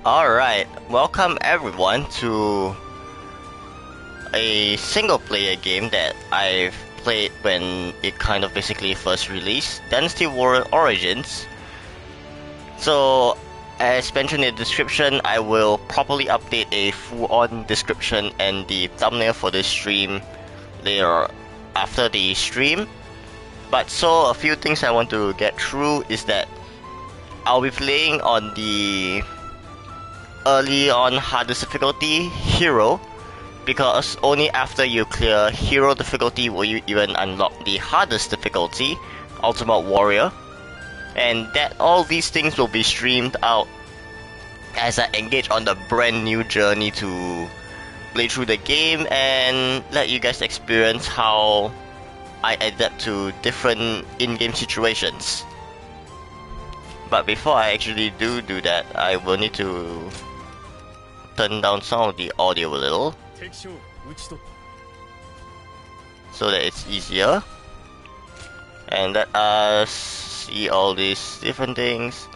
Alright, welcome everyone to a single player game that I've played when it kind of basically first released, Dynasty Warriors Origins. So, as mentioned in the description, I will probably update a full-on description and the thumbnail for this stream later after the stream. But so, a few things I want to get through is that I'll be playing on the early on hardest difficulty, Hero, because only after you clear Hero difficulty will you even unlock the hardest difficulty, Ultimate Warrior. And that all these things will be streamed out as I engage on the brand new journey to play through the game and let you guys experience how I adapt to different in-game situations. But before I actually do that, I will need to turn down some of the audio a little so that it's easier, and let us see all these different things.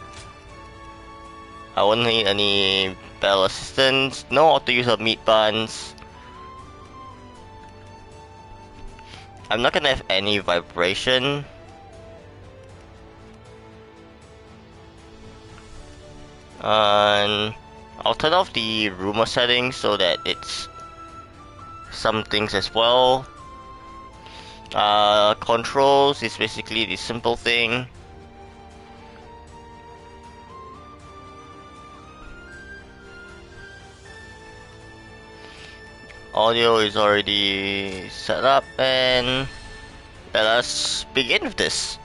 I won't need any battle assistance, no auto use of meat buns. I'm not gonna have any vibration. And I'll turn off the rumor settings so that it's some things as well. Controls is basically the simple thing. Audio is already set up, and let us begin with this.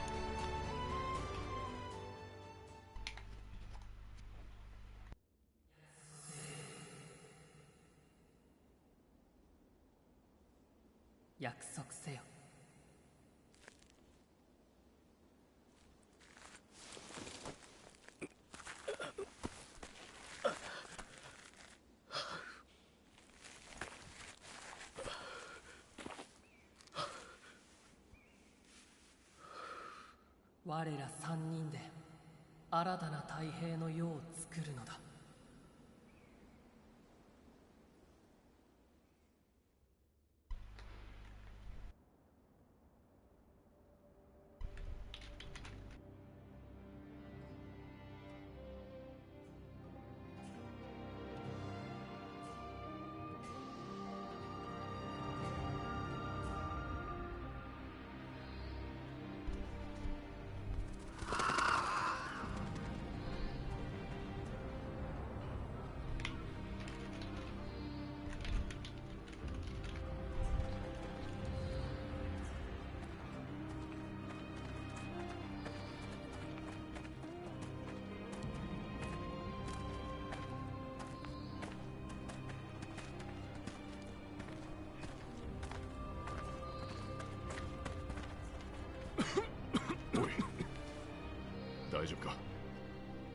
大丈夫か。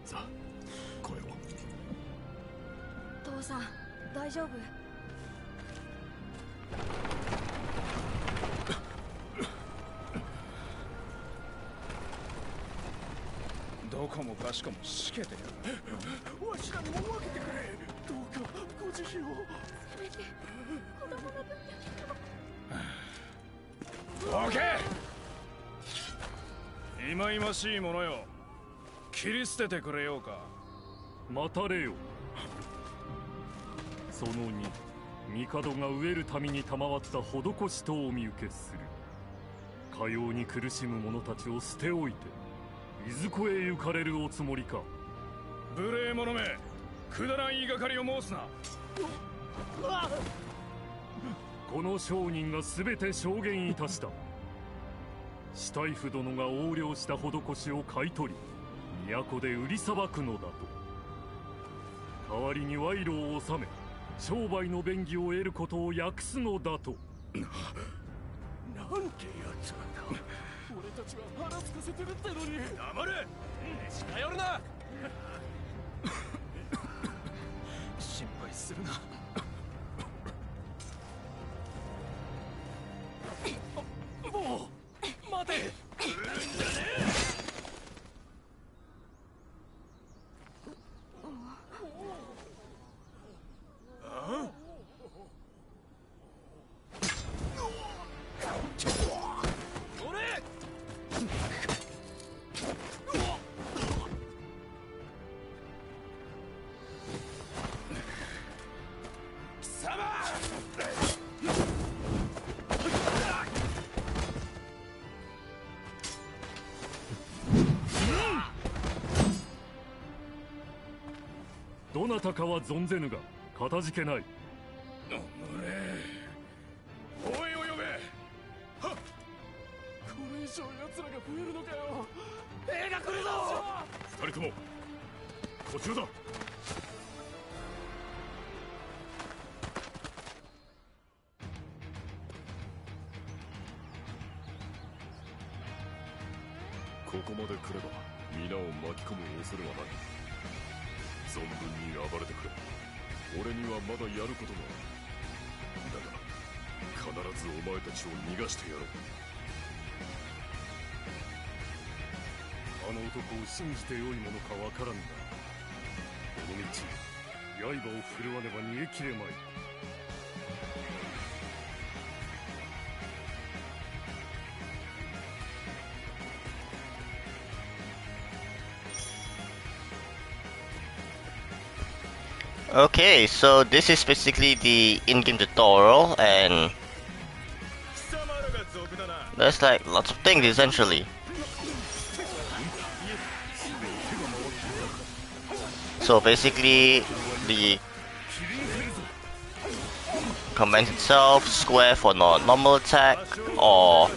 さあ、声を。父さん、大丈夫？どこもかしこもしけてる。わしらにも分けてくれ。どうかご慈悲を。せめて子供の分だけ。どけ。いまいましいものよ。切り捨ててくれようか。待たれよ。その2、帝が飢える民に賜った施しとお見受けする。かように苦しむ者たちを捨ておいて、いずこへ行かれるおつもりか。無礼者め、くだらん言いがかりを申すな。この商人が全て証言いたした。シュタイフ殿が横領した施しを買い取り、都で売りさばくのだと。代わりに賄賂を納め、商売の便宜を得ることを約すのだと。なんてやつなんだ。俺たちは腹すかせてるってのに。黙れ。近寄るな。心配するな。もう待て。来るんじゃねえ。どなたかは存ぜぬがかたじけない。応援を呼べ。はっ、これ以上奴らが増えるのかよ。兵が来るぞ。二人ともこちらだ。ここまで来れば皆を巻き込む恐れはない。存分に暴れてくれ。俺にはまだやることがある。だが必ずお前たちを逃がしてやろう。あの男を信じてよいものかわからんが、この道刃を振るわねば逃げきれまい。Okay, so this is basically the in-game tutorial, and there's like lots of things essentially. So basically, the command itself, square for normal attack, or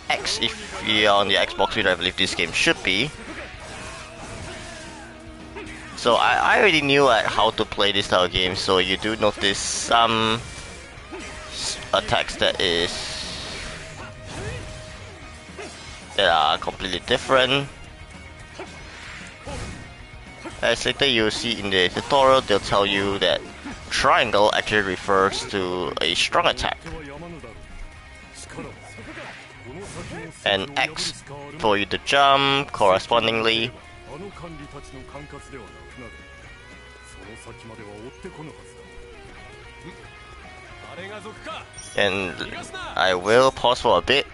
X if you're on the Xbox, which I believe this game should be. So I already knew how to play this style of game, so you do notice some attacks that are completely different. As later you'll see in the tutorial, they'll tell you that triangle actually refers to a strong attack, and X for you to jump correspondingly. And I will pause for a bit.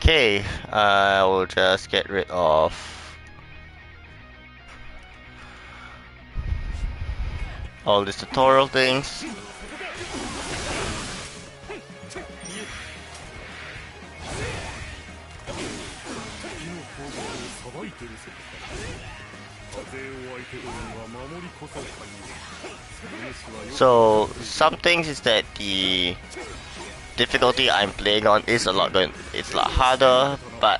Okay, I will just get rid of all these tutorial things. So some things is that the difficulty I'm playing on is a lot harder, but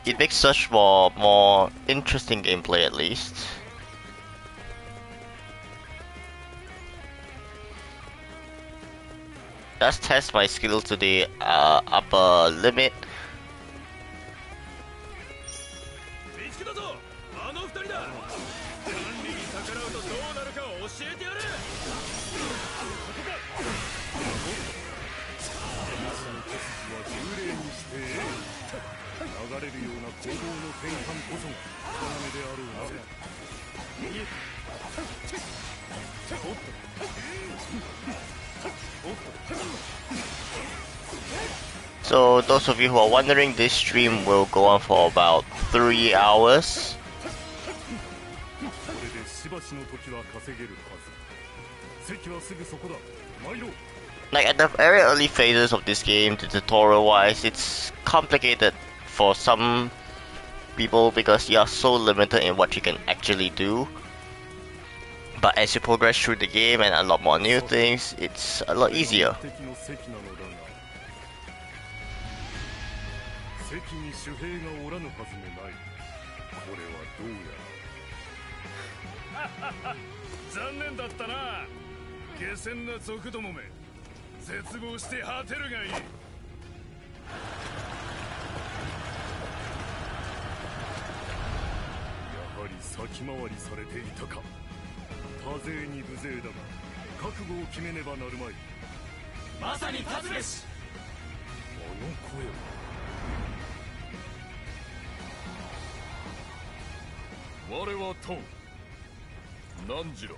it makes such for more interesting gameplay at least. Let's test my skill to the upper limit. So those of you who are wondering, this stream will go on for about 3 hours. Like at the very early phases of this game, the tutorial wise, it's complicated for some people because you are so limited in what you can actually do. But as you progress through the game and unlock more new things, it's a lot easier. り先回りされていたか。多勢に無勢だが覚悟を決めねばなるまい。まさに立つべし。あの声は。我はトウ汝ら、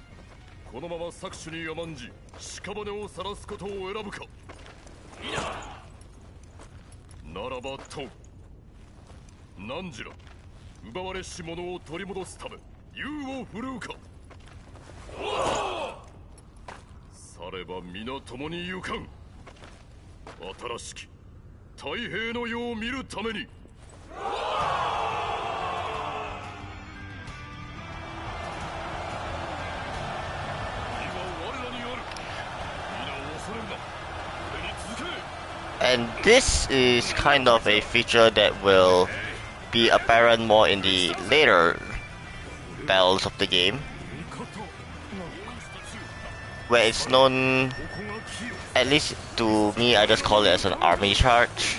このまま搾取に甘んじ屍を晒すことを選ぶか。いいな。ならばトウ汝ら、奪われし者を取り戻すため勇を振るうか。されば皆共に行かん。新しき太平の世を見るために。今我らにある。皆恐れるな。俺に続け。And this is kind of a feature that will be apparent more in the later battles of the game, where it's known, at least to me, I just call it as an army charge.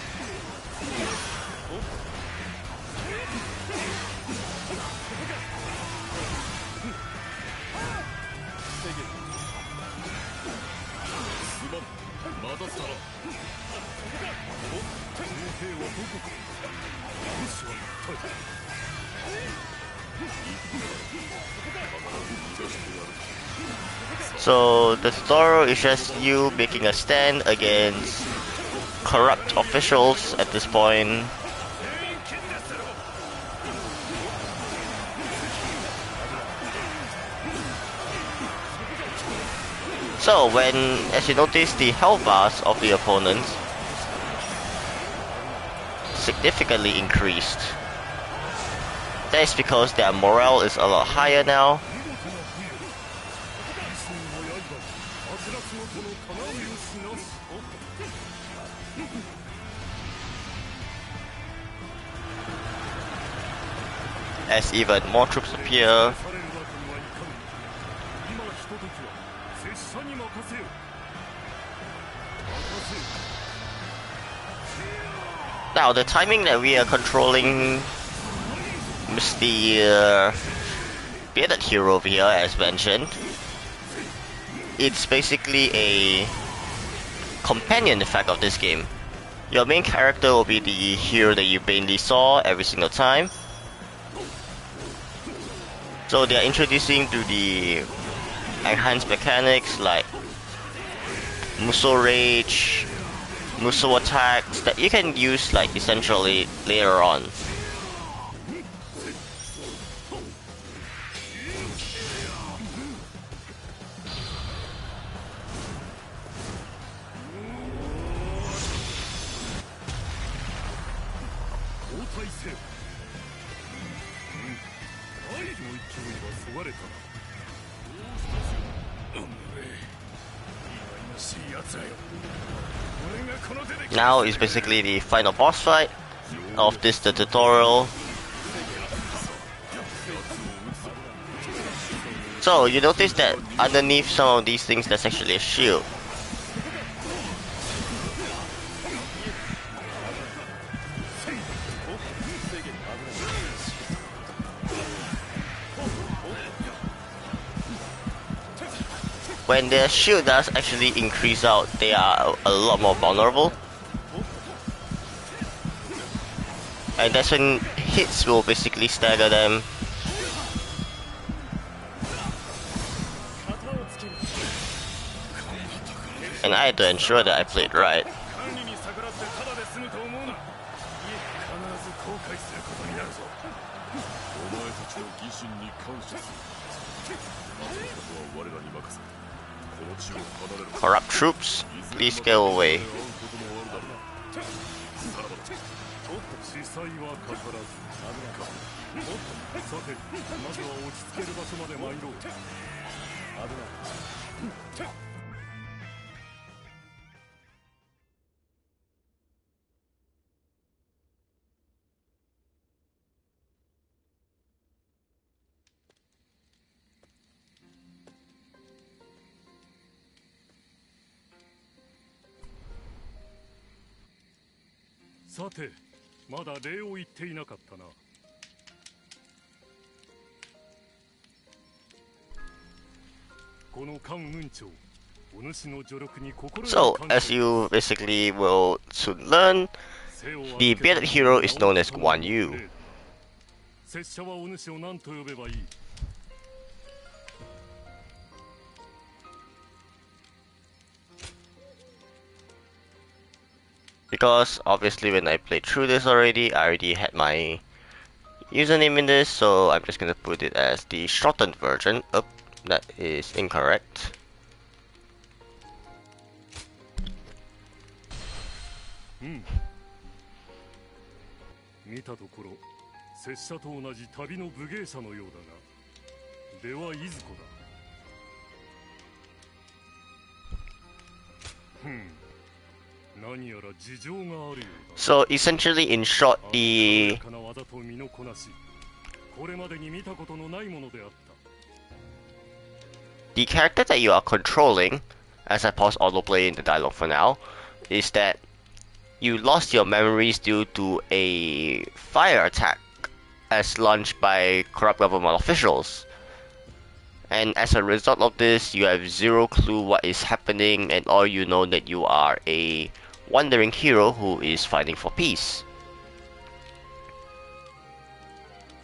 So the tutorial is just you making a stand against corrupt officials at this point. So when, as you notice, the health bars of the opponents significantly increased. That is because their morale is a lot higher now. As even more troops appear. Now the timing that we are controlling the bearded hero over here, as mentioned, it's basically a companion effect of this game. Your main character will be the hero that you mainly saw every single time. So they are introducing to the enhanced mechanics like Musou Rage, Musou attacks that you can use like essentially later on. Now is basically the final boss fight of the tutorial. So you notice that underneath some of these things there's actually a shield. When their shield does actually increase out, they are a lot more vulnerable. And that's when hits will basically stagger them. And I had to ensure that I played right. Corrupt troops, please go away. So, as you basically will soon learn, the bearded hero is known as Guan Yu. Because obviously when I played through this already, I already had my username in this, so I'm just gonna put it as the shortened version. Oh, that is incorrect. So essentially, in short, the character that you are controlling, as I pause autoplay in the dialogue for now, is that you lost your memories due to a fire attack as launched by corrupt government officials. And as a result of this, you have zero clue what is happening, and all you know that you are a wandering hero who is fighting for peace.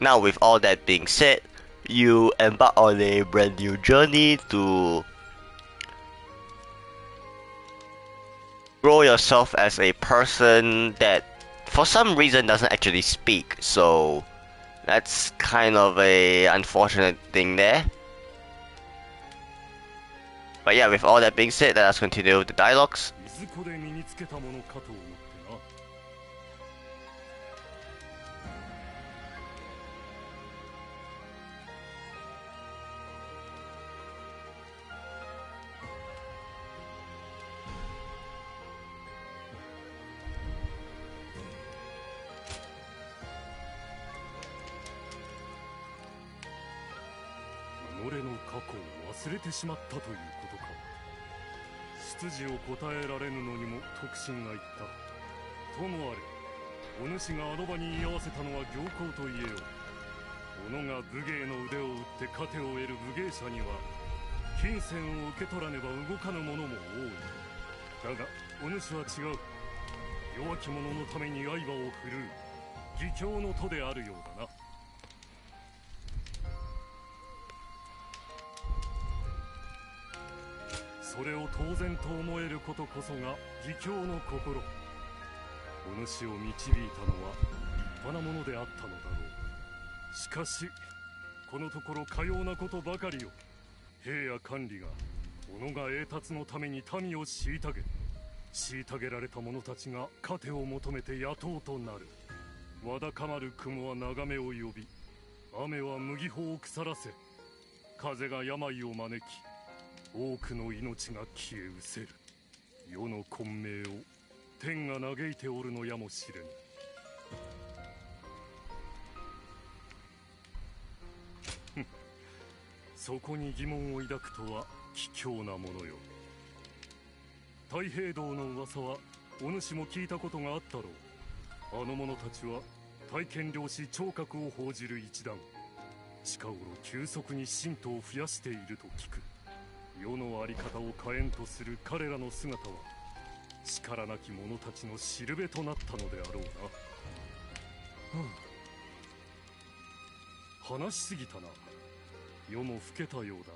Now, with all that being said, you embark on a brand new journey to grow yourself as a person that for some reason doesn't actually speak, so that's kind of a unfortunate thing there. But yeah, with all that being said, let us continue with the dialogues. 忘れてしまったということか。出自を答えられぬのにも特進が言った。ともあれ、お主があの場に居合わせたのは行幸と言えよ。己が武芸の腕を打って糧を得る武芸者には金銭を受け取らねば動かぬ者も多い。だがお主は違う。弱き者のために刃を振るう義兄の徒であるようだな。それを当然と思えることこそが義兄の心。お主を導いたのは立派なものであったのだろう。しかしこのところかようなことばかりよ。兵や管理が己が栄達のために民を虐げられた者たちが糧を求めて野党となる。わだかまる雲は眺めを呼び、雨は麦穂を腐らせ、風が病を招き、多くの命が消え失せる。世の混迷を天が嘆いておるのやもしれぬ。そこに疑問を抱くとは卑怯なものよ。太平道の噂はお主も聞いたことがあったろう。あの者たちは大権領士聴覚を報じる一団。近頃急速に信徒を増やしていると聞く。世の在り方を変えんとする彼らの姿は力なき者たちのしるべとなったのであろうな。話しすぎたな。夜も更けたようだ。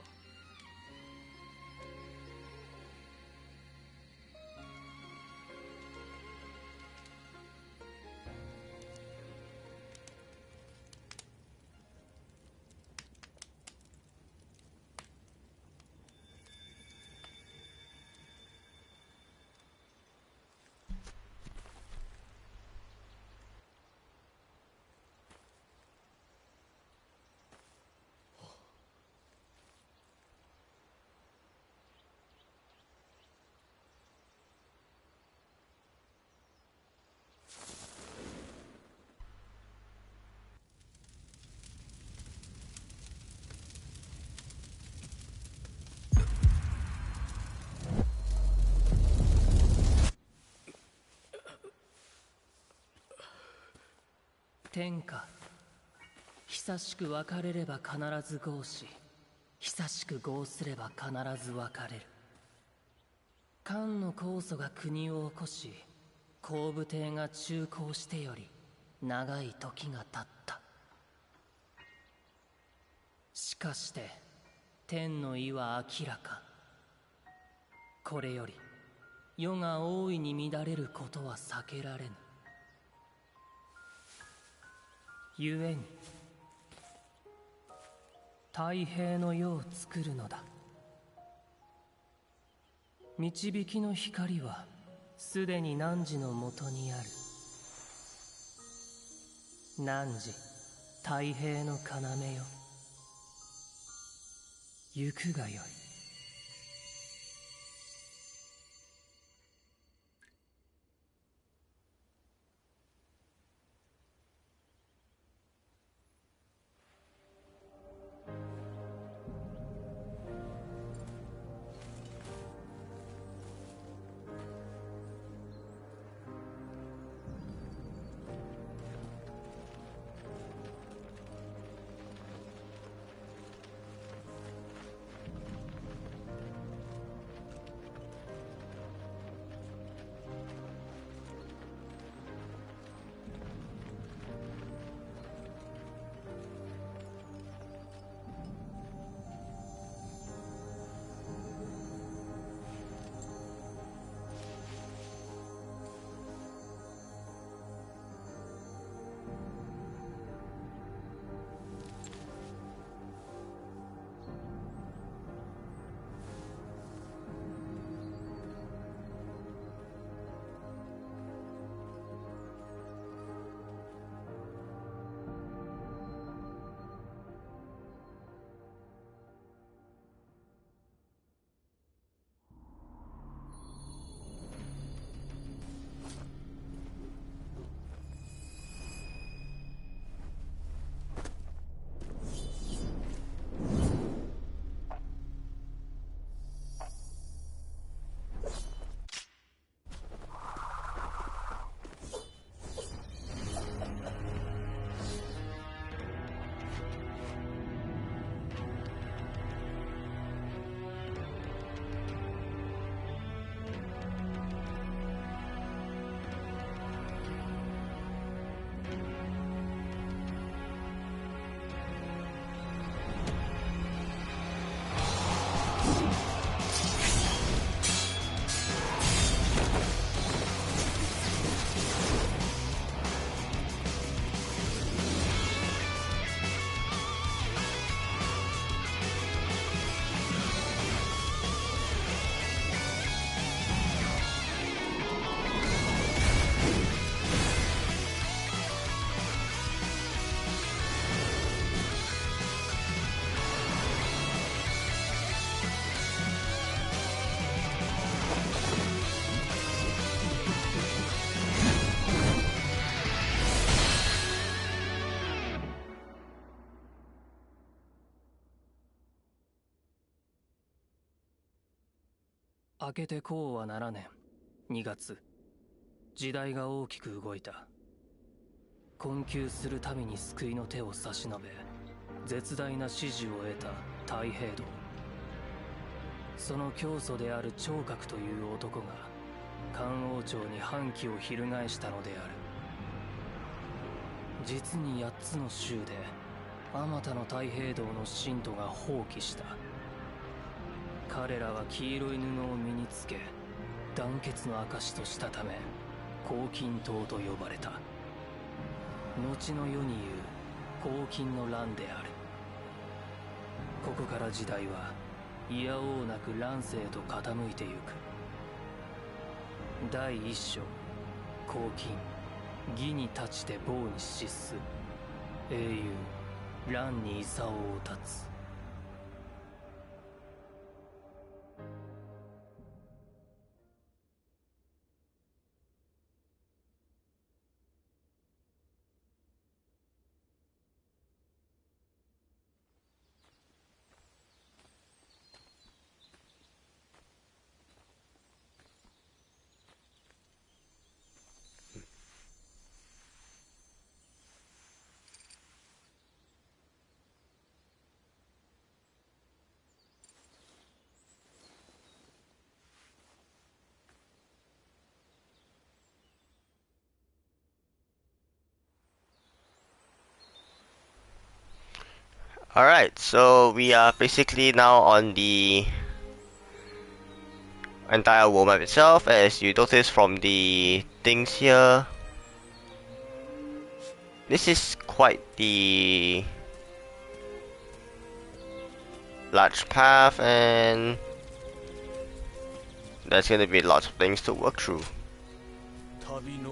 天下久しく別れれば必ず合し久しく合すれば必ず別れる。漢の酵素が国を起こし、後部帝が中興してより長い時が経った。しかして天の意は明らか。これより世が大いに乱れることは避けられぬ。故に太平の世を作るのだ。導きの光はすでに汝のもとにある。汝太平の要よ、行くがよい。明けて公は7年2月、時代が大きく動いた。困窮する民に救いの手を差し伸べ、絶大な支持を得た太平道。その教祖である聴覚という男が漢王朝に反旗を翻したのである。実に8つの州であまたの太平道の信徒が蜂起した。彼らは黄色い布を身につけ、団結の証としたため黄金党と呼ばれた。後の世に言う黄金の乱である。ここから時代はいやおうなく乱世へと傾いてゆく。第一章、黄金、義に立ちて暴に失す。英雄、乱に功を立つ。Alright, so we are basically now on the entire world map itself, as you notice from the things here. This is quite the large path, and there's gonna be lots of things to work through. 旅の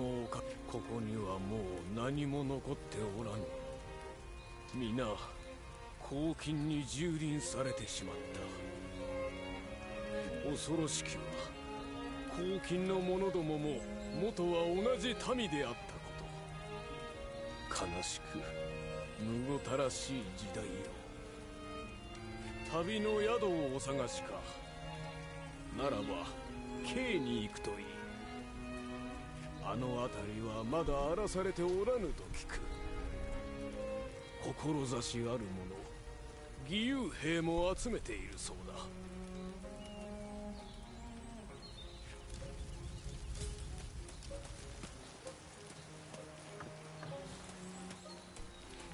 ここにはもう何も残っておらぬ。皆黄金に蹂躙されてしまった。恐ろしきは黄金の者どもも元は同じ民であったこと。悲しくむごたらしい時代よ。旅の宿をお探しか。ならば京に行くといい。あの辺りはまだ荒らされておらぬと聞く。志ある者、義勇兵も集めているそうだ。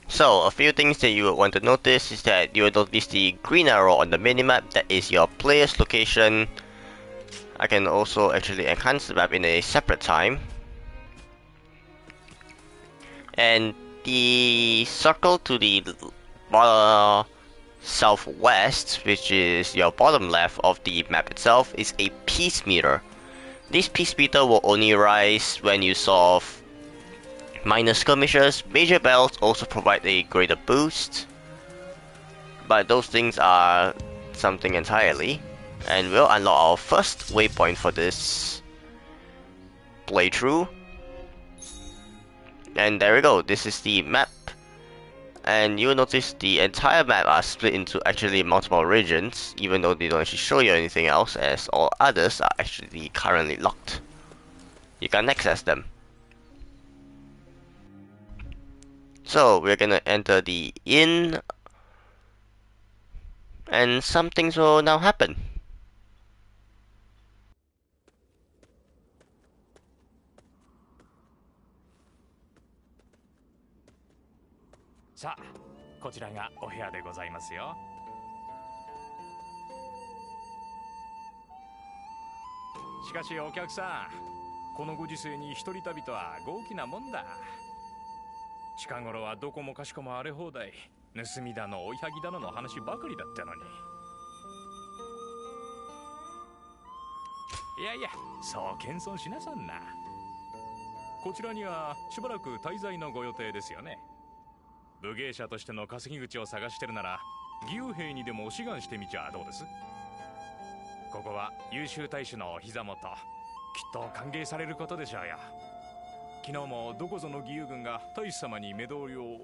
So, a few things that you would want to notice is that you will notice the green arrow on the minimap, that is your player's location. I can also actually enhance the map in a separate time. And the circle to the southwest, which is your bottom left of the map itself, is a peace meter. This peace meter will only rise when you solve minor skirmishes. Major battles also provide a greater boost, but those things are something entirely, and we'll unlock our first waypoint for this playthrough. And there we go, this is the map, and you'll notice the entire map are split into actually multiple regions, even though they don't actually show you anything else, as all others are actually currently locked. You can't access them. So we're gonna enter the inn, and some things will now happen. さあ、こちらがお部屋でございますよ。しかしお客さん、このご時世に一人旅とは豪気なもんだ。近頃はどこもかしこも荒れ放題、盗みだの追いはぎだのの話ばかりだったのに。いやいや、そう謙遜しなさんな。こちらにはしばらく滞在のご予定ですよね。武芸者としての稼ぎ口を探してるなら、義勇兵にでも志願してみちゃどうです？ここは優秀大使のお膝元、きっと歓迎されることでしょうよ。昨日もどこぞの義勇軍が大使様に目通りを。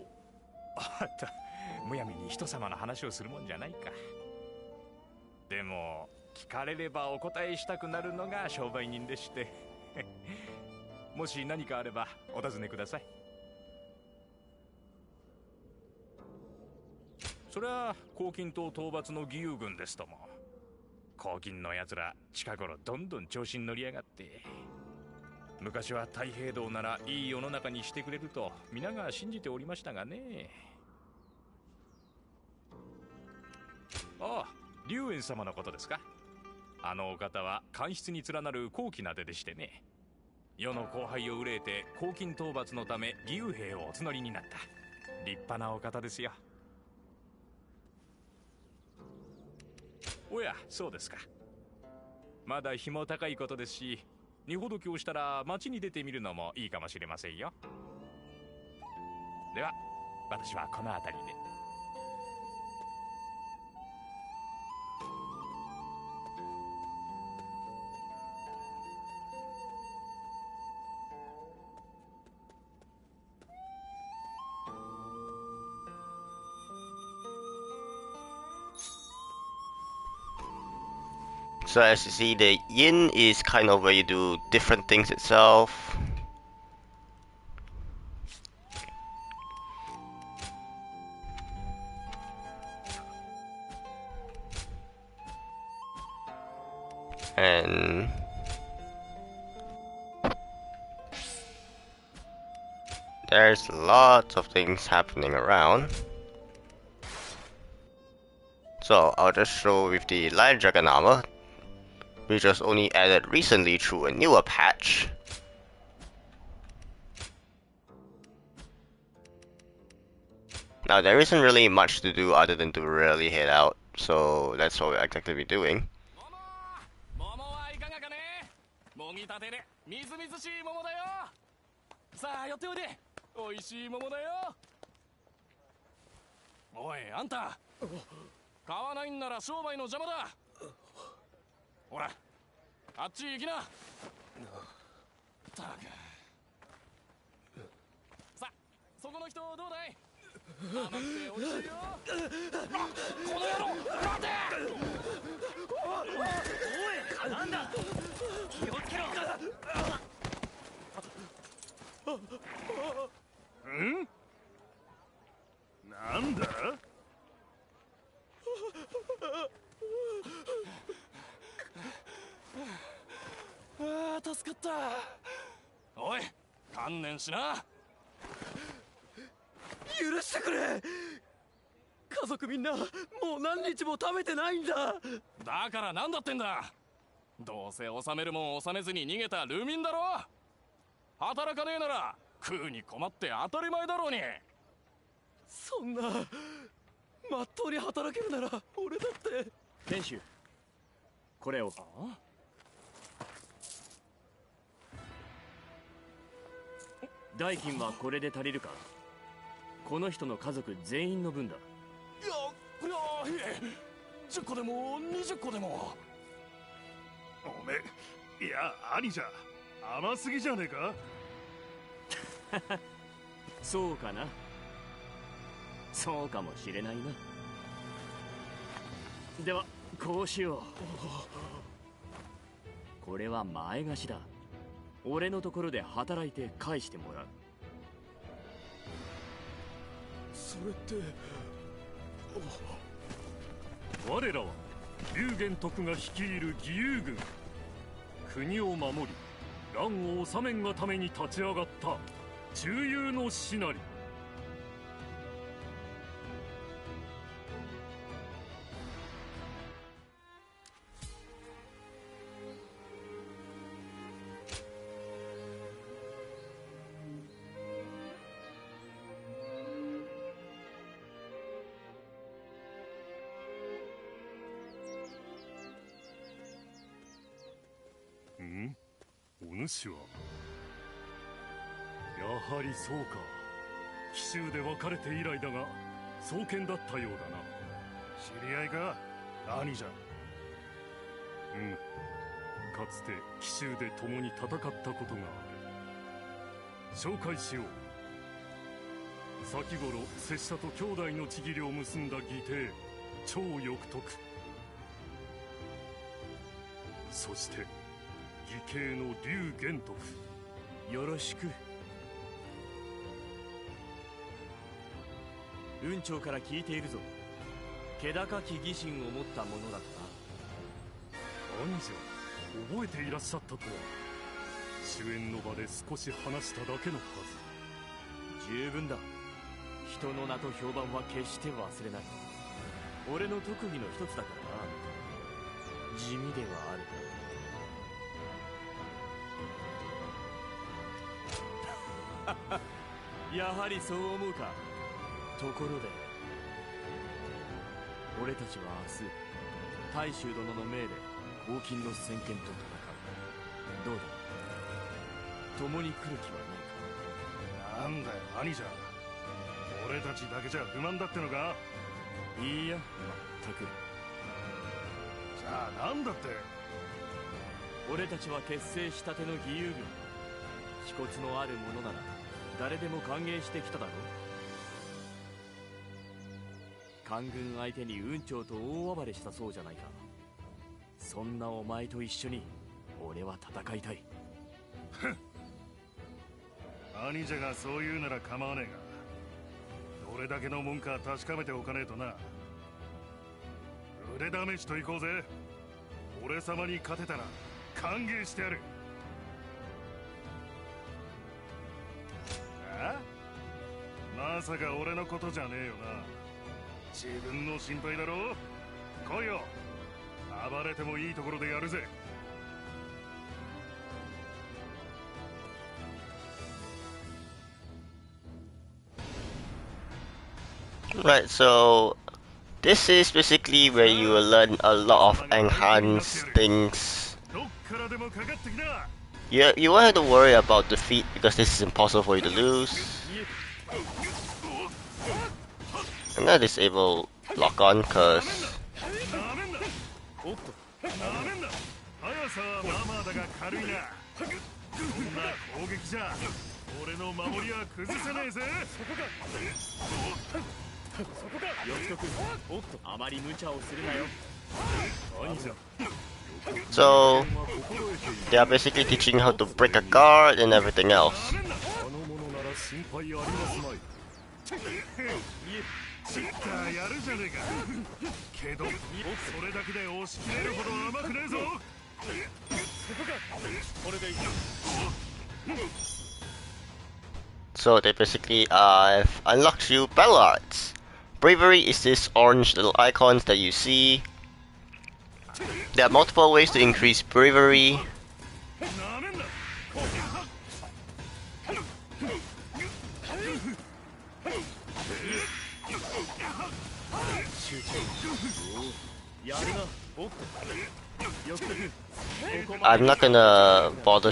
あった、むやみに人様の話をするもんじゃないか。でも聞かれればお答えしたくなるのが商売人でしてもし何かあればお尋ねください。そりゃ黄金と討伐の義勇軍ですとも。黄金のやつら近頃どんどん調子に乗りやがって。昔は太平道ならいい世の中にしてくれると皆が信じておりましたがね。ああ、龍雲様のことですか。あのお方は官室に連なる高貴な出でしてね。世の後輩を憂えて黄金討伐のため義勇兵をお募りになった立派なお方ですよ。おや、そうですか。まだ日も高いことですし、荷ほどきをしたら街に出てみるのもいいかもしれませんよ。では私はこの辺りで。So as you see, the yin is kind of where you do different things itself. And there's lots of things happening around. So I'll just show with the Lion Dragon armor, which was only added recently through a newer patch. Now there isn't really much to do other than to really head out, so that's what we'll exactly be doing. 桃はいかがかね。もぎたてでみずみずしい桃だよ。さあ寄っておいで。おいしい桃だよ。おいあんた、買わないんなら商売の邪魔だ。ほらあっち行きな。たく。さあそこの人どうだい。甘くて美味しいよ。この野郎待て。おいなんだ。気をつけろ。ん？なんだ？ああ助かった。おい観念しな。許してくれ。家族みんなもう何日も食べてないんだ。だからなんだってんだ。どうせ納めるもん納めずに逃げた流民だろ。働かねえなら食うに困って当たり前だろうに。そんなまっとうに働けるなら俺だって。店主これを。代金はこれで足りるか。この人の家族全員の分だ。いや10個でも20個でも。おめえ、いや兄じゃ甘すぎじゃねえか。そうかな。そうかもしれないな。ではこうしよう。これは前貸しだ。俺のところで働いて返してもらう。それって我らは龍玄徳が率いる義勇軍。国を守り乱を治めんがために立ち上がった忠勇の士なり。お主はやはりそうか。紀州で別れて以来だが双剣だったようだな。知り合いか兄じゃ。かつて紀州で共に戦ったことがある。紹介しよう。先頃拙者と兄弟のちぎりを結んだ義弟超翼徳。そして義兄の龍玄徳。よろしく。雲長から聞いているぞ。気高き義心を持ったものだとな。兄者覚えていらっしゃったとは。主演の場で少し話しただけのはず。十分だ。人の名と評判は決して忘れない。俺の特技の一つだからな。地味ではあるがやはりそう思うか。ところで俺たちは明日大衆殿の命で黄金の先見と戦う。どうだ、共に来る気はないか。なんだよ兄者、俺たちだけじゃ不満だってのか。いいや、まったく。じゃあなんだって。俺たちは結成したての義勇軍。気骨のある者なら誰でも歓迎してきただろう。官軍相手に雲長と大暴れしたそうじゃないか。そんなお前と一緒に俺は戦いたい。兄者がそう言うなら構わねえが、どれだけのもんか確かめておかねえとな。腕試しといこうぜ。俺様に勝てたら歓迎してやる。あ？まさか俺のことじゃねえよな。自分の心配だろ。来いよ。暴れてもいいところでやるぜ。Right, so this is basically where you will learn a lot of enhanced things. You won't have to worry about defeat because this is impossible for you to lose. I'm gonna disable lock on because so they are basically teaching how to break a guard and everything else. So they basically have unlocked you battle arts. Bravery is this orange little icons that you see. There are multiple ways to increase bravery. I'm not gonna bother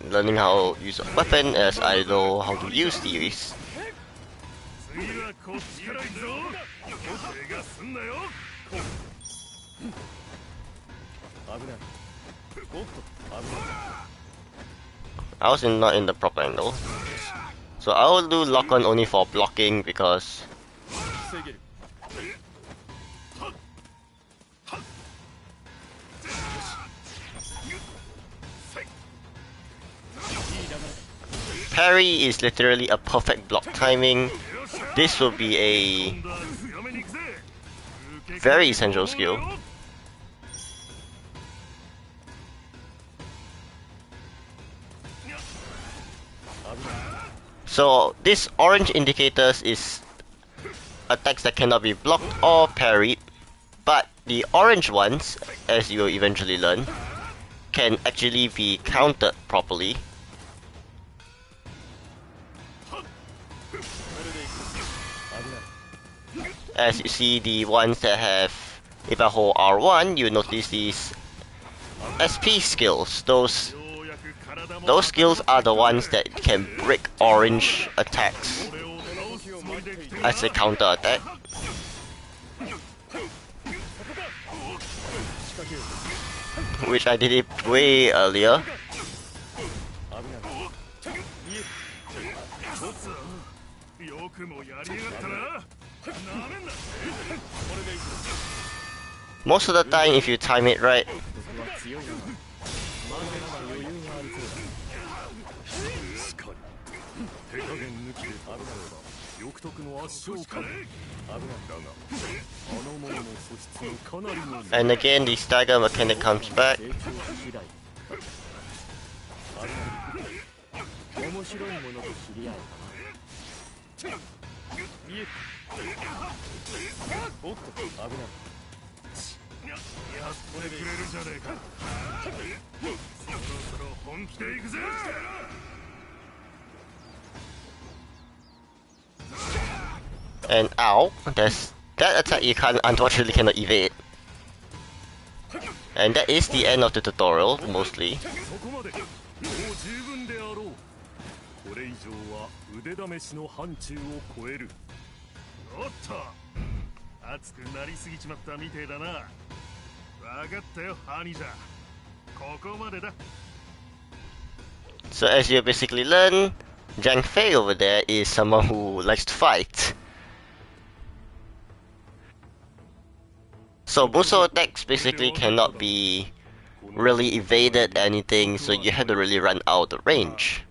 learning how to use a weapon as I know how to use these. I was not in the proper angle. So I will do lock on only for blocking because parry is literally a perfect block timing. This will be a very essential skill. So this orange indicators is attacks that cannot be blocked or parried, but the orange ones, as you will eventually learn, can actually be countered properly. As you see, the ones that have, if I hold R1, you notice these SP skills. Those skills are the ones that can break orange attacks as a counter attack. Which I did it way earlier. Most of the time, if you time it right, and again the stagger mechanic comes back. And ow, that attack you unfortunately cannot evade. And that is the end of the tutorial, mostly. So as you basically learn, Zhang Fei over there is someone who likes to fight. So Buso attacks basically cannot be really evaded anything, so you have to really run out of range.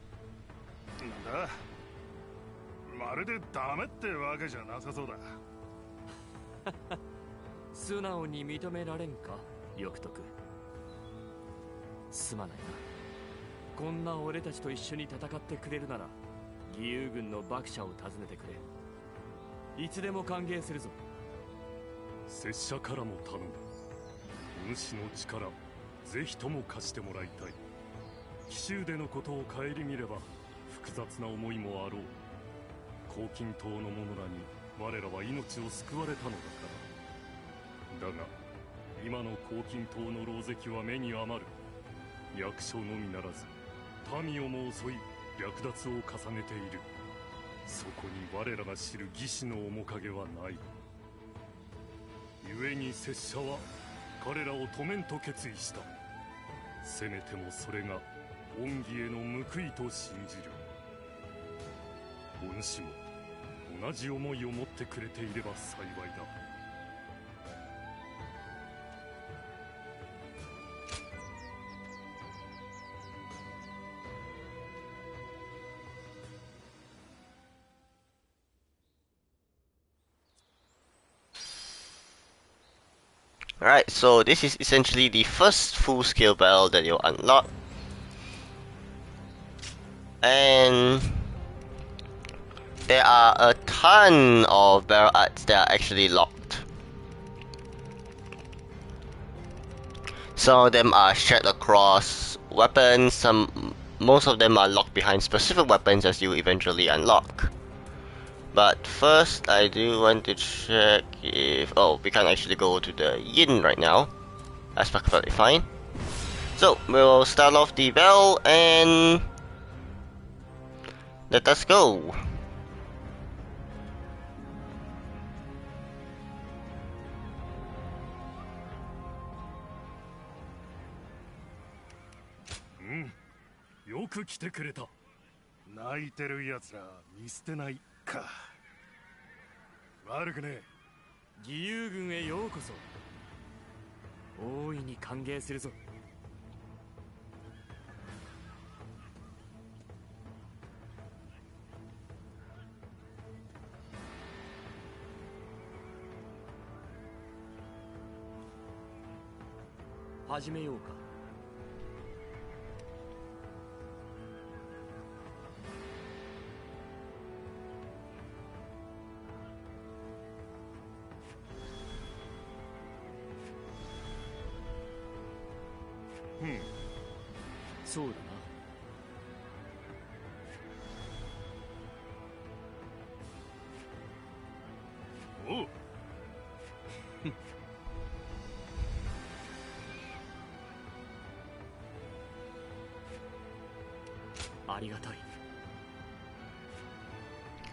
拙者からも頼む。お主の力ぜひとも貸してもらいたい。奇襲でのことを顧みれば複雑な思いもあろう。黄金島の者らに我らは命を救われたのだから。だが今の黄金島の狼藉は目に余る。役所のみならず民をも襲い略奪を重ねている。そこに我らが知る義士の面影はない。故に拙者は彼らを止めんと決意した。せめてもそれが恩義への報いと信じる。お主も同じ思いを持ってくれていれば幸いだ。Alright, so this is essentially the first full-scale battle that you'll unlock. And there are a ton of battle arts that are actually locked. Some of them are shared across weapons, most of them are locked behind specific weapons as you eventually unlock. But first, I do want to check if... oh, we can't actually go to the yin right now. That's perfectly fine. So, we'll start off the bell and... let us go. Hmm. よく来てくれた。泣いてる奴ら見捨てないか。悪くねえ。義勇軍へようこそ。大いに歓迎するぞ。始めようか。そうだな。おう。ありがたい。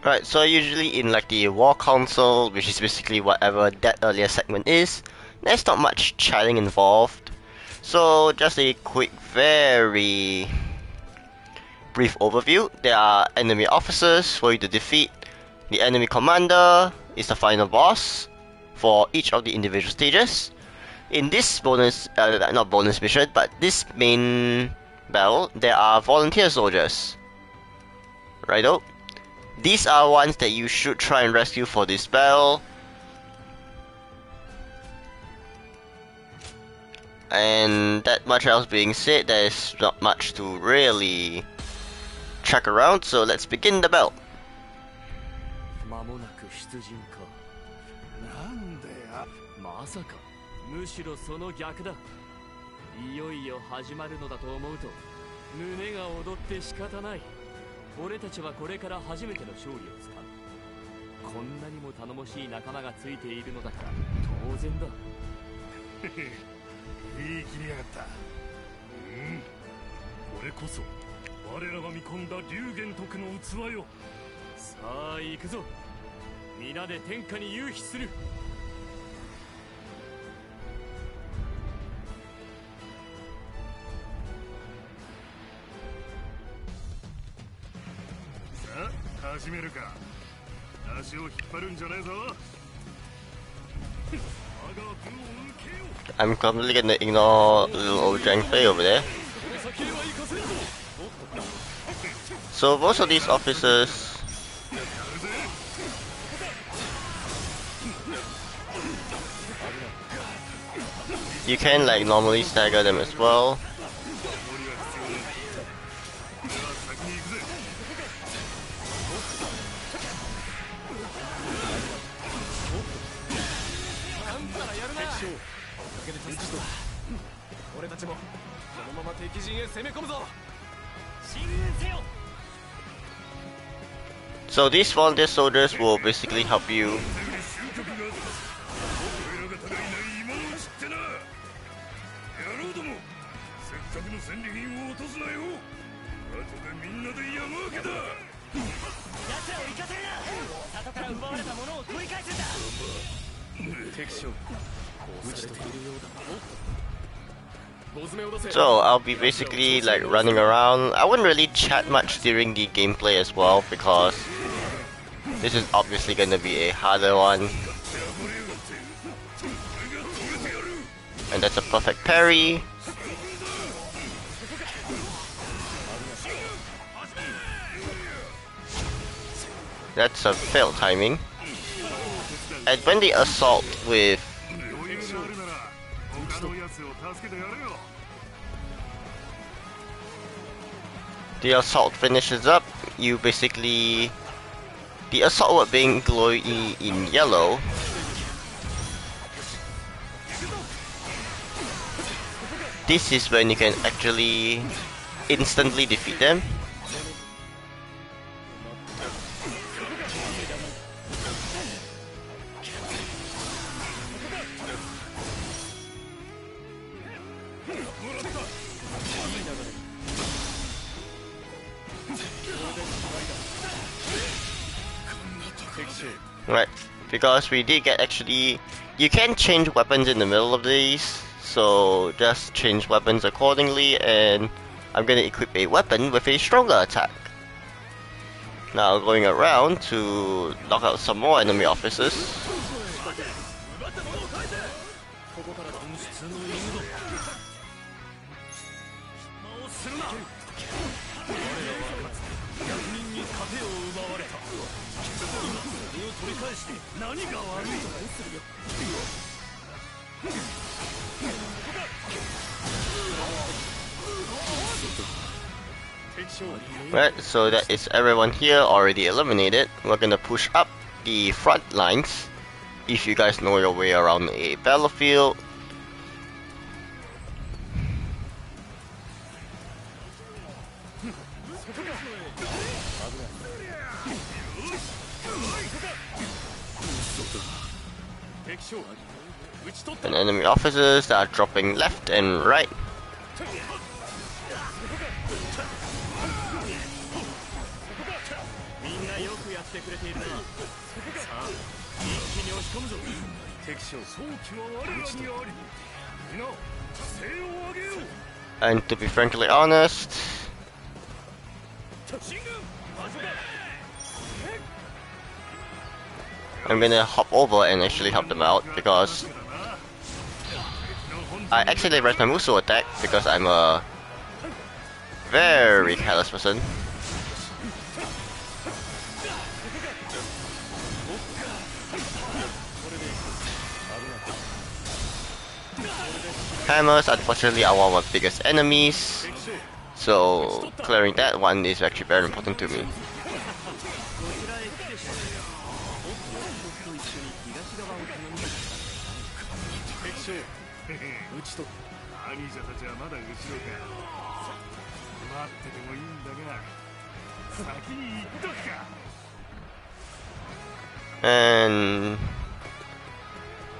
Right, so usually in like the war console, which is basically whatever that earlier segment is, there's not much chatting involved. So just a quick, very brief overview. There are enemy officers for you to defeat. The enemy commander is the final boss for each of the individual stages. In this bonus, not bonus mission, but this main battle, there are volunteer soldiers. Righto. These are ones that you should try and rescue for this battle. And that much else being said, there's not much to really track around, so let's begin the battle. 間もなく出陣か。なんでや。まさか、むしろその逆だ。いよいよ始まるのだと思うと胸が躍って仕方ない。俺たちはこれから初めての勝利をつかむ。こんなにも頼もしい仲間がついているのだから当然だ。言い切りやがった。これこそ我らが見込んだ龍玄徳の器よ。さあ行くぞ。皆で天下に勇飛する。さあ始めるか。足を引っ張るんじゃねえぞ。 I'm completely gonna ignore little old Zhang Fei over there. So most of these officers, you can like normally stagger them as well. たちもこのまま敵陣へ攻め込むぞ。 So these volunteer soldiers will basically help you. So I'll be basically like running around. I wouldn't really chat much during the gameplay as well because this is obviously gonna be a harder one. And that's a perfect parry. That's a failed timing. And when they assault with the assault finishes up, you basically the assault word being glowy in yellow. This is when you can actually instantly defeat them. Right, because we did get actually, you can change weapons in the middle of these, so just change weapons accordingly, and I'm gonna equip a weapon with a stronger attack. Now going around to knock out some more enemy officers. Right, so that is everyone here already eliminated. We're gonna push up the front lines. If you guys know your way around a battlefield. And enemy officers that are dropping left and right. And to be frankly honest, I'm gonna hop over and actually help them out because I accidentally pressed my Muso attack because I'm a very careless person. Hammers, unfortunately, are one of my biggest enemies, so clearing that one is actually very important to me. And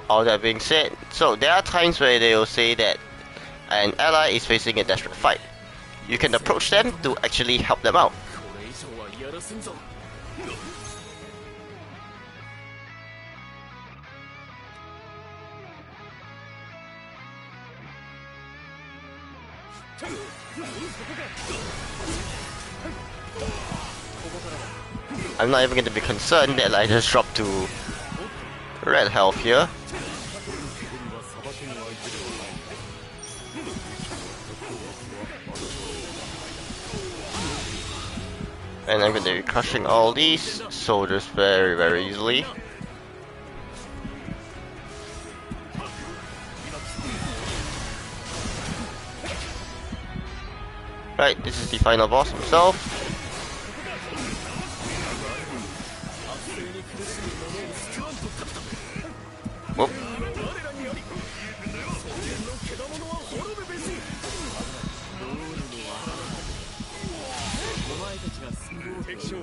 all that being said, so there are times where they will say that an ally is facing a desperate fight. You can approach them to actually help them out. I'm not even going to be concerned that I just dropped to red health here. And I'm going to be crushing all these soldiers very easily. Right, this is the final boss himself. Whoop. し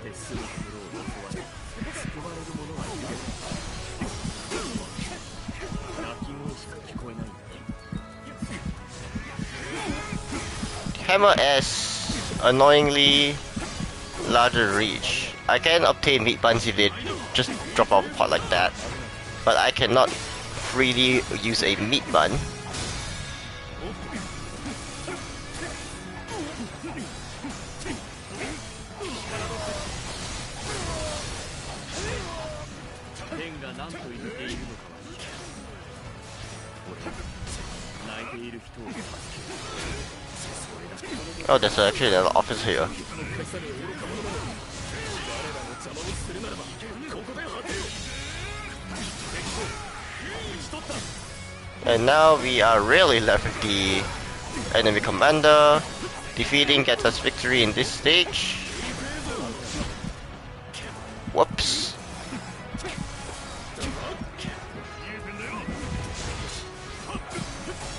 てすぐプロを襲われ救われる者はいるけど鳴き声しか聞こえないんだ。 Hammer S annoyingly larger reach. I can obtain meat buns if they just drop off a pot like that, but I cannot freely use a meat bun. Oh, there's actually an office here. And now we are really left with the enemy commander. Defeating gets us victory in this stage. Whoops.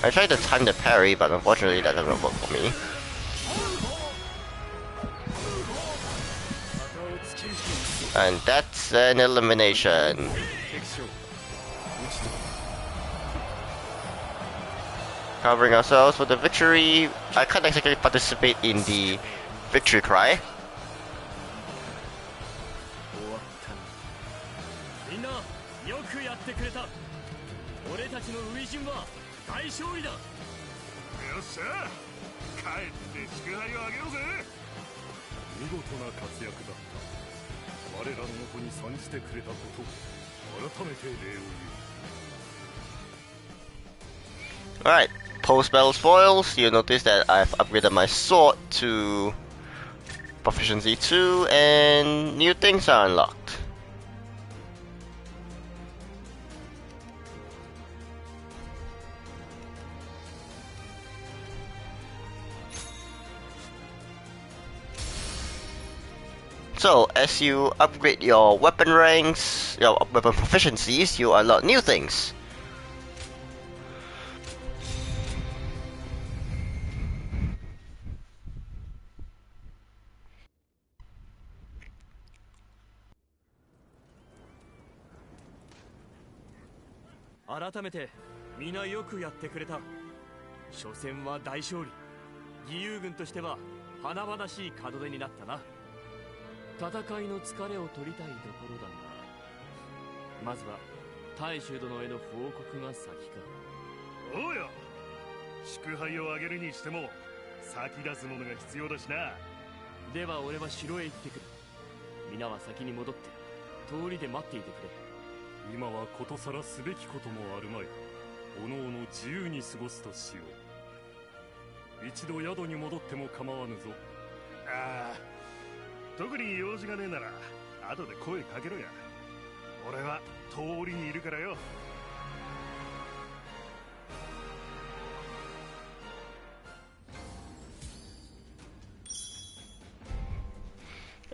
I tried to time the parry, but unfortunately that doesn't work for me. And that's an elimination. Covering ourselves for the victory. I can't exactly participate in the victory cry. Alright, post-battle spoils. You'll notice that I've upgraded my sword to proficiency 2 and new things are unlocked. So, as you upgrade your weapon ranks, your weapon proficiencies, you unlock new things.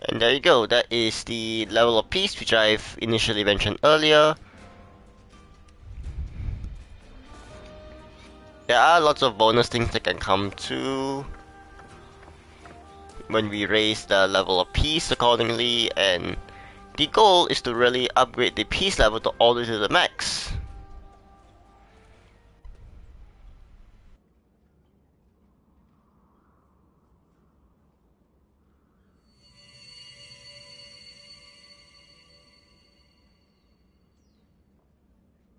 And there you go, that is the level of peace which I've initially mentioned earlier. There are lots of bonus things that can come too when we raise the level of peace accordingly, and the goal is to really upgrade the peace level to all the way to the max.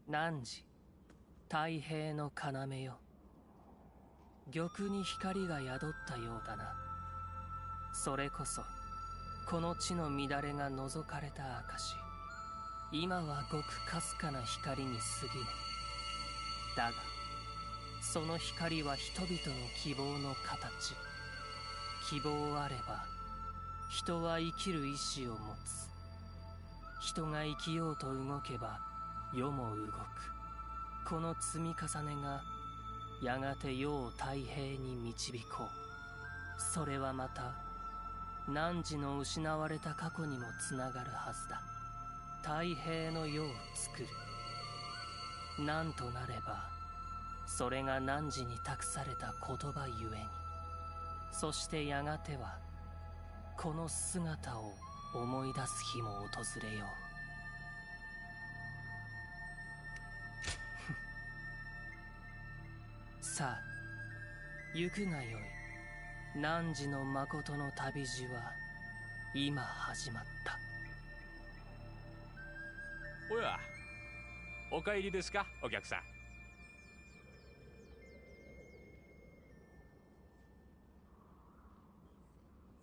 Nanji, 太平の要よ。玉に光が宿ったようだな。それこそこの地の乱れが除かれた証。今はごくかすかな光に過ぎぬ。だがその光は人々の希望の形。希望あれば人は生きる意志を持つ。人が生きようと動けば世も動く。この積み重ねがやがて世を太平に導こう。それはまた汝の失われた過去にもつながるはずだ。太平の世を作る。なんとなればそれが汝に託された言葉ゆえに。そしてやがてはこの姿を思い出す日も訪れようさあ行くがよい。汝の誠の旅路は今始まった。おや、お帰りですか、お客さん。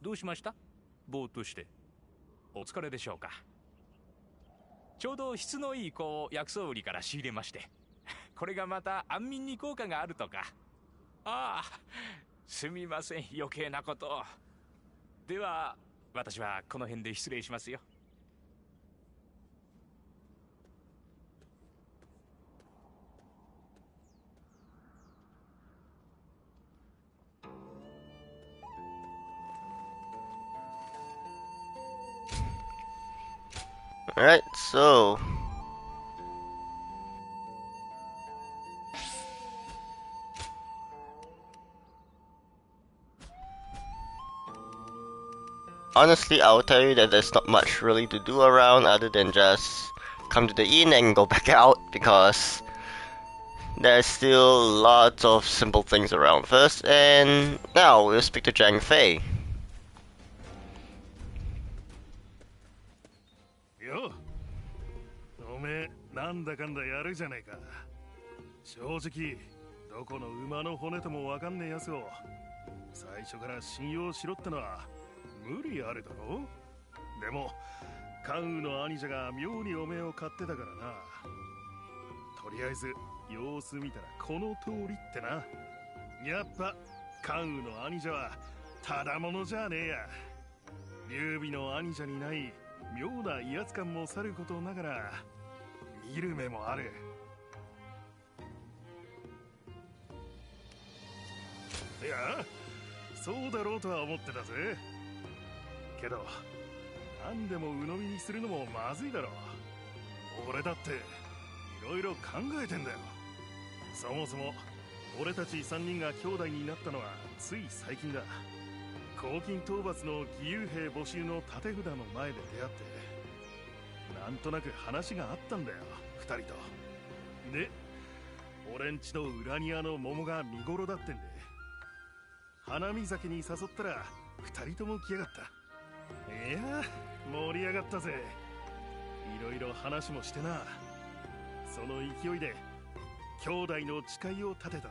どうしました？ぼーっとして。お疲れでしょうか。ちょうど質のいい子を薬草売りから仕入れまして、これがまた安眠に効果があるとか。ああ、すみません、余計なことを。では私はこの辺で失礼しますよ。Alright, so honestly, I'll tell you that there's not much really to do around other than just come to the inn and go back out because there's still lots of simple things around first. And now we'll speak to Zhang Fei. なんだかんだやるじゃねえか。正直どこの馬の骨ともわかんねえやつを最初から信用しろってのは無理あるだろ。でも関羽の兄者が妙におめえを買ってたからな。とりあえず様子見たらこの通りってな。やっぱ関羽の兄者はただものじゃねえや。劉備の兄者にない妙な威圧感もさることながら見る目もある。いや、そうだろうとは思ってたぜ。けど何でも鵜呑みにするのもまずいだろう。俺だっていろいろ考えてんだよ。そもそも俺たち3人が兄弟になったのはつい最近だ。黄金討伐の義勇兵募集の立て札の前で出会って、なんとなく話があったんだよ、2人と。で、俺んちの裏庭の桃が見頃だってんで、花見酒に誘ったら2人とも来やがった。いや、盛り上がったぜ。いろいろ話もしてな。その勢いで兄弟の誓いを立てたんだ。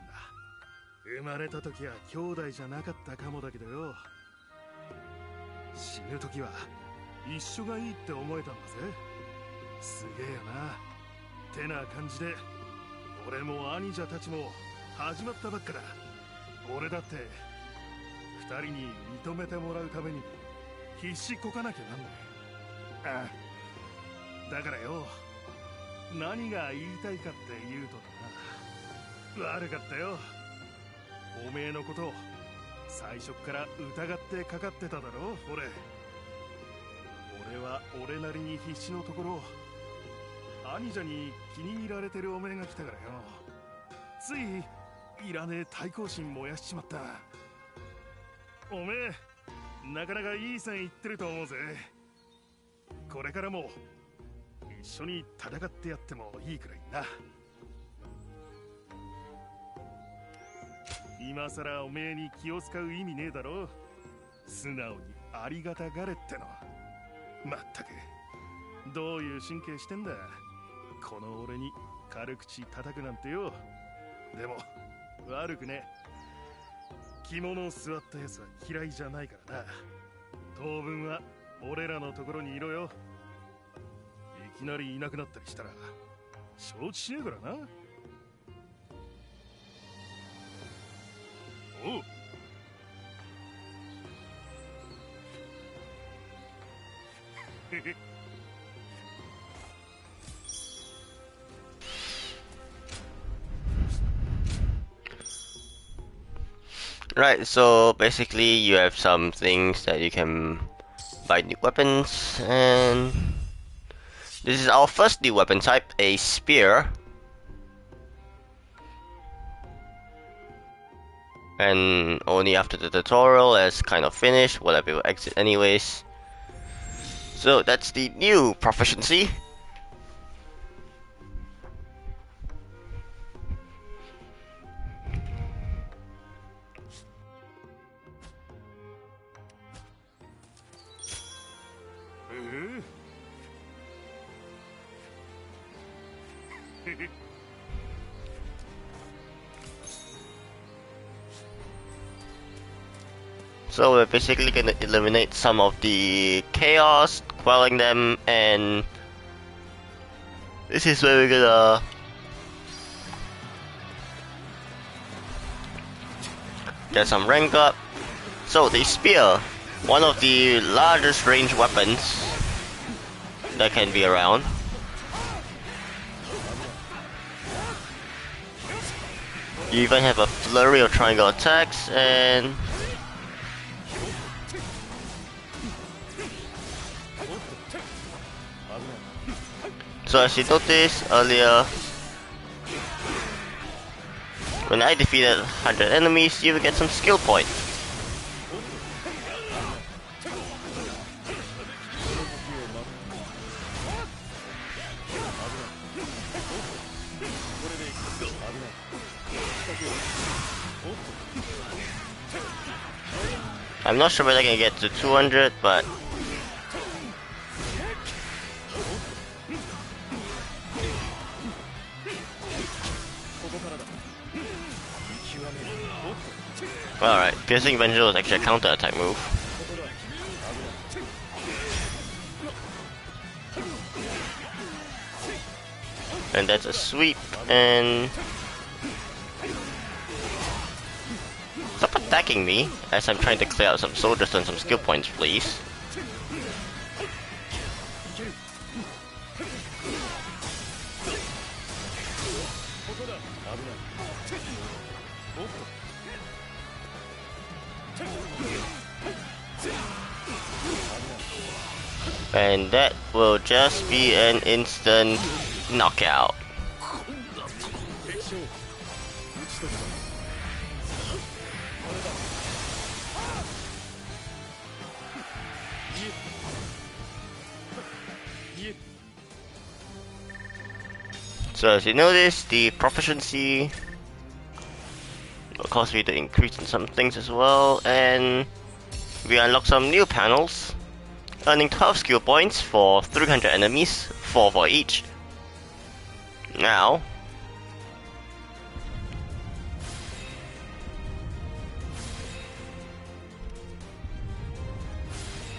生まれた時は兄弟じゃなかったかもだけどよ、死ぬ時は一緒がいいって思えたんだぜ。すげえよな。てな感じで俺も兄者たちも始まったばっかだ。俺だって2人に認めてもらうために必死こかなきゃなんない。ああ、だからよ、何が言いたいかって言うとだな、悪かったよ。おめえのこと最初から疑ってかかってただろ。俺は俺なりに必死のところ、兄者に気に入られてるおめえが来たからよ、ついいらねえ対抗心燃やしちまった。おめえなかなかいい線いってると思うぜ。これからも一緒に戦ってやってもいいくらいな。今さらおめえに気を使う意味ねえだろ。素直にありがたがれっての。まったくどういう神経してんだ、この俺に軽口叩くなんてよ。でも悪くねえ。着物を座ったやつは嫌いじゃないからな。当分は俺らのところにいろよ。いきなりいなくなったりしたら承知しねえからな。おう。Right, so basically you have some things that you can buy new weapons, and this is our first new weapon type, a spear. And only after the tutorial is kind of finished will I be able to exit anyways. So that's the new proficiency. So we're basically gonna eliminate some of the chaos, quelling them, and this is where we're gonna get some rank up. So the spear, one of the largest ranged weapons that can be around. You even have a flurry of triangle attacks, and so as you noticed earlier, when I defeated 100 enemies, you will get some skill points. I'm not sure whether I can get to 200, but alright, piercing Vengeful is actually a counter attack move. And that's a sweep, and stop attacking me as I'm trying to clear out some soldiers and some skill points, please. And that will just be an instant knockout. So as you notice, the proficiency will cause me to increase in some things as well, and we unlock some new panels, earning 12 skill points for 300 enemies, 4 for each. Now,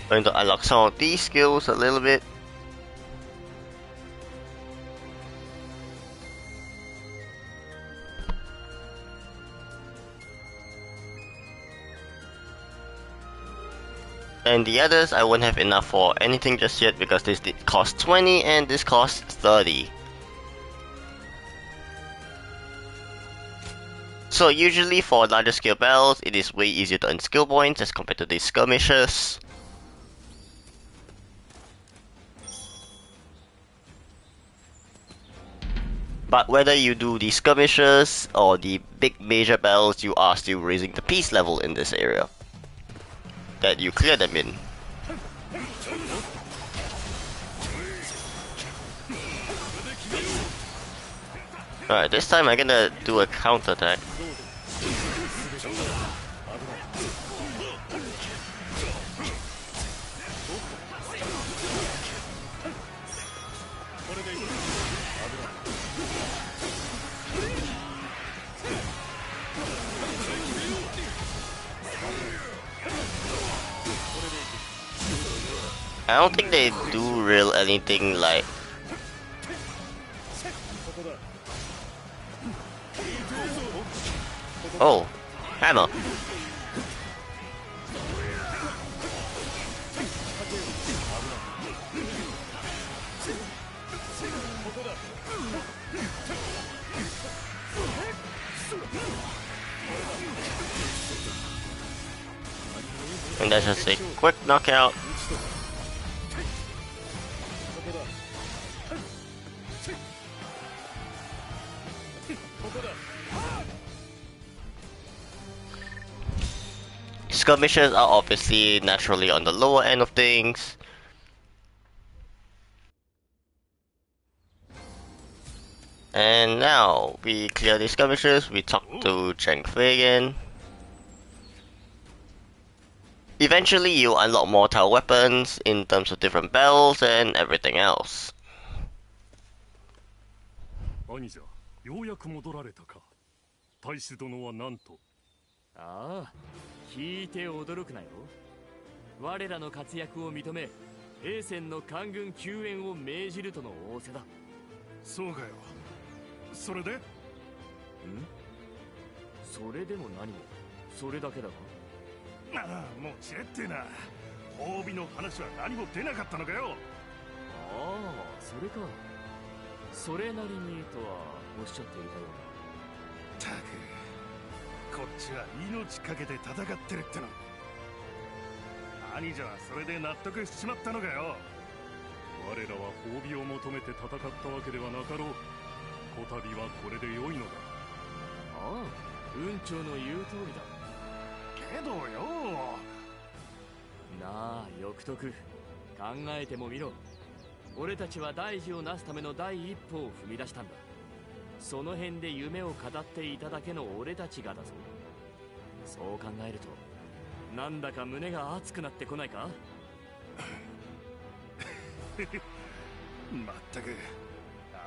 I'm going to unlock some of these skills a little bit. And the others I won't have enough for anything just yet because this costs 20 and this costs 30. So usually for larger scale battles, it is way easier to earn skill points as compared to these skirmishes. But whether you do the skirmishes or the big major battles, you are still raising the peace level in this area that you clear them in. Alright, this time I'm gonna do a counter attack. I don't think they do real anything like oh, hammer. And that's just a quick knockout. skirmishes are obviously naturally on the lower end of things. And now we clear these skirmishes, we talk to Cheng Fei again. Eventually you unlock more tile weapons in terms of different bells and everything else. 兄者、ようやく戻られたか。大使殿はなんと。ああ、聞いて驚くなよ。我らの活躍を認め、平戦の官軍救援を命じるとの仰せだ。そうかよ。それで？それでも何も、それだけだが。ああ、もうチェってな。褒美の話は何も出なかったのかよ。ああ、それか。それなりにとはおっしゃっていたようたく、こっちは命かけて戦ってるっての。兄者はそれで納得しちまったのかよ。我らは褒美を求めて戦ったわけではなかろう。こたびはこれで良いのだ。ああ、運長の言う通りだ。けどよ。なあ、よくとく。考えてもみろ。俺たちは大事をなすための第一歩を踏み出したんだ。その辺で夢を語っていただけの俺たちがだぞ。そう考えるとなんだか胸が熱くなってこないか。まったく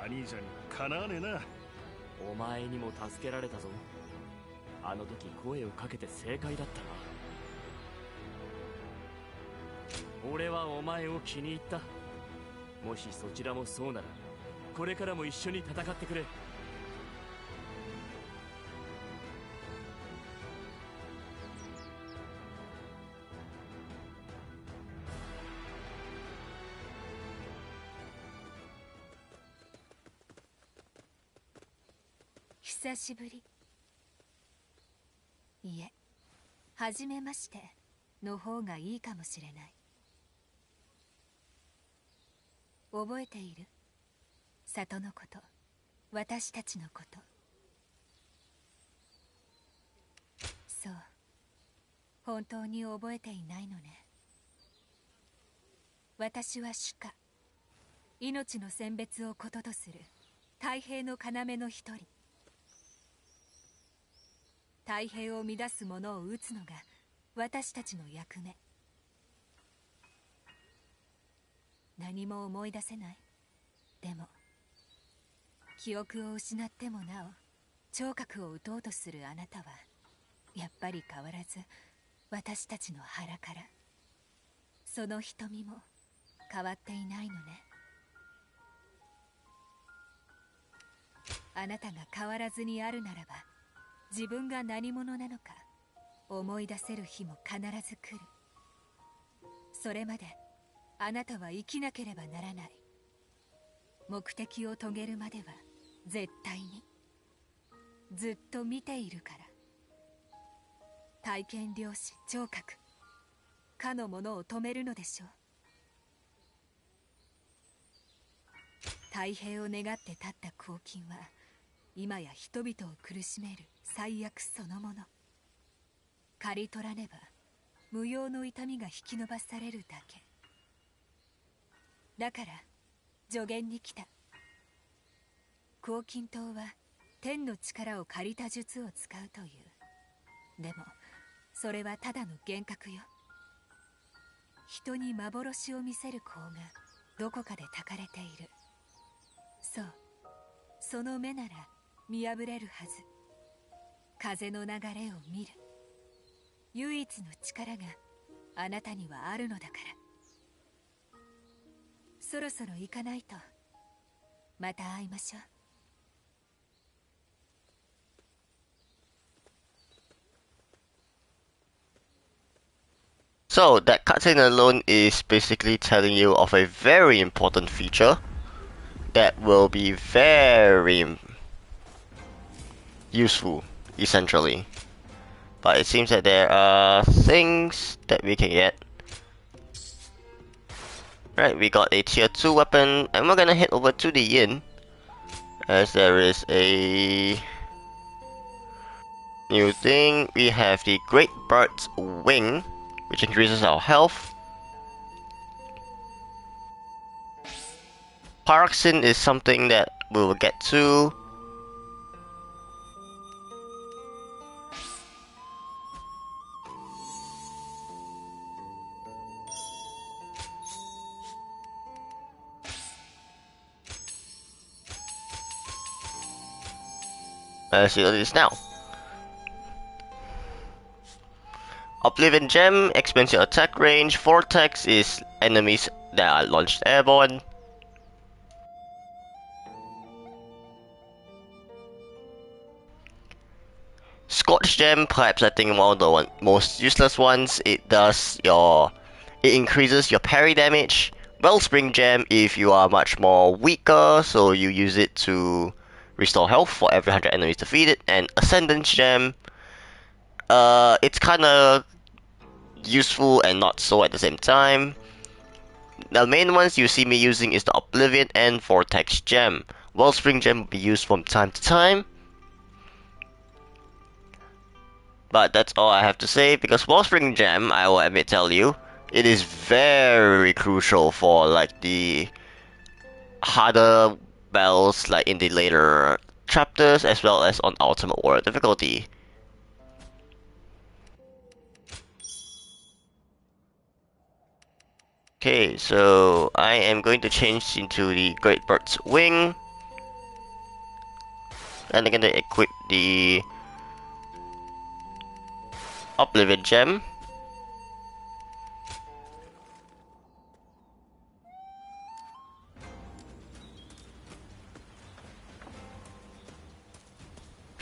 兄者にかなわねえな。お前にも助けられたぞ。あの時声をかけて正解だったな。俺はお前を気に入った。もしそちらもそうならこれからも一緒に戦ってくれ。久しぶり。いえ、はじめましての方がいいかもしれない。覚えている？里のこと、私たちのこと。そう、本当に覚えていないのね。私は主家、命の選別をこととする太平の要の一人。太平を乱す者を討つのが私たちの役目。何も思い出せない。でも記憶を失ってもなお聴覚を撃とうとするあなたはやっぱり変わらず私たちの腹から。その瞳も変わっていないのね。あなたが変わらずにあるならば自分が何者なのか思い出せる日も必ず来る。それまであなたは生きなければならない。目的を遂げるまでは絶対に。ずっと見ているから。体験量子聴覚かのものを止めるのでしょう。太平を願って立った黄金は今や人々を苦しめる最悪そのもの。刈り取らねば無用の痛みが引き伸ばされるだけ。だから助言に来た。黄金刀は天の力を借りた術を使うという。でもそれはただの幻覚よ。人に幻を見せる功がどこかでたかれている。そう、その目なら見破れるはず。風の流れを見る唯一の力があなたにはあるのだから。そろそろ行かないと。また会いましょう。So that cutscene alone is basically telling you of a very important feature that will be very useful, essentially. But it seems that there are things that we can get. Right, we got a tier 2 weapon, and we're gonna head over to the inn, as there is a New thing, we have the Great Bird's Wing, which increases our health. Pyroxene is something that we will get to. Let's see what it is now. Oblivion Gem expands your attack range. Vortex is enemies that are launched airborne. Scorch Gem, perhaps I think one of the most useless ones. It increases your parry damage. Wellspring Gem if you are much more weaker, so you use it to restore health for every 100 enemies defeated. And Ascendance Gem, it's kinda useful and not so at the same time. The main ones you see me using is the Oblivion and Vortex Gem. Wellspring Gem will be used from time to time. But that's all I have to say, because Wellspring Gem, I will tell you, it is very crucial for like the harder battles like in the later chapters as well as on Ultimate Warrior difficulty. Okay, so I am going to change into the Great Bird's Wing. And I'm going to equip the Oblivion Gem.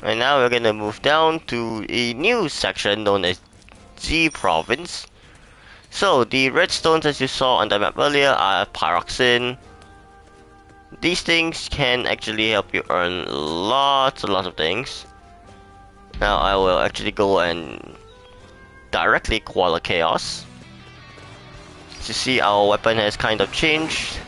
And now we're gonna move down to a new section known as G Province. So the redstones, as you saw on the map earlier, are pyroxene. These things can actually help you earn lots of things. Now I will actually go and directly Koala Chaos. As you see, our weapon has kind of changed.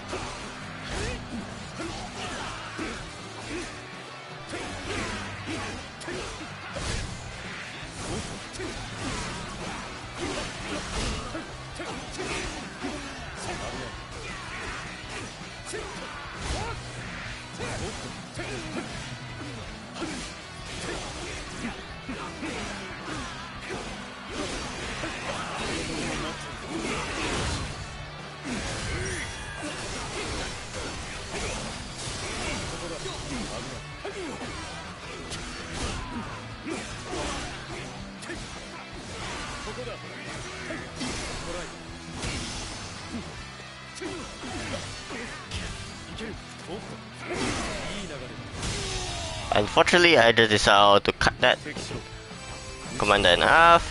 Unfortunately, I just decided to cut that commander in half.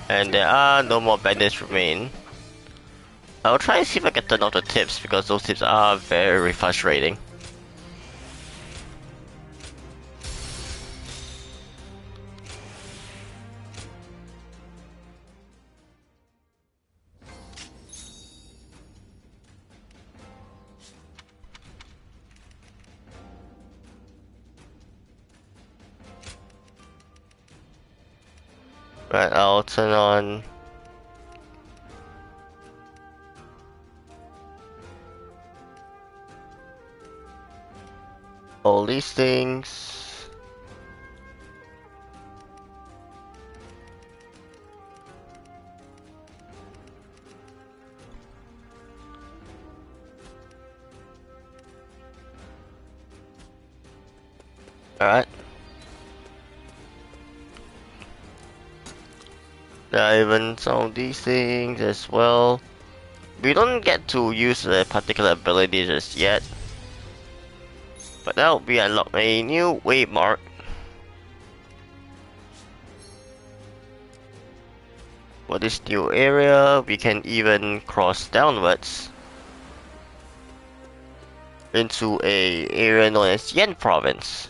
And there are no more bandits remain. I'll try and see if I can turn off the tips, because those tips are very frustrating. Right, I'll turn on all these things. Alright. There are even some of these things as well. We don't get to use the particular ability just yet. But that will be unlock a new waymark. For this new area, we can even cross downwards into a area known as Yen Province.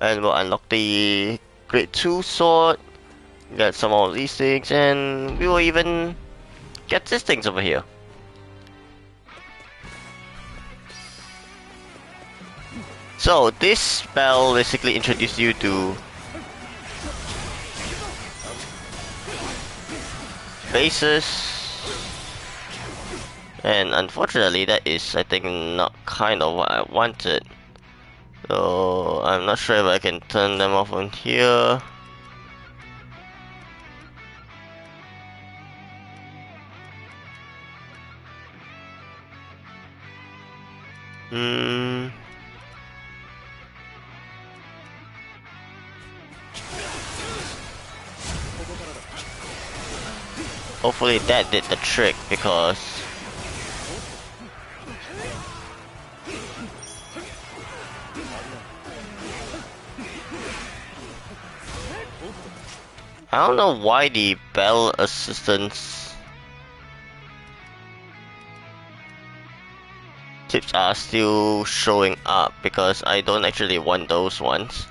And we'll unlock the Grade 2 sword, get some of these things, and we will even get these things over here. So this spell basically introduces you to faces, and unfortunately that is, I think, not kind of what I wanted. So I'm not sure if I can turn them off on here. Hopefully that did the trick, because I don't know why the bell assistance tips are still showing up, because I don't actually want those ones.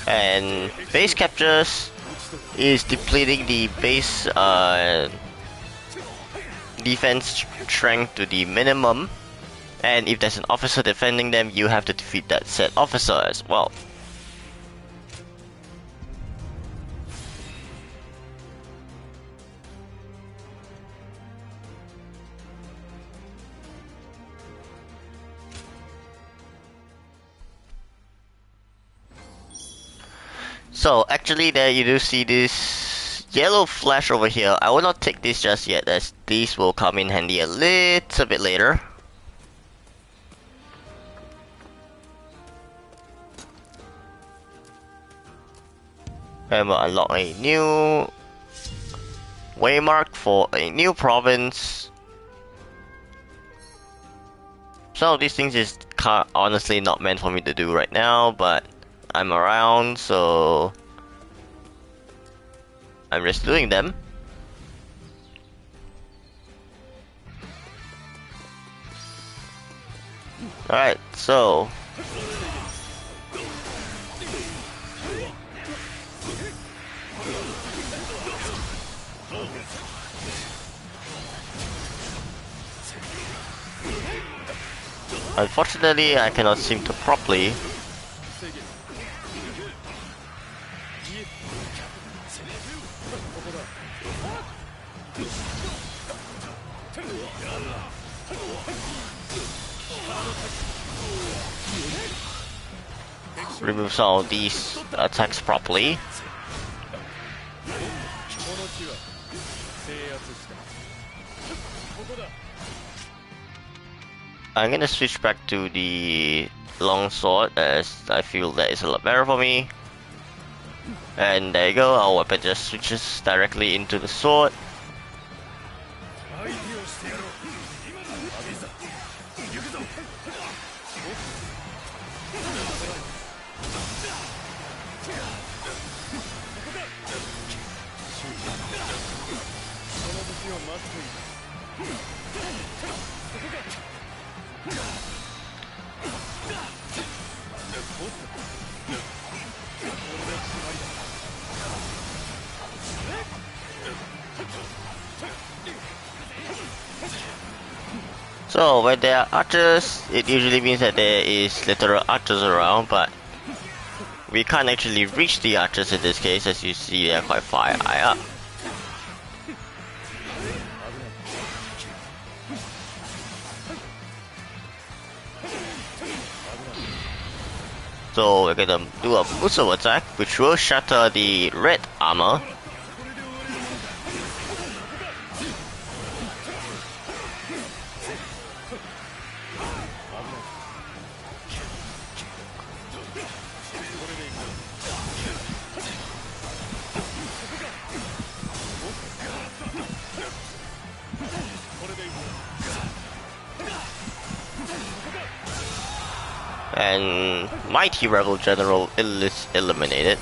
And base captures is depleting the base defense strength to the minimum, and if there's an officer defending them, you have to defeat that said officer as well. So actually there you do see this yellow flash over here. I will not take this just yet, as these will come in handy a little bit later. And we'll unlock a new waymark for a new province. Some of these things is honestly not meant for me to do right now, but I'm around, so I'm just doing them. Alright, so unfortunately I cannot seem to properly remove some of these attacks properly. I'm gonna switch back to the longsword, as I feel that is a lot better for me. And there you go, our weapon just switches directly into the sword. So when there are archers, it usually means that there is literal archers around, but we can't actually reach the archers in this case. As you see, they are quite far high up. So we're gonna do a Muso attack, which will shatter the red armor. And Mighty Rebel General is eliminated.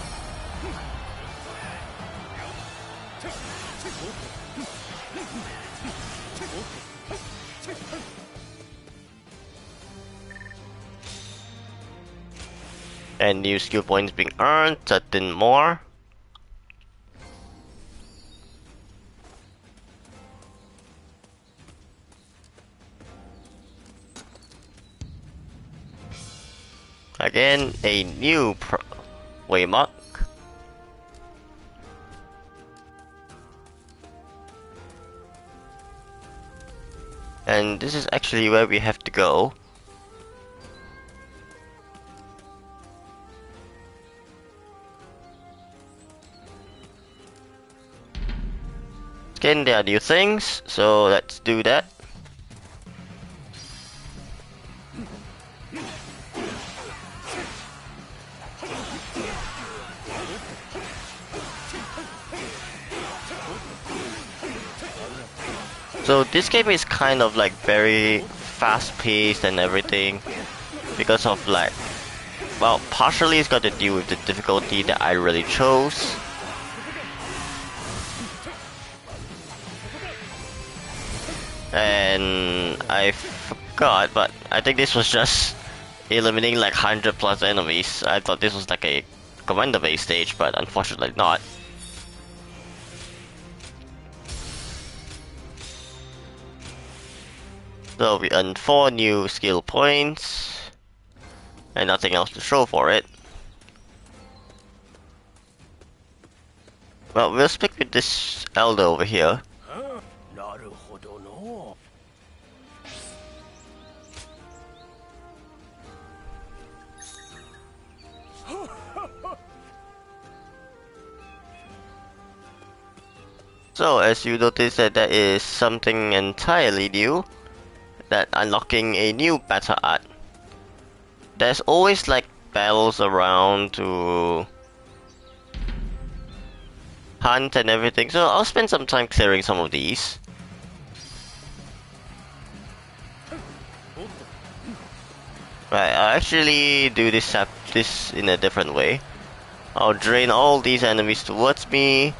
And new skill points being earned, 13 more. Again, a new waymark. And this is actually where we have to go. Again, there are new things, so let's do that. So this game is kind of like very fast paced and everything because of like, well, partially it's got to do with the difficulty that I really chose. And I forgot, but I think this was just eliminating like 100 plus enemies. I thought this was like a commander based stage, but unfortunately not. So we earned 4 new skill points and nothing else to show for it. Well, we'll speak with this elder over here. So as you notice that there is something entirely new, that unlocking a new battle art. There's always like battles around to hunt and everything, so I'll spend some time clearing some of these. Right, I'll actually do this in a different way. I'll drain all these enemies towards me.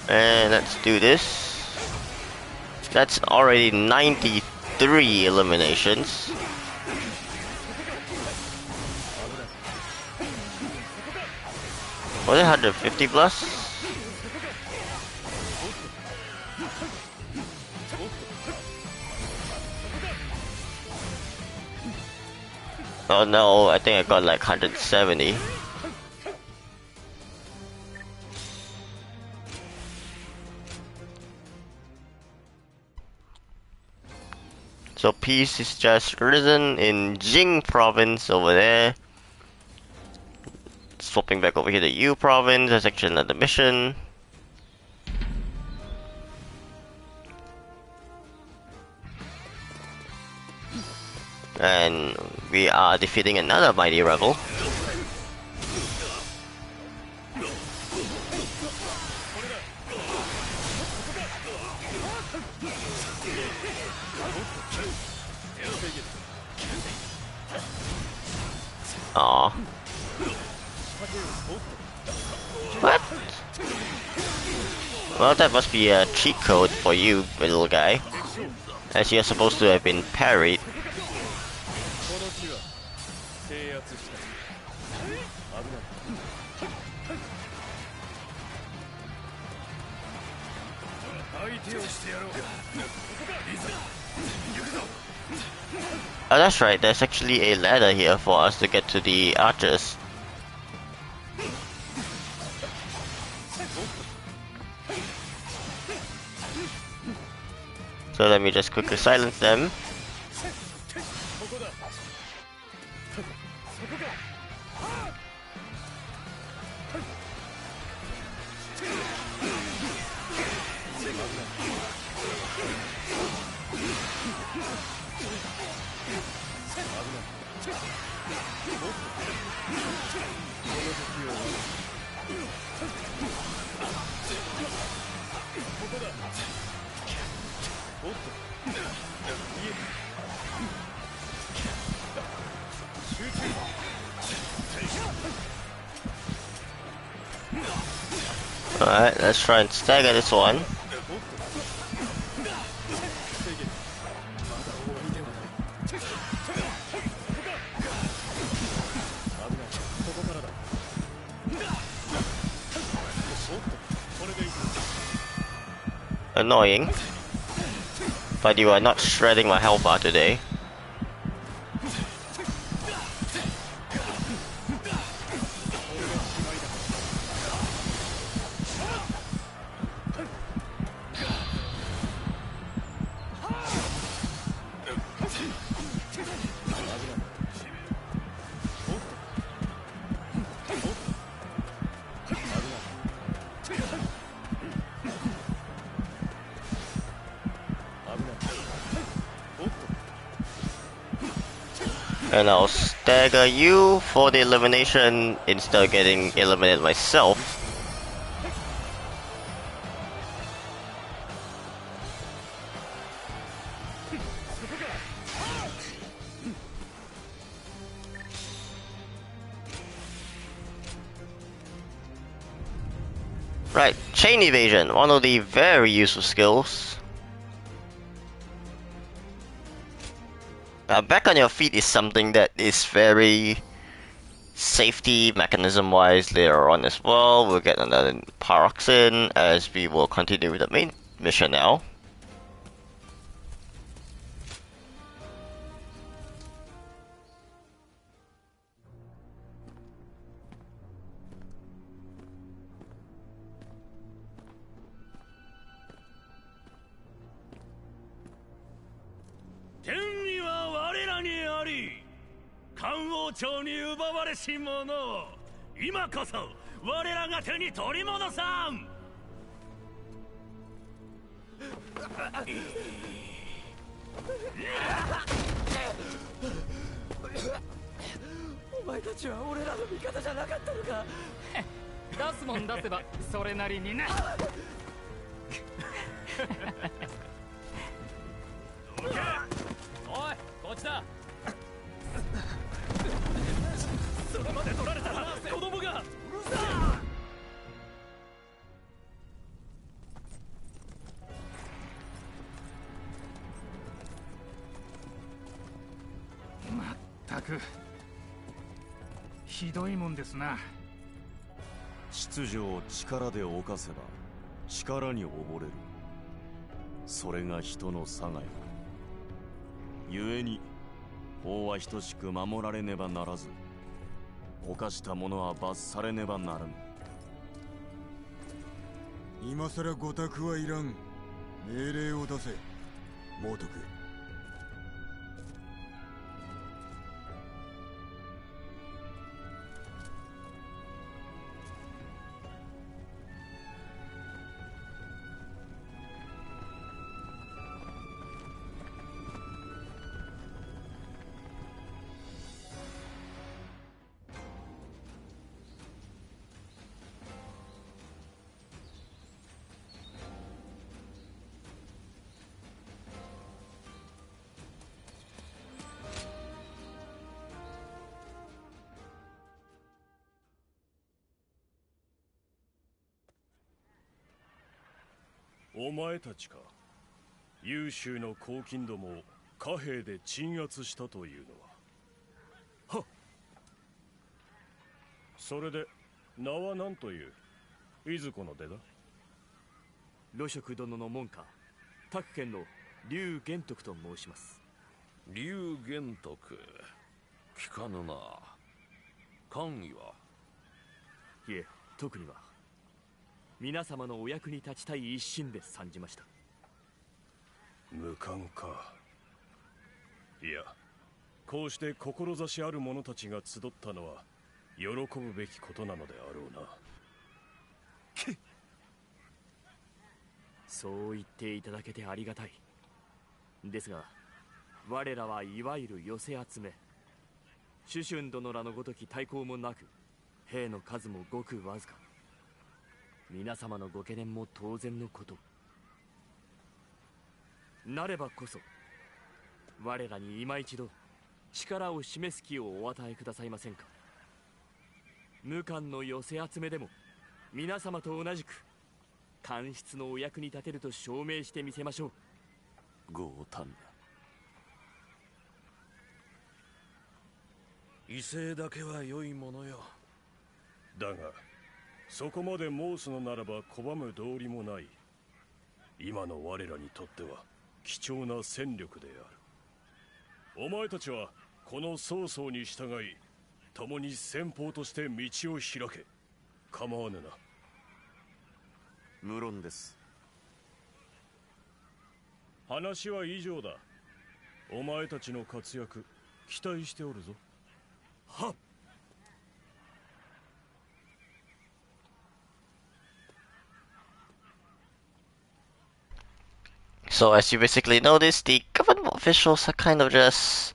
And let's do this. That's already 93 eliminations. Was it 150 plus? Oh no, I think I got like 170. So peace is just risen in Jing province over there. Swapping back over here to U province, there's actually another mission. And we are defeating another mighty rebel. Aww. What? Well, that must be a cheat code for you, little guy, as you're supposed to have been parried. Oh, that's right, there's actually a ladder here for us to get to the archers. So let me just quickly silence them. Alright, let's try and stagger this one. Annoying, but you are not shredding my health bar today. And I'll stagger you for the elimination instead of getting eliminated myself. Right, chain evasion, one of the very useful skills. Back on your feet is something that is very safety mechanism wise later on as well. We'll get another paroxin as we will continue with the main mission now.ひどいもんですな。秩序を力で侵せば力に溺れる。それが人の差がや。故に法は等しく守られねばならず、犯した者は罰されねばならぬ。今さら御託はいらん。命令を出せ、猛徳。お前たちか。優秀の黄金どもを貨幣で鎮圧したというのは。はっ。それで名は何という。いずこの出だ。露食殿の門下、宅県の龍玄徳と申します。龍玄徳、聞かぬな。官位は。いえ、特には。皆様のお役に立ちたい一心で参じました。無冠か。いや、こうして志ある者たちが集ったのは喜ぶべきことなのであろうな。そう言っていただけてありがたい。ですが我らはいわゆる寄せ集め、主春殿らのごとき対抗もなく、兵の数もごくわずか。皆様のご懸念も当然のこと。なればこそ我らに今一度力を示す気をお与えくださいませんか。無冠の寄せ集めでも皆様と同じく官室のお役に立てると証明してみせましょう。豪胆だ。威勢だけは良いものよ。だがそこまで申すのならば拒む道理もない。今の我らにとっては貴重な戦力である。お前たちはこの曹操に従い共に先鋒として道を開け。構わぬな。無論です。話は以上だ。お前たちの活躍期待しておるぞ。はっ。So as you basically notice, the government officials are kind of just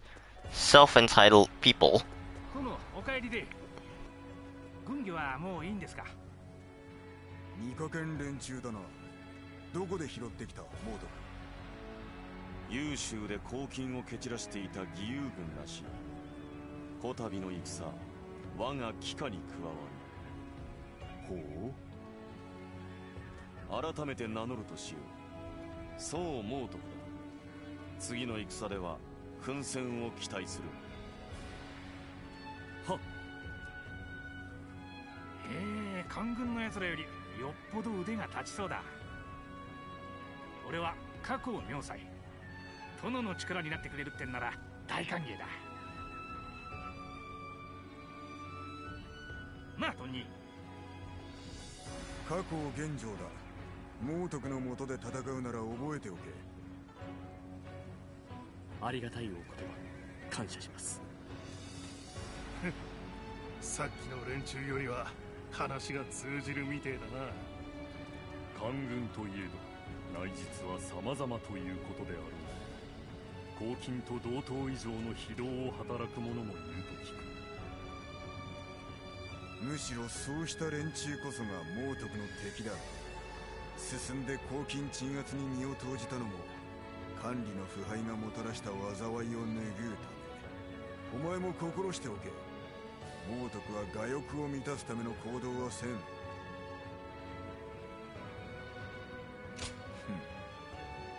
self-entitled people. 殿、お帰りで。軍議はもういいんですか？見かけん連中だな。どこで拾ってきたモード？優秀で公金を蹴散らしていた義勇軍らしい。こたびの戦、我が旗下に加わる。ほう。改めて名乗るとしよう。そう猛徳だ。次の戦では奮戦を期待する。はっ。官軍の奴らよりよっぽど腕が立ちそうだ。俺は過去を明細。殿の力になってくれるってんなら大歓迎だ。なあトニー。過去を現状だ。猛徳の下で戦うなら覚えておけ。ありがたいお言葉、感謝します。さっきの連中よりは話が通じるみてえだな。官軍といえど内実は様々ということである。公金と同等以上の非道を働く者もいると聞く。むしろそうした連中こそが猛徳の敵だ。進んで公金鎮圧に身を投じたのも管理の腐敗がもたらした災いを拭うため。お前も心しておけ。猛徳は我欲を満たすための行動はせん。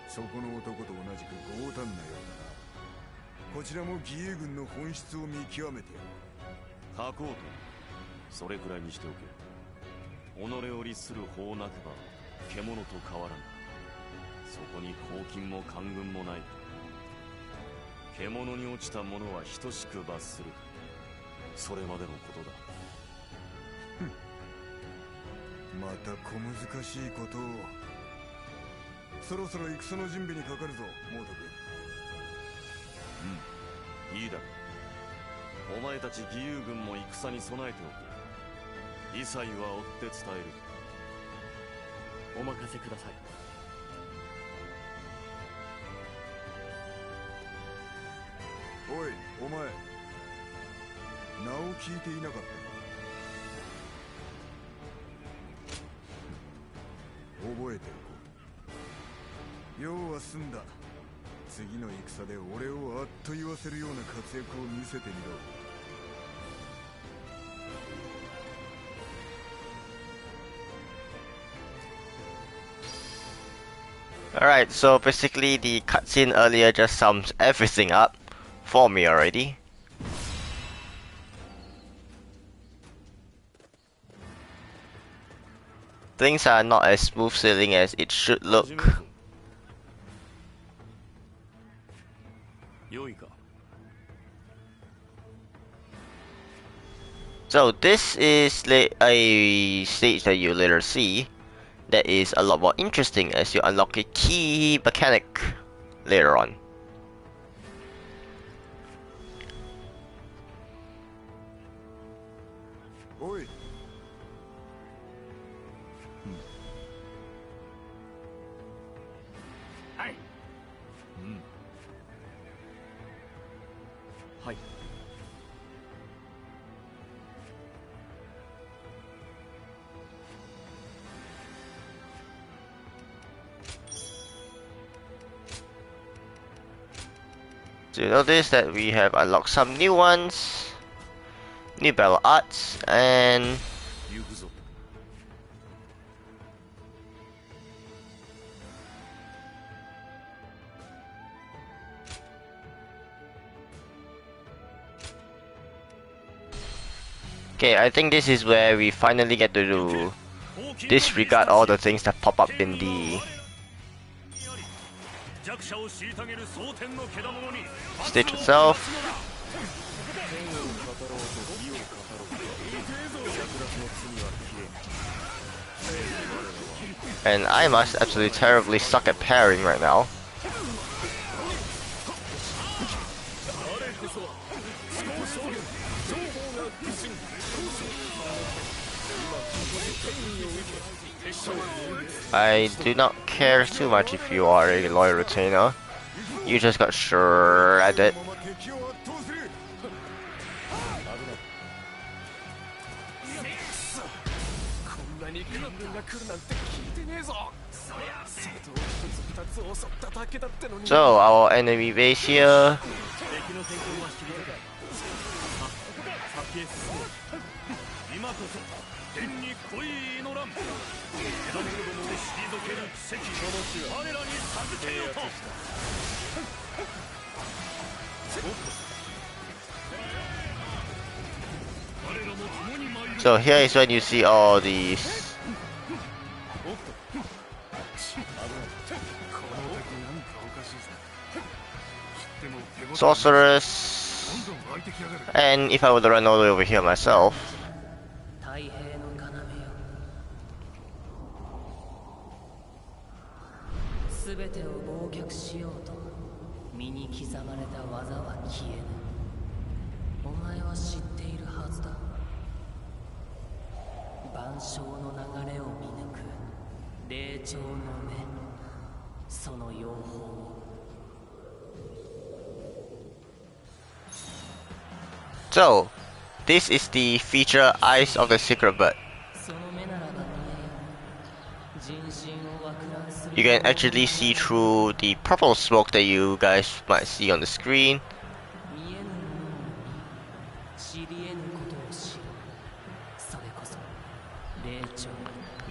そこの男と同じく強胆なようだな。こちらも義勇軍の本質を見極めてやる。書こうと。それくらいにしておけ。己を律する法なくば獣と変わらぬ。そこに公金も官軍もない。獣に落ちた者は等しく罰する。それまでのことだ。また小難しいことを。そろそろ戦の準備にかかるぞ、猛徳。うん、いいだろう。お前たち義勇軍も戦に備えておけ。異彩は追って伝える。お任せください。おい、お前。名を聞いていなかったか？覚えておこう。用は済んだ。次の戦で俺をあっと言わせるような活躍を見せてみろ。Alright, so basically the cutscene earlier just sums everything up for me already. Things are not as smooth sailing as it should look. So this is a stage that you later see that is a lot more interesting as you unlock a key mechanic later on. Oi. Hi. Hi. So you notice that we have unlocked some new ones, new battle arts, and Okay, I think this is where we finally get to disregard all the things that pop up in the stage itself. And I must absolutely terribly suck at parrying right now. I do not care too much if you are a loyal retainer. You just got shredded. So, our enemy base here. So here is when you see all these sorcerers, and if I were to run all the way over here myself, so this is the feature Eyes of the Secret Bird. You can actually see through the purple smoke that you guys might see on the screen.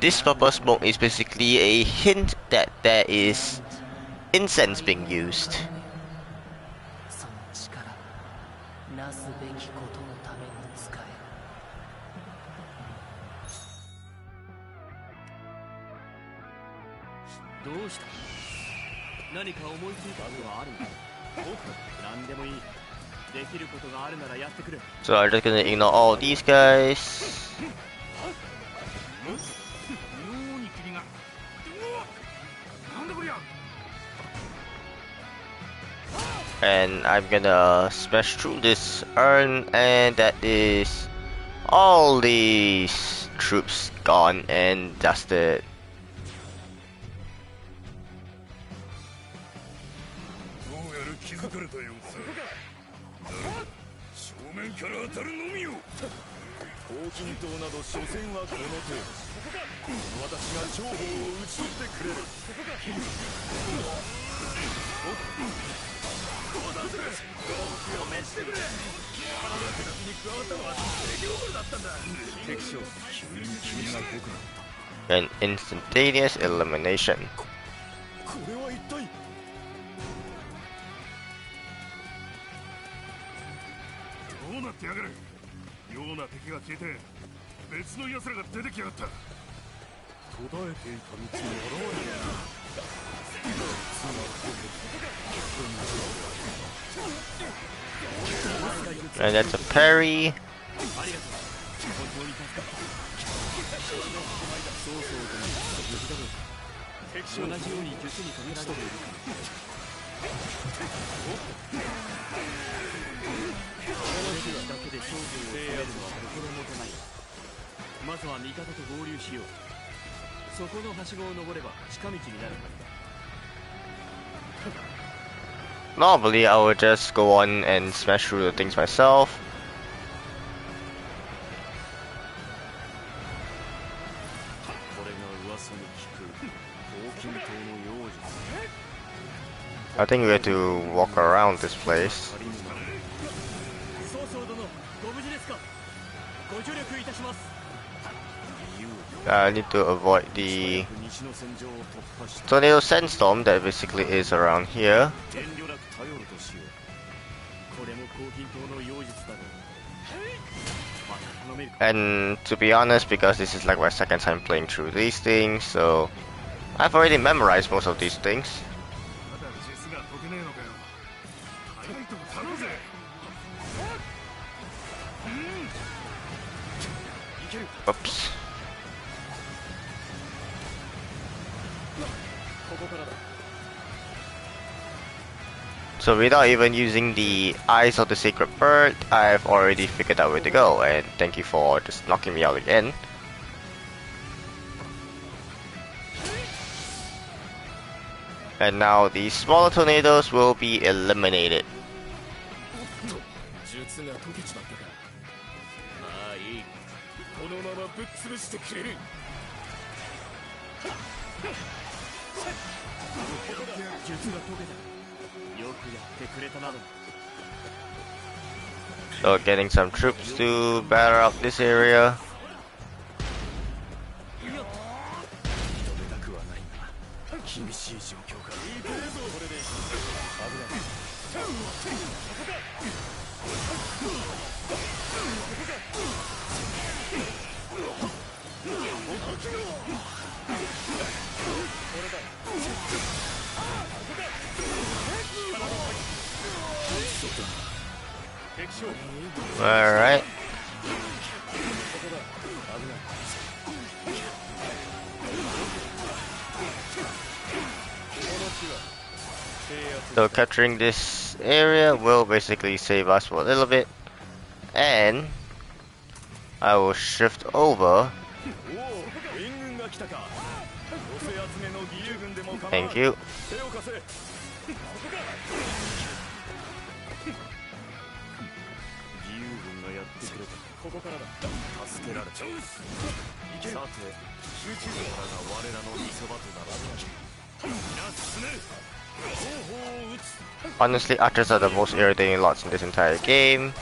This purple smoke is basically a hint that there is incense being used. So I'm just gonna ignore all these guys. And I'm gonna smash through this urn, and that is all these troops gone and dusted. An instantaneous elimination. どうなってやがる。妙な敵が消えて別の奴らが出てきやがった。途絶えていた道に現れる。And that's a parry. Normally I would just go on and smash through the things myself. I think we have to walk around this place. I need to avoid the tornado sandstorm that basically is around here. And to be honest, because this is like my second time playing through these things, so I've already memorized most of these things. まだ術が解けねえのかよ。早いとこ頼むぜ。Oops. So without even using the eyes of the sacred bird, I've already figured out where to go, and thank you for just knocking me out again. And now the smaller tornadoes will be eliminated. 術が解けちまったか。まあいい。このままぶっ潰してくれる。術が解けた。よくやってくれたな。 So getting some troops to batter up this area. Alright. So capturing this area will basically save us for a little bit, and I will shift over. Thank you. Honestly, archers are the most irritating lots in this entire game.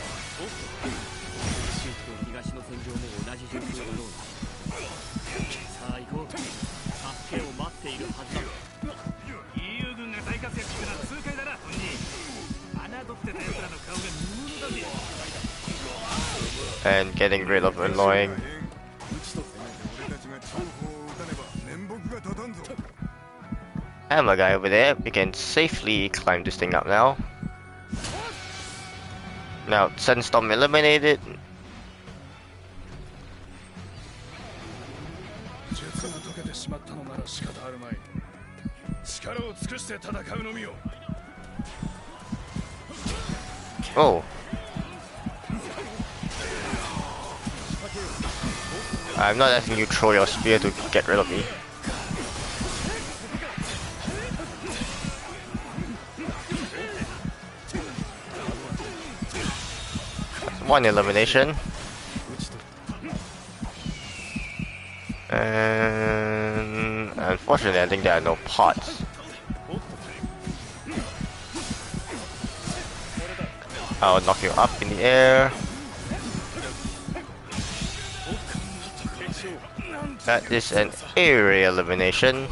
And getting rid of annoying. And my guy over there, we can safely climb this thing up now. Now, Sandstorm eliminated. Oh. I'm not asking you to throw your spear to get rid of me. One elimination. And unfortunately, I think there are no pots. I'll knock you up in the air. That is an area elimination.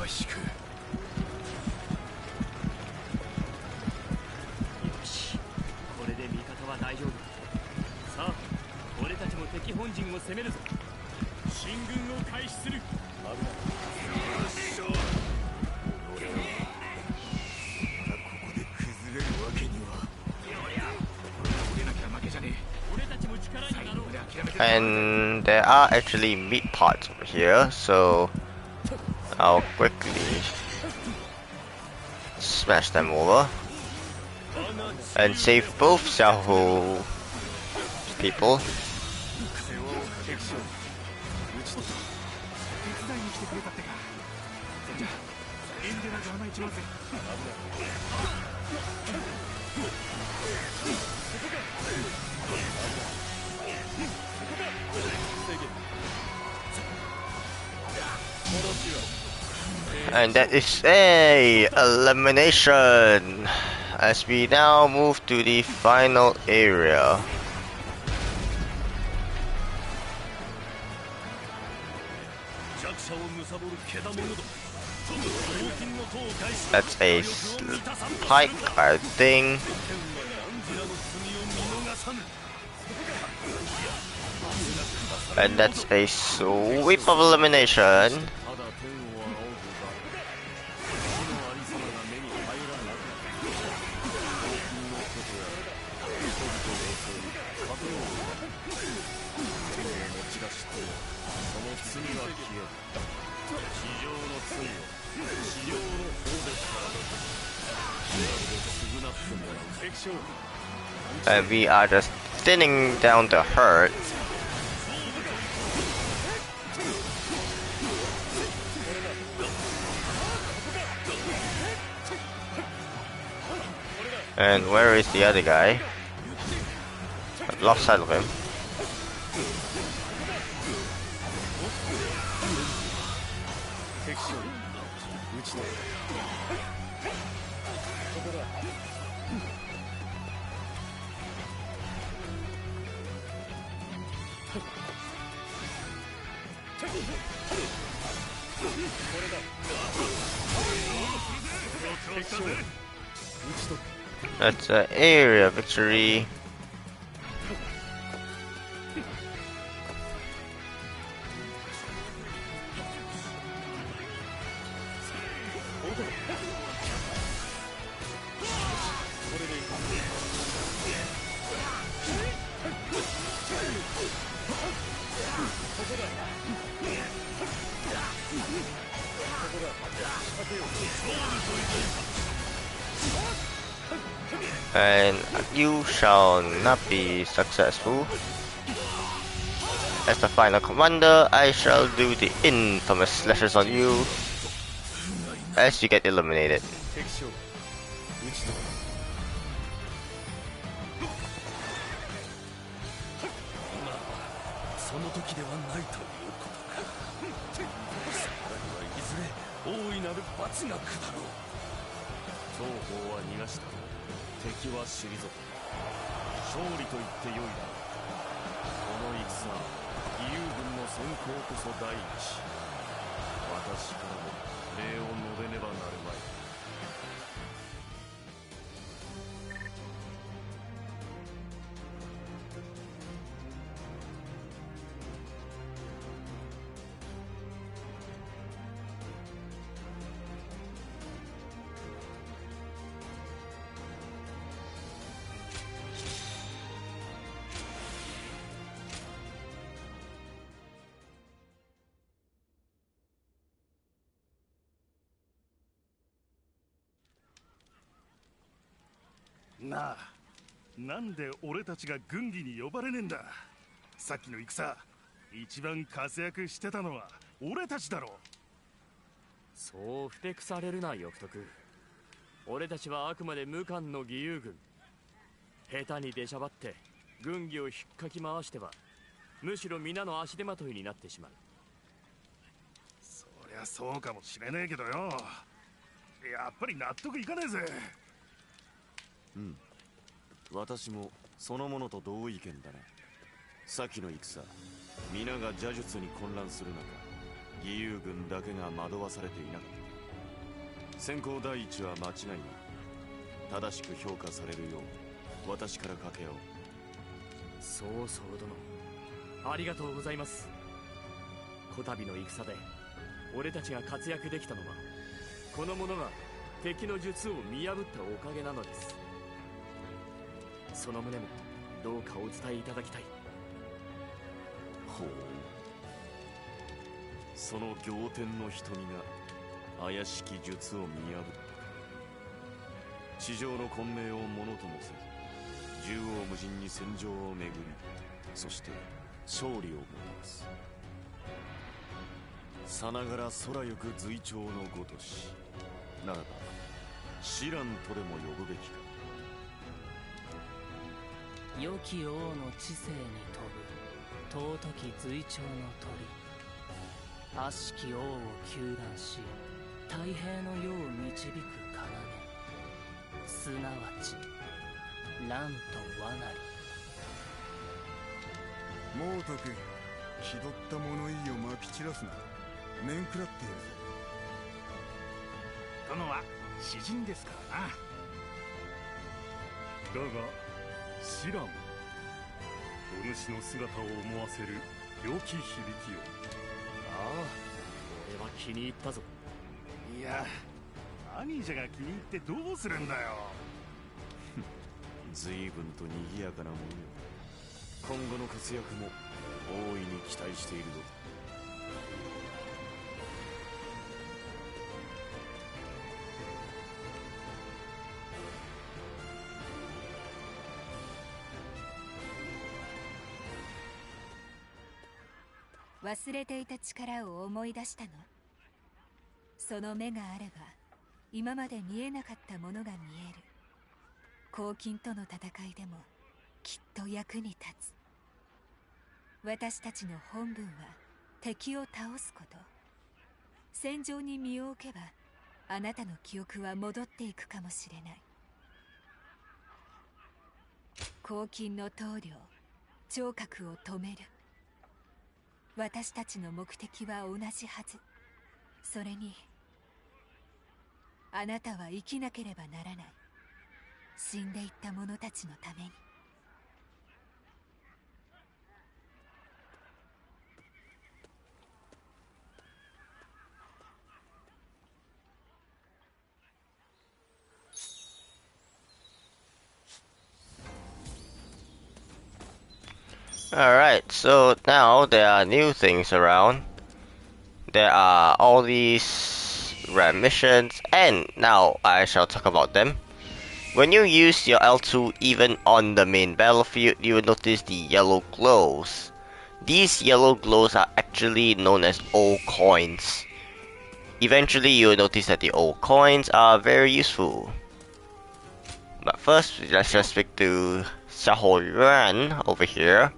And there are actually meat pots over here, so I'll quickly smash them over and save both Xiaohu people. And that is a elimination as we now move to the final area. That's a pike, I think. And that's a sweep of elimination. And we are just thinning down the herd. And where is the other guy? I've lost sight of him. That's an area victory. And you shall not be successful. As the final commander, I shall do the infamous slashes on you as you get eliminated.なあ、なんで俺たちが軍議に呼ばれねえんだ。さっきの戦、一番活躍してたのは俺たちだろ。そうふてくされるな、翼徳。俺たちはあくまで無冠の義勇軍。下手に出しゃばって軍議を引っかき回してはむしろ皆の足手まといになってしまう。そりゃそうかもしれねえけどよ、やっぱり納得いかねえぜ。うん、私もそのものと同意見だね。先の戦、皆が邪術に混乱する中、義勇軍だけが惑わされていなかった。先行第一は間違いない。正しく評価されるよう私から掛け合おう。そうそう殿、ありがとうございます。こたびの戦で俺たちが活躍できたのはこの者が敵の術を見破ったおかげなのです。その旨もどうかお伝えいただきたい。ほう、その仰天の瞳が怪しき術を見破った。地上の混迷をものともせず、縦横無尽に戦場を巡り、そして勝利をもたらす。さながら空ゆく随鳥のごとし、ならばシランとでも呼ぶべきか。良き王の知性に飛ぶ尊き随鳥の鳥、悪しき王を糾弾し太平の世を導く要、すなわち乱と罠なり。猛徳、気取った物言いをまき散らすな。面食らっているぞ。殿は詩人ですからな。だがシラン、お主の姿を思わせる良き響きよ。ああ、俺は気に入ったぞ。いや、兄者が気に入ってどうするんだよ。随分と賑やかなもんよ。今後の活躍も大いに期待しているぞ。忘れていた力を思い出したの。その目があれば今まで見えなかったものが見える。黄金との戦いでもきっと役に立つ。私たちの本分は敵を倒すこと。戦場に身を置けばあなたの記憶は戻っていくかもしれない。黄金の棟梁、聴覚を止める。私たちの目的は同じはず。それにあなたは生きなければならない。死んでいった者たちのために。Alright, so now there are new things around. There are all these rare missions, and now I shall talk about them. When you use your L2 even on the main battlefield, you will notice the yellow glows. These yellow glows are actually known as old coins. Eventually you will notice that the old coins are very useful. But first, let's just speak to Xiahou Yuan over here.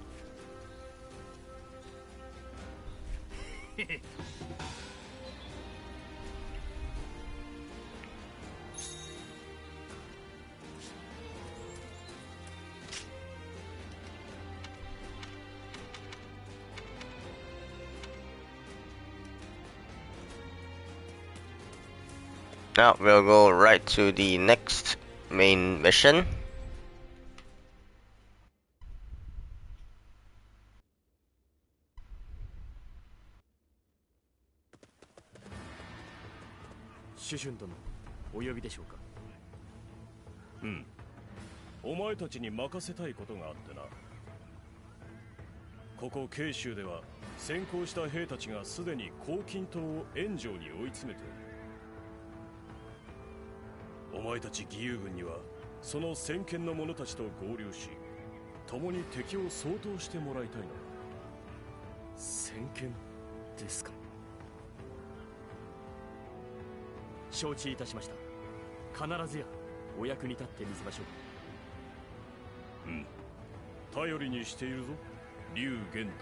Now we'll go right to the next main mission. Shushun殿、お呼びでしょうか。うん。お前たちに任せたいことがあってな。ここ慶州では先行した兵たちがすでに黄金島を円城に追い詰めておる。お前たち義勇軍にはその先見の者たちと合流し、共に敵を掃討してもらいたいのだ。先見ですか。承知いたしました。必ずやお役に立ってみせましょう。うん。頼りにしているぞ、龍玄徳。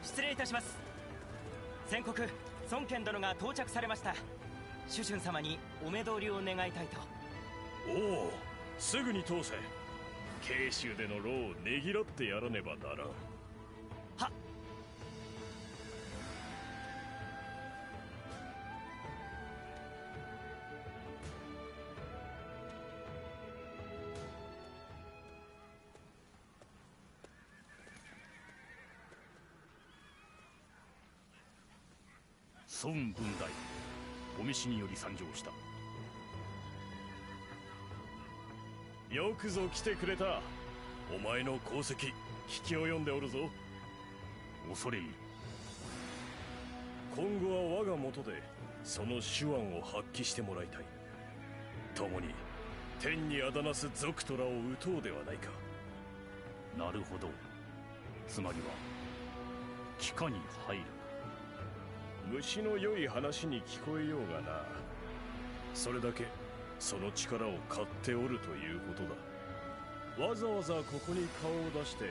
失礼いたします。先刻孫権殿が到着されました。主君様にお目通りを願いたいと。おお、すぐに通せ。慶州での労をねぎらってやらねばならん。はっ。孫文大、お召しにより参上した。よくぞ来てくれた。お前の功績聞き及んでおるぞ。恐れ入る。今後は我が元でその手腕を発揮してもらいたい。共に天にあだなす賊とらを討とうではないか。なるほど。つまりは地下に入る。虫の良い話に聞こえようがな。それだけその力を買っておるということだ。わざわざここに顔を出して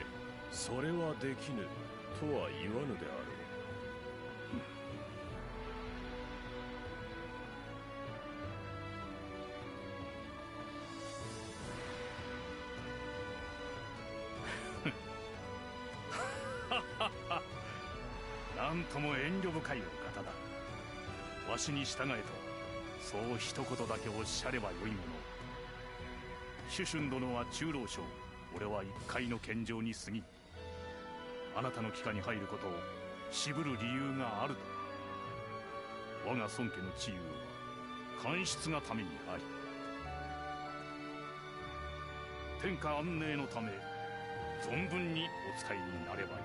それはできぬとは言わぬであろう。なんとも遠慮深いお方だ。わしに従えとそう一言だけおっしゃればよいもの。主君殿は中老将、俺は一介の献上に過ぎん。あなたの帰化に入ることを渋る理由があると。我が孫家の治癒は官室がためにあり、天下安寧のため存分にお使いになればいい。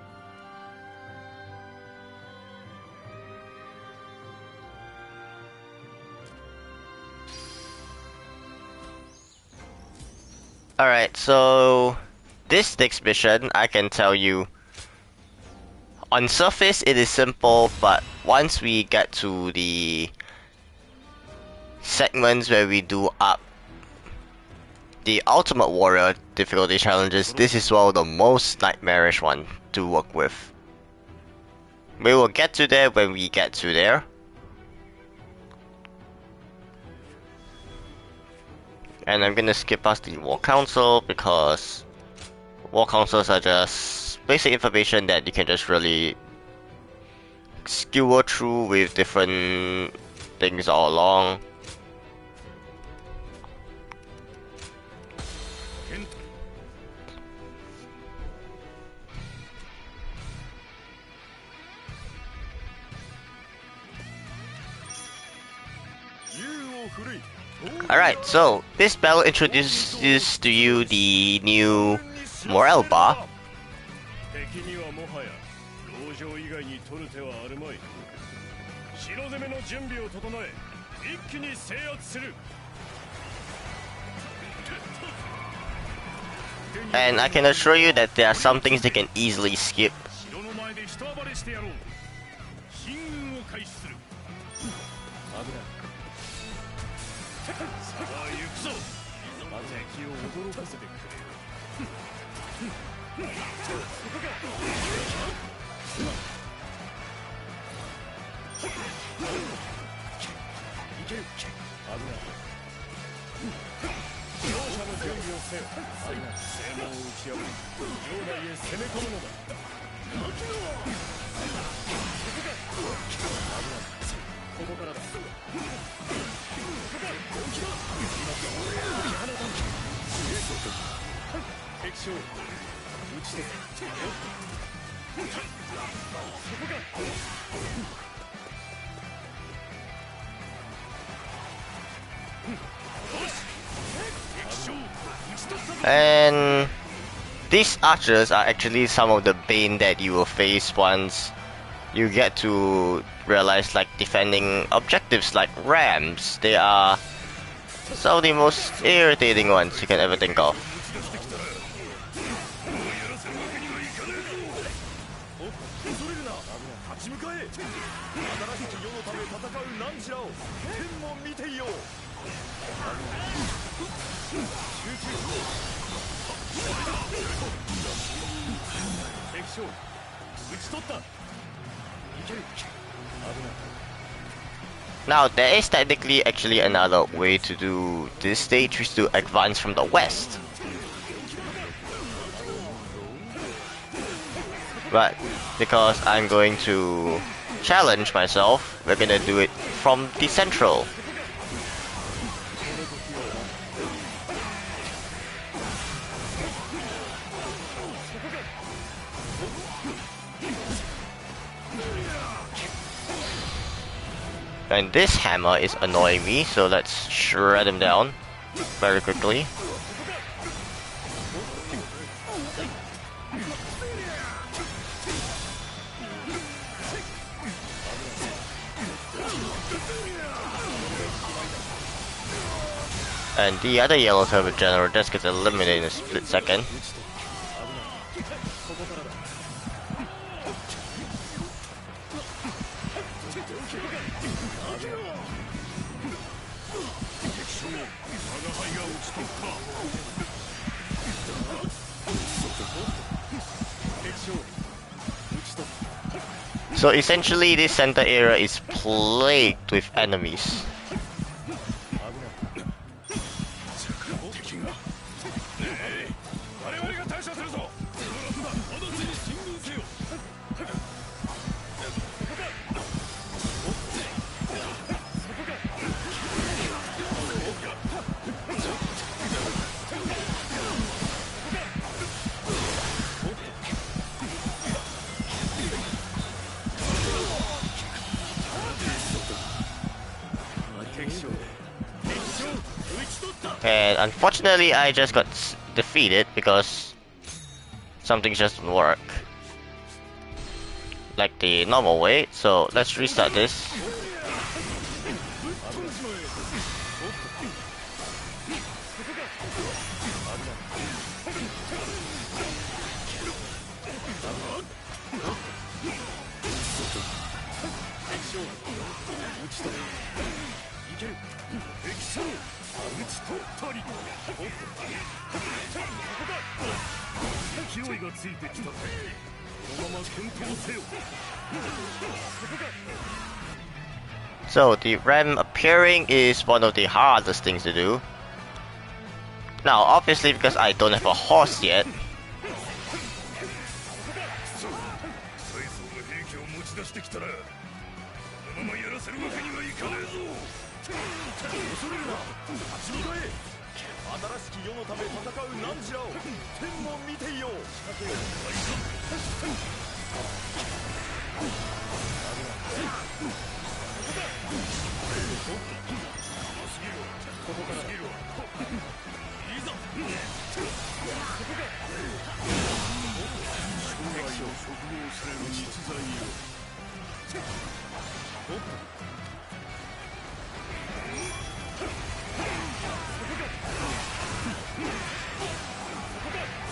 Alright, so this next mission, I can tell you, on surface it is simple, but once we get to the segments where we do up the Ultimate Warrior difficulty challenges, this is one of the most nightmarish one to work with. We will get to there when we get to there. And I'm gonna skip past the War Council because War Councils are just basic information that you can just really skewer through with different things all along. Alright, so this battle introduces to you the new morale bar. And I can assure you that there are some things they can easily skip. And these archers are actually some of the bane that you will face once you get to realize, like, defending objectives like rams. They are some of the most irritating ones you can ever think of. Now, there is technically actually another way to do this stage, which is to advance from the west. But because I'm going to challenge myself, we're gonna do it from the central. And this hammer is annoying me, so let's shred him down very quickly. And the other yellow turbo general just gets eliminated in a split second. So essentially this center area is plagued with enemies. And unfortunately, I just got defeated because something just didn't work like the normal way. So let's restart this. So the ram appearing is one of the hardest things to do. Now obviously because I don't have a horse yet,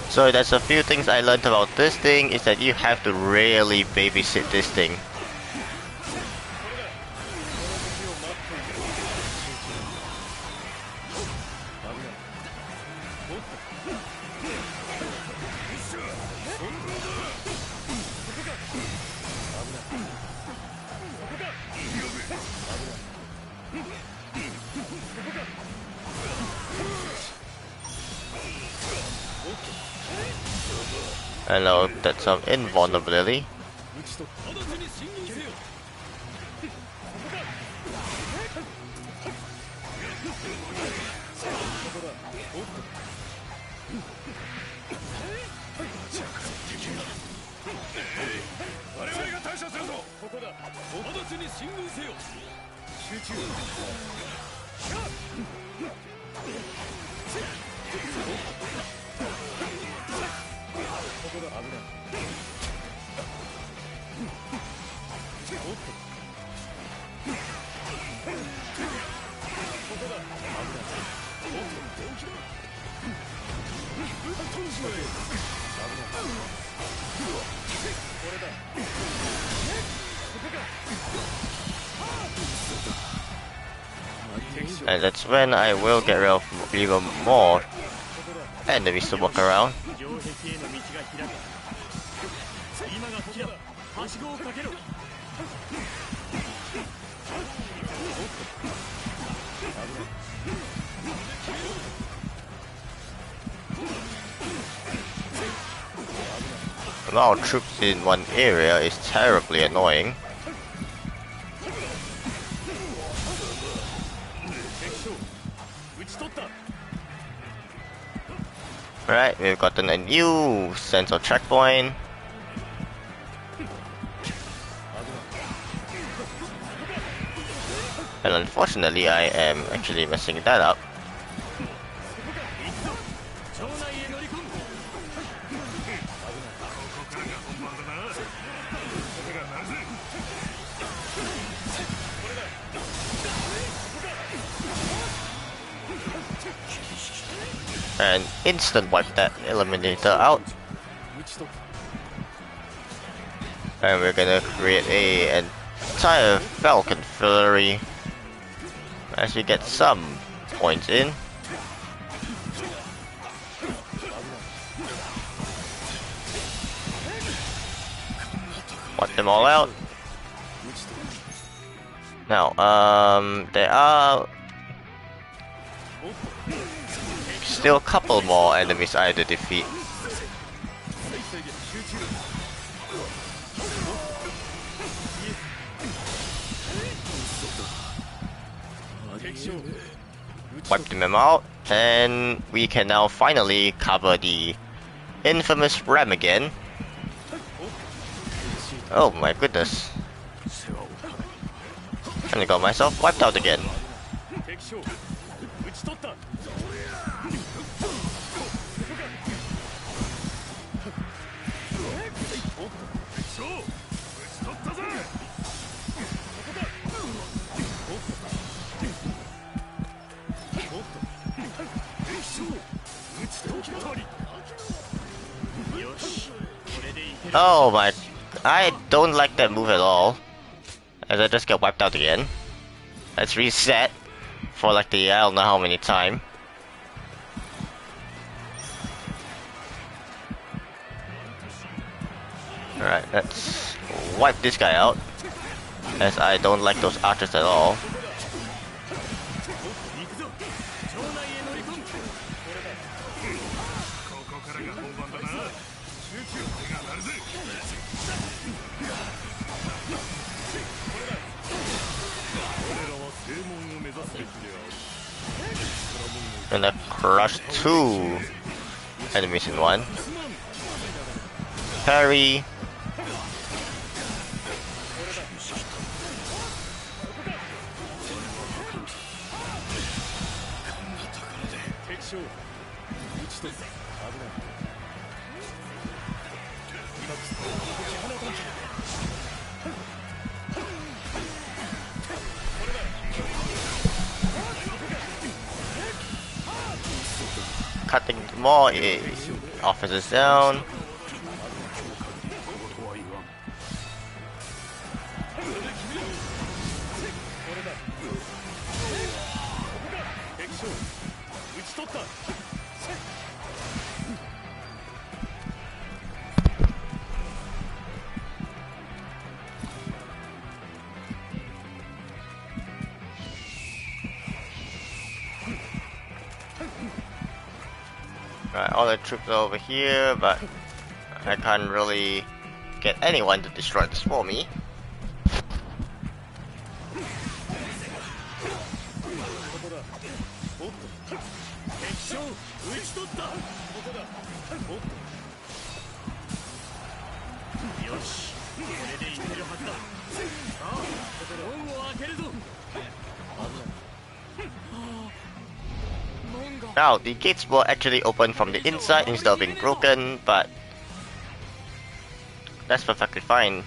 so there's a few things I learned about this thing is that you have to really babysit this thing. I know that's some invulnerability. And that's when I will get rid of even more enemies to walk around. A lot of troops in one area is terribly annoying. Right, we've gotten a new sense of checkpoint. And unfortunately I am actually messing that up. And instant wipe that eliminator out. And we're gonna create an entire Falcon Flurry as we get some points in. Wipe them all out. Now, there are still a couple more enemies I had to defeat. Wipe them out, and we can now finally cover the infamous ram again. Oh my goodness. And I got myself wiped out again. Oh my... I don't like that move at all. As I just get wiped out again. Let's reset for like the I don't know how many time. Alright, let's wipe this guy out. As I don't like those archers at all. Gonna crush 2 enemies in one. Parry. Cutting more officers down. Right, all the troops are over here, but I can't really get anyone to destroy this for me. Now, the gates were actually open from the inside instead of being broken, but that's perfectly fine.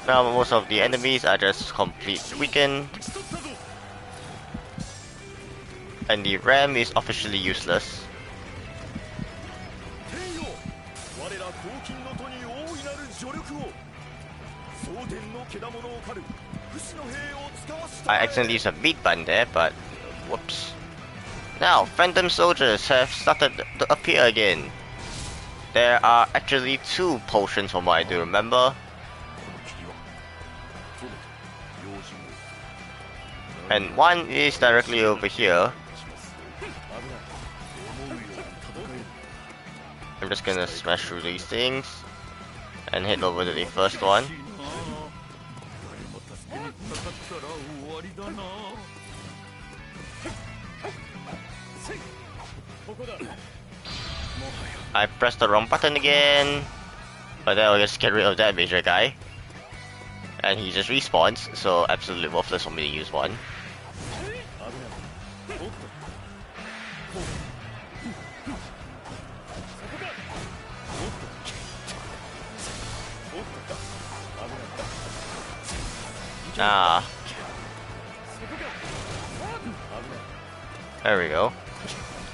Now, most of the enemies are just completely weakened, and the ram is officially useless. I accidentally used a beat button there, but whoops. Now, phantom soldiers have started to appear again. There are actually 2 potions from what I do remember. And one is directly over here. I'm just gonna smash through these things and head over to the first one. I pressed the wrong button again, but then I'll just get rid of that major guy. And he just respawns, so absolutely worthless for me to use one. Ah. There we go.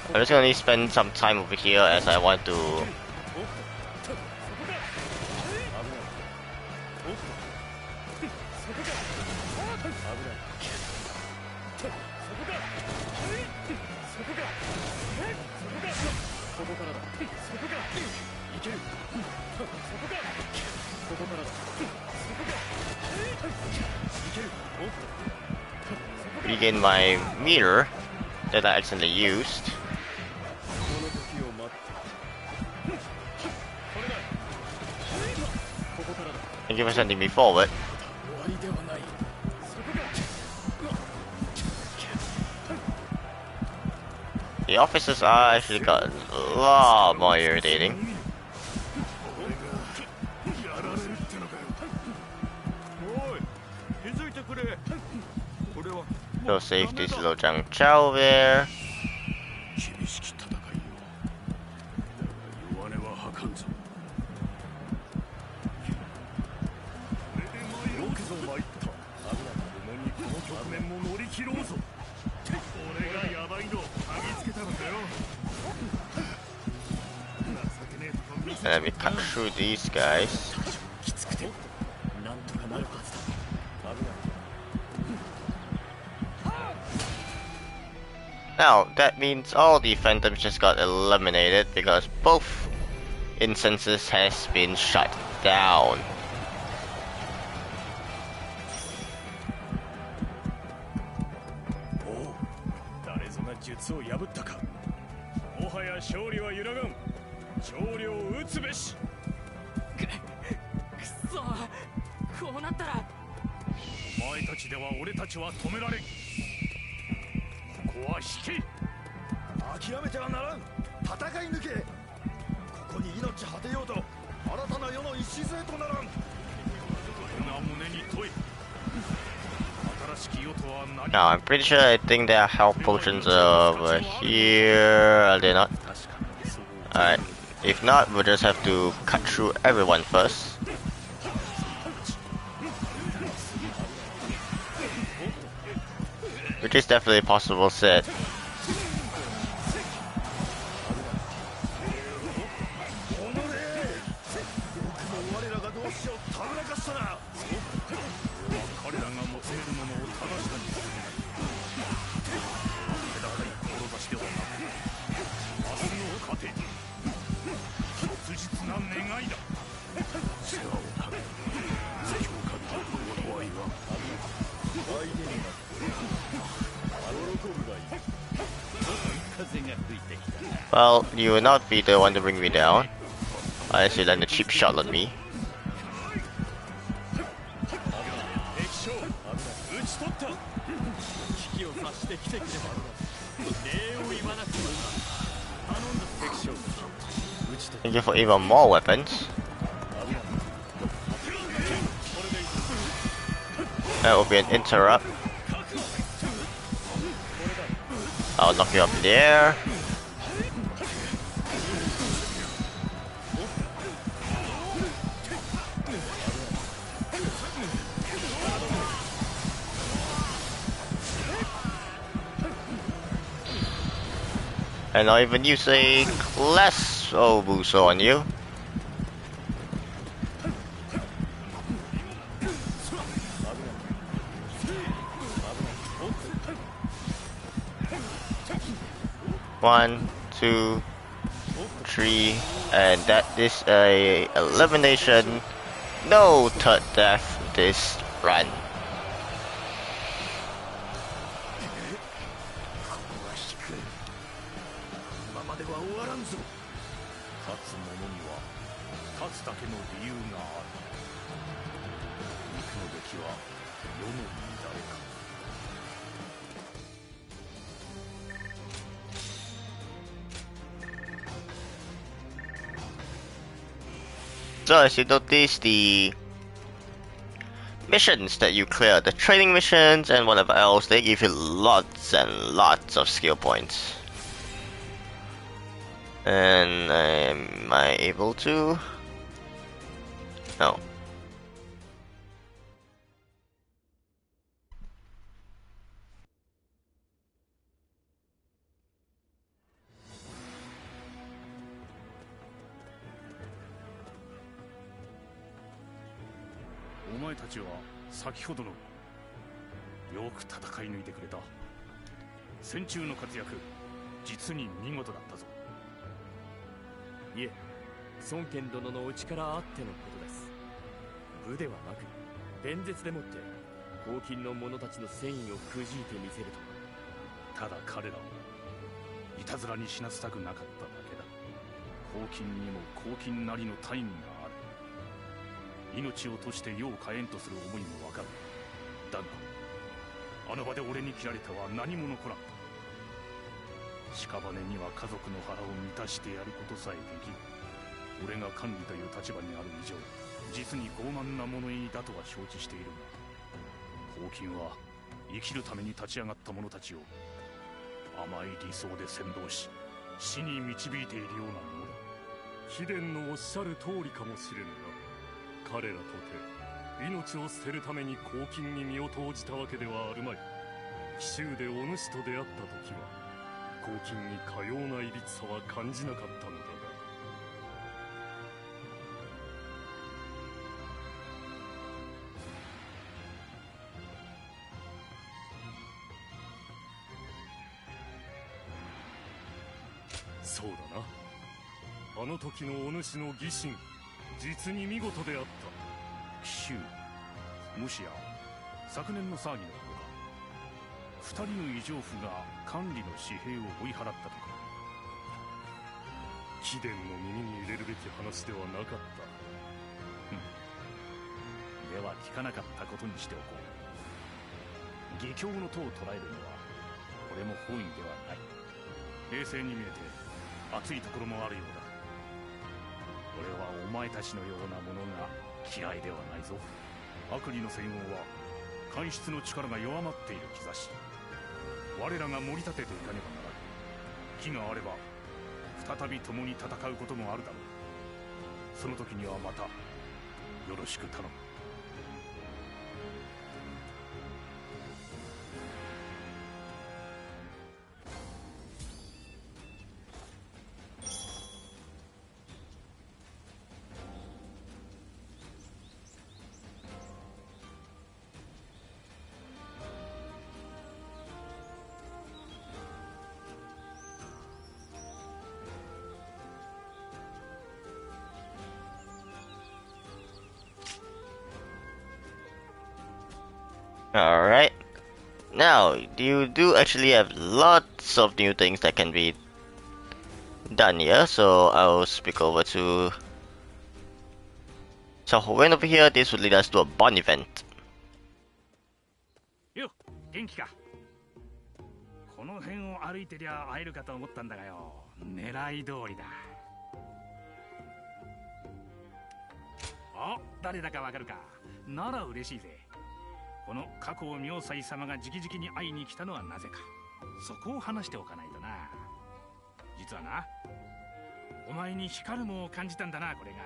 I'm just gonna spend some time over here as I want to... regain my meter that I accidentally used. Thank you for sending me forward. The officers are actually got a lot more irritating. So save this little Zhang Chao there. cut through these guys. Now, that means all the phantoms just got eliminated because both instances has been shut down. Now, I'm pretty sure I think there are health potions over here. Are they not? Alright. If not, we'll just have to cut through everyone first. Which is definitely a possible set. Well, you will not be the one to bring me down, unless you land a cheap shot on me. Thank you for even more weapons. That will be an interrupt. I'll knock you up there. And I'll even use a class Obuso on you. One, two, three, and that is a elimination. No third death this run. So as you notice, the missions that you clear, the training missions and whatever else, they give you lots and lots of skill points. And am I able to? No.いえ、孫権殿のお力あってのことです。武ではなく、弁舌でもって黄金の者たちの戦意をくじいてみせると。ただ彼らをいたずらに死なせたくなかっただけだ。黄金にも黄金なりの大義がある。命を賭して世を変えんとする思いもわかる。だがあの場で俺に切られては何も残らん。屍には家族の腹を満たしてやることさえできる。俺が管理という立場にある以上、実に傲慢な物言いだとは承知しているが、黄金は生きるために立ち上がった者たちを甘い理想で先導し、死に導いているようなものだ。貴殿のおっしゃる通りかもしれぬが、彼らとて命を捨てるために黄金に身を投じたわけではあるまい。紀州でお主と出会った時は黄金にかようないびつさは感じなかったのだが、そうだな。あの時のお主の疑心、実に見事であった。奇襲、もしや昨年の騒ぎのことか。二人の異常婦が管理の紙幣を追い払ったとか。貴殿の耳に入れるべき話ではなかった。では聞かなかったことにしておこう。義教の徒を捉えるのはこれも本意ではない。冷静に見えて熱いところもあるようだ。俺はお前たちのようなものが嫌いではないぞ。悪利の戦王は官室の力が弱まっている兆し。我らが盛り立てていかねばならぬ。機があれば再び共に戦うこともあるだろう。その時にはまたよろしく頼む。Alright. Now, you do actually have lots of new things that can be done here, so I'll speak over to Xiaowen over here. This would lead us to a bond event. よ、元気か。この辺を歩いてりゃ会えるかと思ったんだがよ、狙い通りだ。あ、誰だかわかるか。なら嬉しいぜ。この加藤明斎様が直々に会いに来たのはなぜか。そこを話しておかないとな。実はな、お前に光るもを感じたんだな、これが。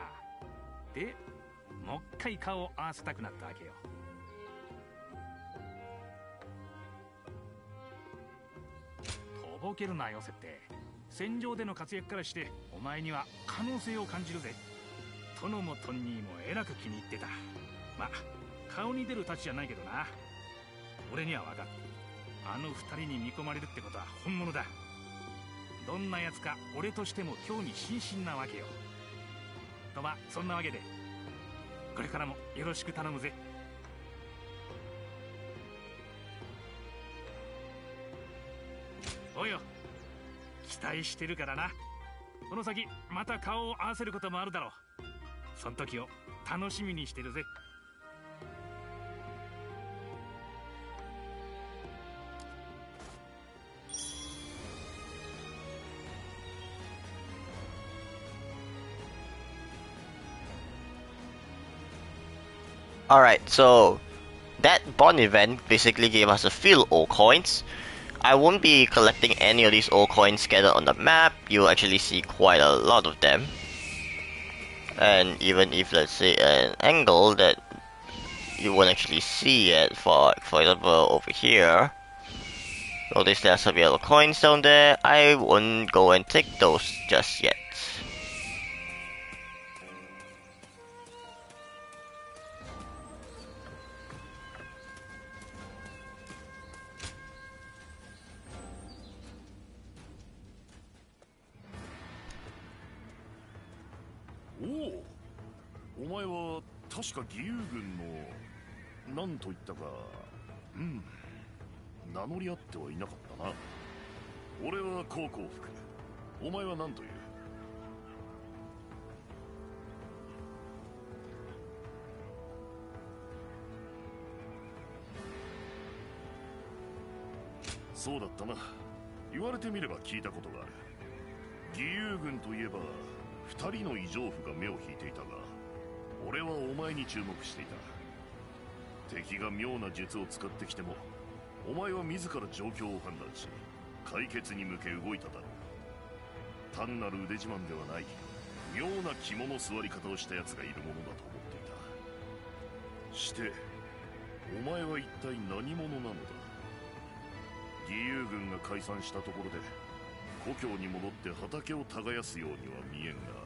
で、もう一回顔を合わせたくなったわけよ。とぼけるなよ、設定。戦場での活躍からしてお前には可能性を感じるぜ。殿もトンニーもえらく気に入ってた。まあ顔に出るたちじゃないけどな。俺には分かる。あの二人に見込まれるってことは本物だ。どんなやつか俺としても興味津々なわけよ。とまあそんなわけでこれからもよろしく頼むぜ。おいよ、期待してるからな。この先また顔を合わせることもあるだろう。その時を楽しみにしてるぜ。Alright, so that bond event basically gave us a few old coins. I won't be collecting any of these old coins scattered on the map. You'll actually see quite a lot of them. And even if, let's say, an angle that you won't actually see it, for example over here, notice there's some yellow coins down there. I won't go and take those just yet. Oh, お前は確か義勇軍の何と言ったか、名乗り合ってはいなかったな。俺は高校服、お前は何という？そうだったな。言われてみれば聞いたことがある。義勇軍といえば二人の異常婦が目を引いていたが、俺はお前に注目していた。敵が妙な術を使ってきても、お前は自ら状況を判断し解決に向け動いただろう。単なる腕自慢ではない、妙な肝の座り方をした奴がいるものだと思っていた。してお前は一体何者なのだ？義勇軍が解散したところで故郷に戻って畑を耕すようには見えんが。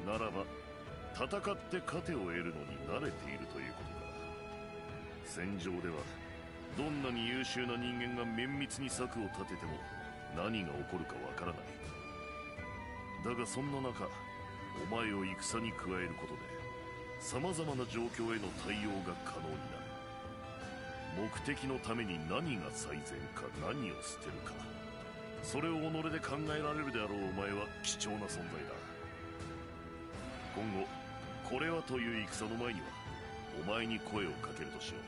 ならば戦って糧を得るのに慣れているということか。戦場ではどんなに優秀な人間が綿密に策を立てても何が起こるかわからない。だがそんな中、お前を戦に加えることで様々な状況への対応が可能になる。目的のために何が最善か、何を捨てるか、それを己で考えられるであろうお前は貴重な存在だ。今後これはという戦の前にはお前に声をかけるとしよう。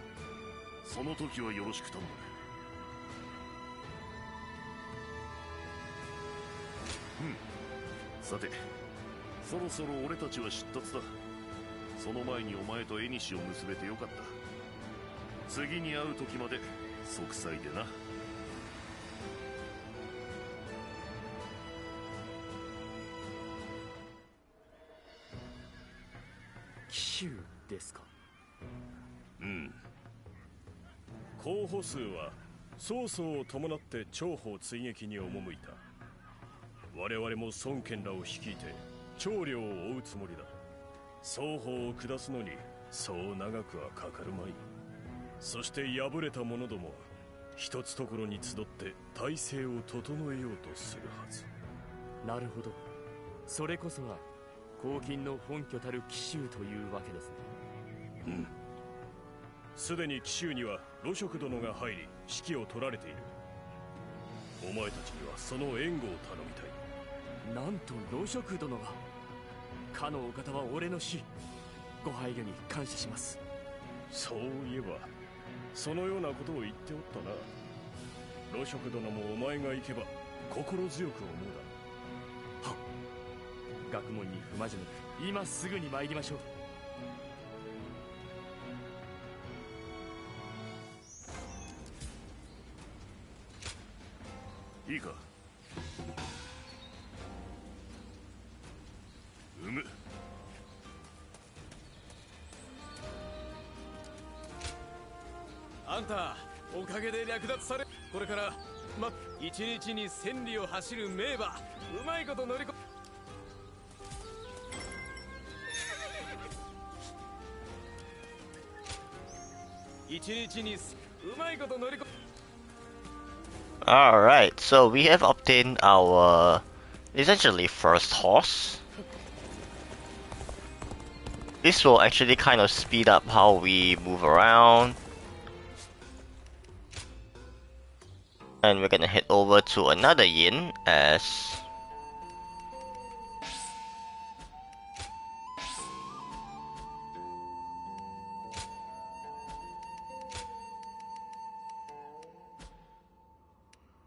その時はよろしく頼む。さて、そろそろ俺たちは出立だ。その前にお前と縁を結べてよかった。次に会う時まで息災でな。奇襲ですか。うん。候補数は曹操を伴って長保追撃に赴いた。我々も孫権らを率いて長領を追うつもりだ。双方を下すのにそう長くはかかるまい。そして敗れた者ども一つところに集って体制を整えようとするはず。なるほど。それこそが黄金の本拠たる奇襲というわけですね。うん。すでに奇襲には露食殿が入り指揮を取られている。お前たちにはその援護を頼みたい。なんと露食殿が。かのお方は俺の師。ご配慮に感謝します。そういえばそのようなことを言っておったな。露食殿もお前が行けば心強く思うだ。はっ。学問に不真面目。今すぐに参りましょう。いいか。あんたおかげで略奪され、これから一日に千里を走る名馬、うまいこと乗りこ。一日にうまいこと乗りこ。 Alright, so we have obtained our essentially first horse. This will actually kind of speed up how we move around. And we're gonna head over to another inn as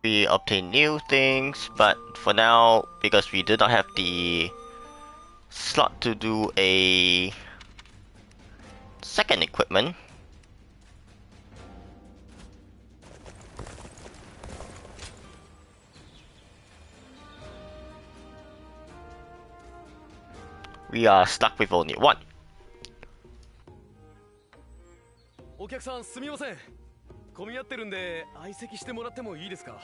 we obtain new things, but for now, because we do not have the slot to do a second equipment, we are stuck with only one. お客さんすみません。混み合ってるんで相席してもらってもいいですか。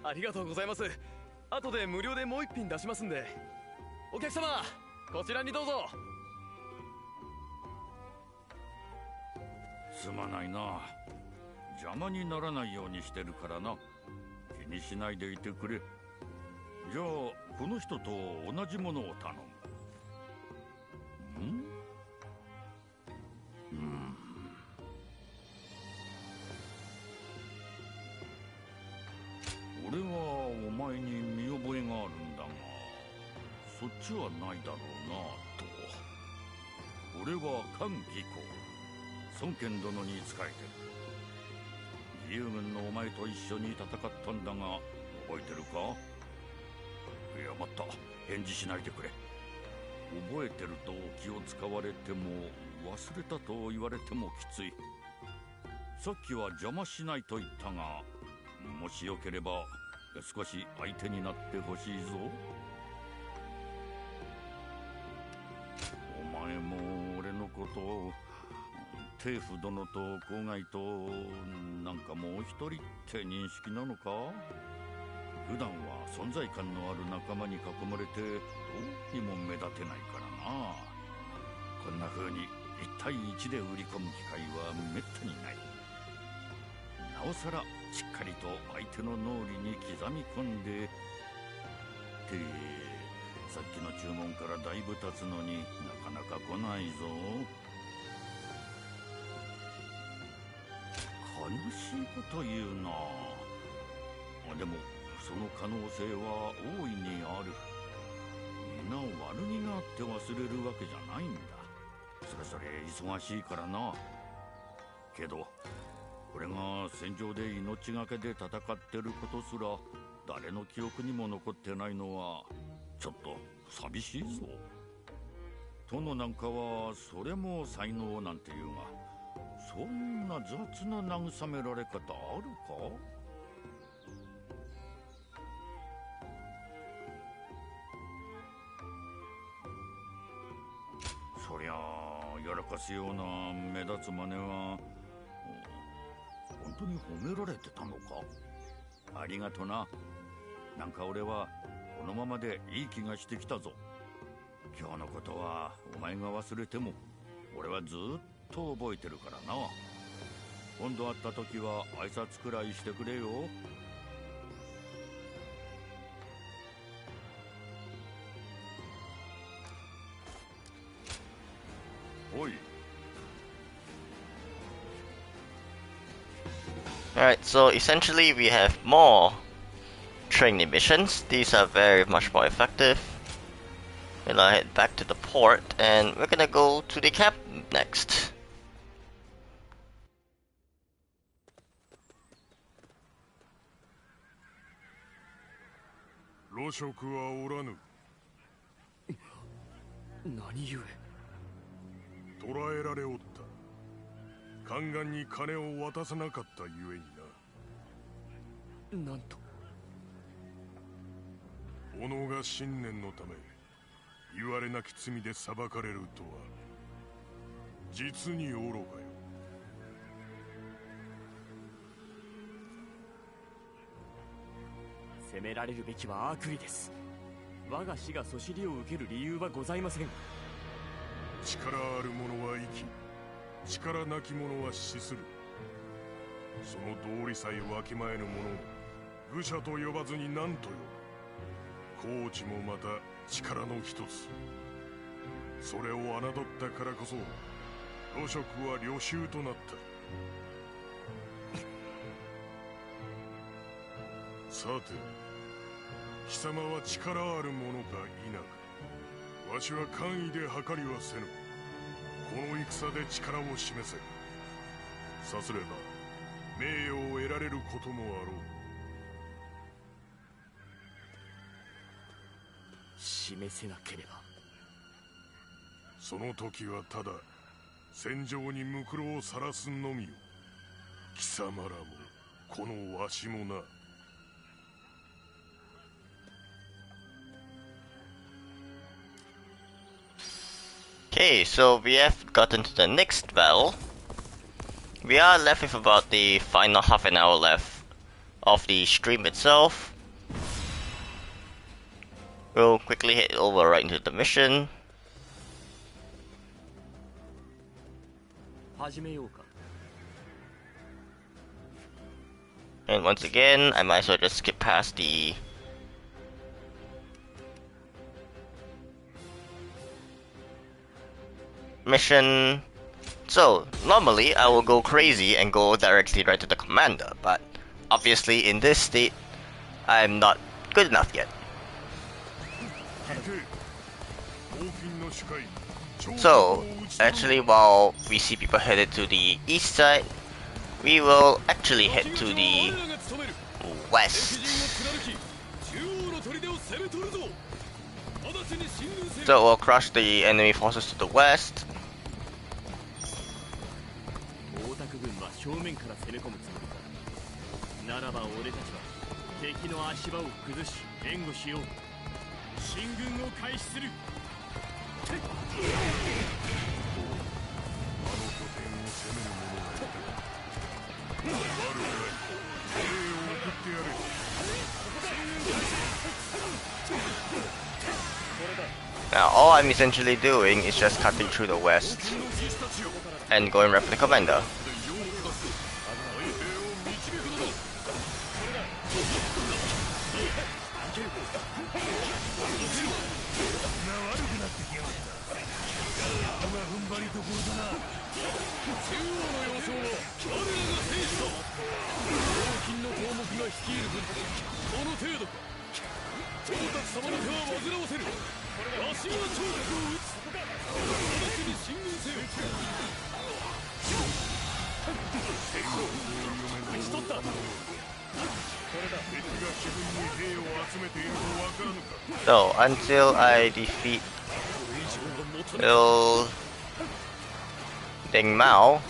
ありがとうございます。後で無料でもう一品出しますんで。お客様こちらにどうぞ。すまないな。邪魔にならないようにしてるからな。気にしないでいてくれ。じゃあこの人と同じものを頼む。俺はお前に見覚えがあるんだが、そっちはないだろうなと。俺は韓義公、孫権殿に仕えてる。義勇軍のお前と一緒に戦ったんだが覚えてるか。いや、また返事しないでくれ。覚えてると気を使われても忘れたと言われてもきつい。さっきは邪魔しないと言ったが、もしよければ少し相手になってほしいぞ。お前も俺のことを帝府殿と郊外となんかもう一人って認識なのか。普段は存在感のある仲間に囲まれてどうにも目立てないからな。こんな風に1対1で売り込む機会はめったにない。なおさらしっかりと相手の脳裏に刻み込んでってさっきの注文からだいぶ経つのになかなか来ないぞ。悲しいこと言うな。でもその可能性は大いにある。みんな悪気があって忘れるわけじゃないんだ。それ忙しいからな。けど俺が戦場で命がけで戦ってることすら誰の記憶にも残ってないのはちょっと寂しいぞ。殿なんかはそれも才能なんて言うが、そんな雑な慰められ方あるか？そりゃあやらかすような目立つ真似は本当に褒められてたのか？ありがとな。なんか俺はこのままでいい気がしてきたぞ。今日のことはお前が忘れても俺はずっと覚えてるからな。今度会った時は挨拶くらいしてくれよ。おい。Alright, so essentially we have more training missions. These are very much more effective. We'll head back to the port and we're gonna go to the camp next. 露食はおらぬ。何故？捕らえられおった。宦官に金を渡さなかったゆえにな。なんと？己が信念のため言われなき罪で裁かれるとは実に愚かよ。責められるべきは悪意です。我が死がそしりを受ける理由はございません。力ある者は生き、力なき者は死する。その道理さえわきまえぬ者を愚者と呼ばずに何と呼ぶ。コーチもまた力の一つ。それを侮ったからこそ露食は領袖となった。さて、貴様は力ある者か否か、わしは官位で計りはせぬ。この戦で力を示せ。さすれば名誉を得られることもあろう。示せなければその時はただ戦場にむくろをさらすのみよ。貴様らもこのわしもな。Okay, so we have gotten to the next battle. We are left with about the final half an hour left of the stream itself. We'll quickly head over right into the mission. 始めようか。 And once again, I might as well just skip past the mission. So normally I will go crazy and go directly right to the commander, but obviously in this state I'm not good enough yet. So actually, while we see people headed to the east side, we will actually head to the west. So we'll crush the enemy forces to the west. 大田区軍は正面から攻め込むつもりだ。ならば俺たちは敵の足場を崩し援護しよう。進軍を開始する。あの拠点を攻める者がいた。悪くない。礼を送ってやれ。 Now all I'm essentially doing is just cutting through the west. and going right for the commander. So until I defeat Il Ding Mao,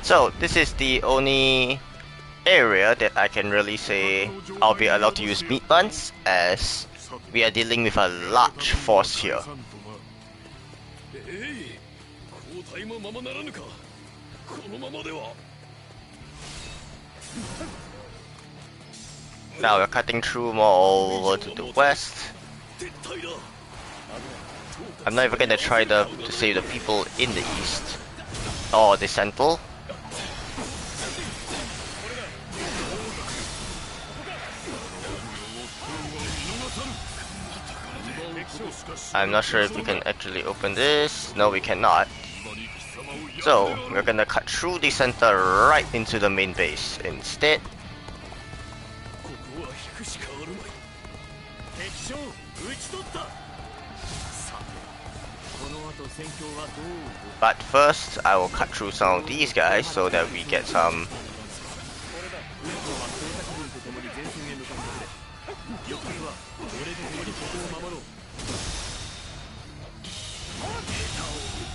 so this is the only area that I can really say I'll be allowed to use meat buns, as we are dealing with a large force here. Now we're cutting through more over to the west. I'm not even gonna try to save the people in the east or the central. I'm not sure if we can actually open this. No, we cannot. So we're gonna cut through the center right into the main base instead. But first, I will cut through some of these guys so that we get some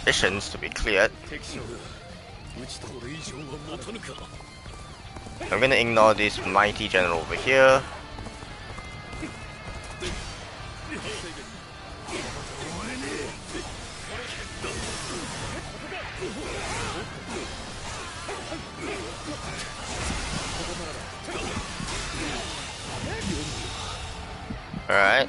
missions to be cleared. I'm gonna ignore this mighty general over here. Alright.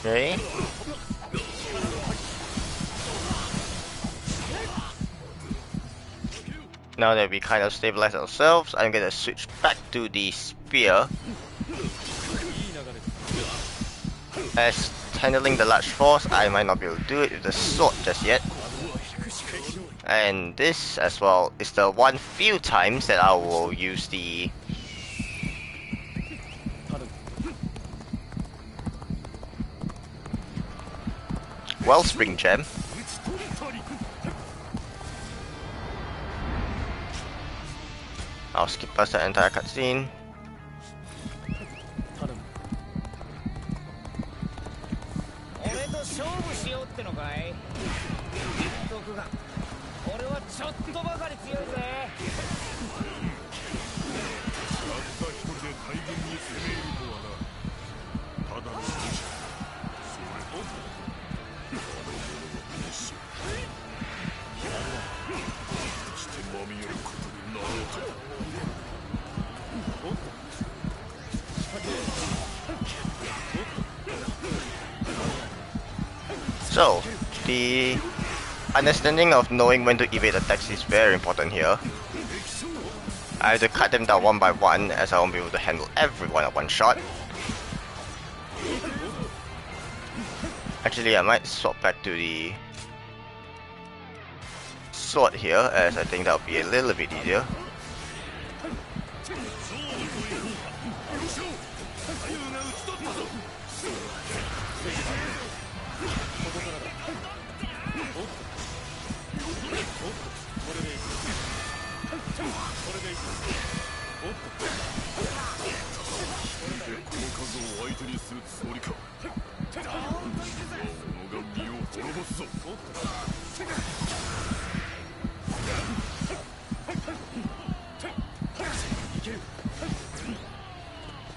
Okay. Now that we kind of stabilize ourselves, I'm gonna switch back to the spear, as handling the large force I might not be able to do it with the sword just yet. And this as well is the one few times that I will use the Wellspring Gem. I'll skip past the entire cutscene. So, the understanding of knowing when to evade attacks is very important here. I have to cut them down one by one, as I won't be able to handle everyone at one shot. Actually, I might swap back to the sword here, as I think that will be a little bit easier.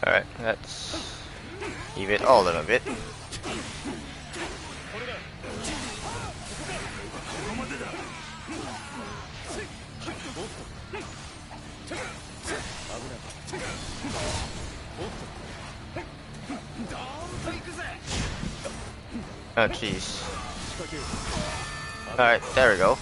Alright, let's leave it all in a bit. Oh jeez. Alright, there we go.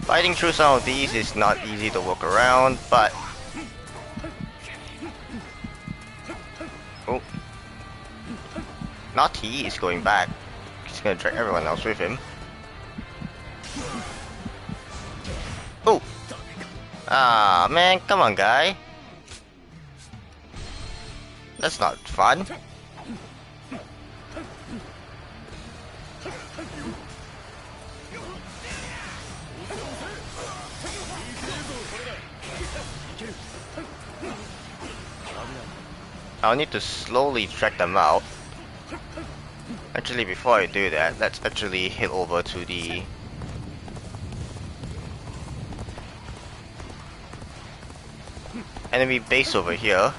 Fighting through some of these is not easy to work around, but... Oh. Naughty is going back. He's gonna drag everyone else with him. Oh! Ah, man, come on, guy. That's not fun. I'll need to slowly drag them out. Actually, before I do that, let's actually head over to the enemy base over here.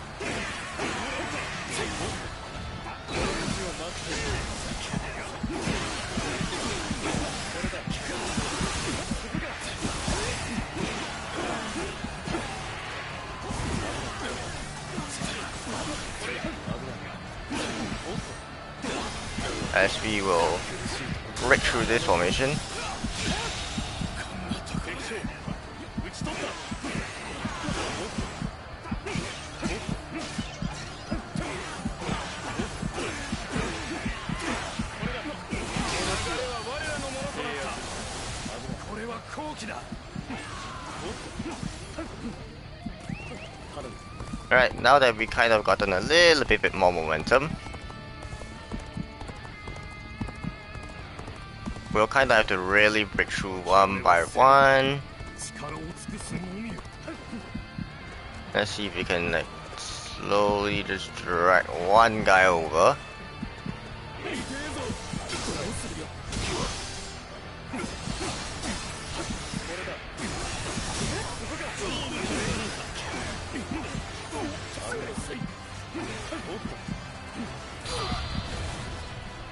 As we will break through this formation. Alright, now that we kind of gotten a little bit more momentum, we'll kind of have to really break through one by one. Let's see if we can like slowly just drag one guy over.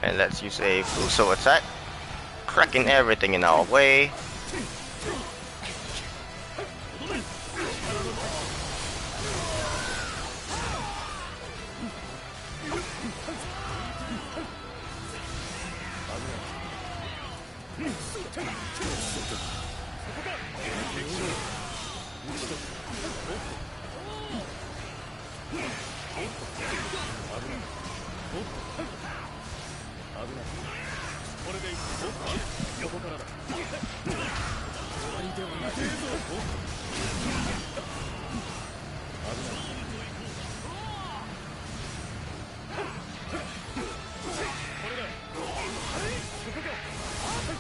And let's use a Fuso attack, cracking everything in our way.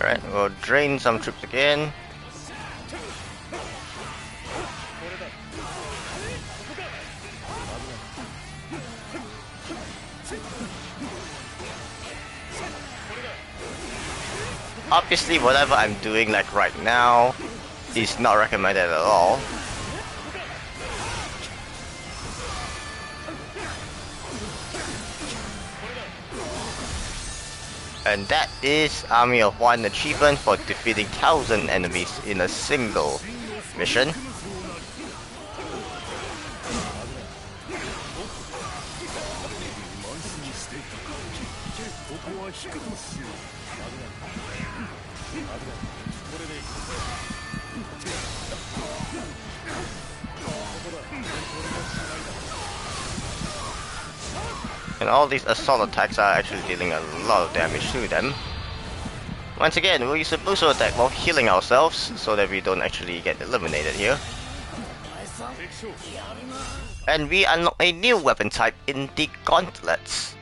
Alright, we'll drain some troops again. Obviously, whatever I'm doing like right now is not recommended at all. And that is Army of One achievement for defeating 1,000 enemies in a single mission. And all these assault attacks are actually dealing a lot of damage to them. Once again, we'll use a boost attack while healing ourselves so that we don't actually get eliminated here. And we unlock a new weapon type in the gauntlets.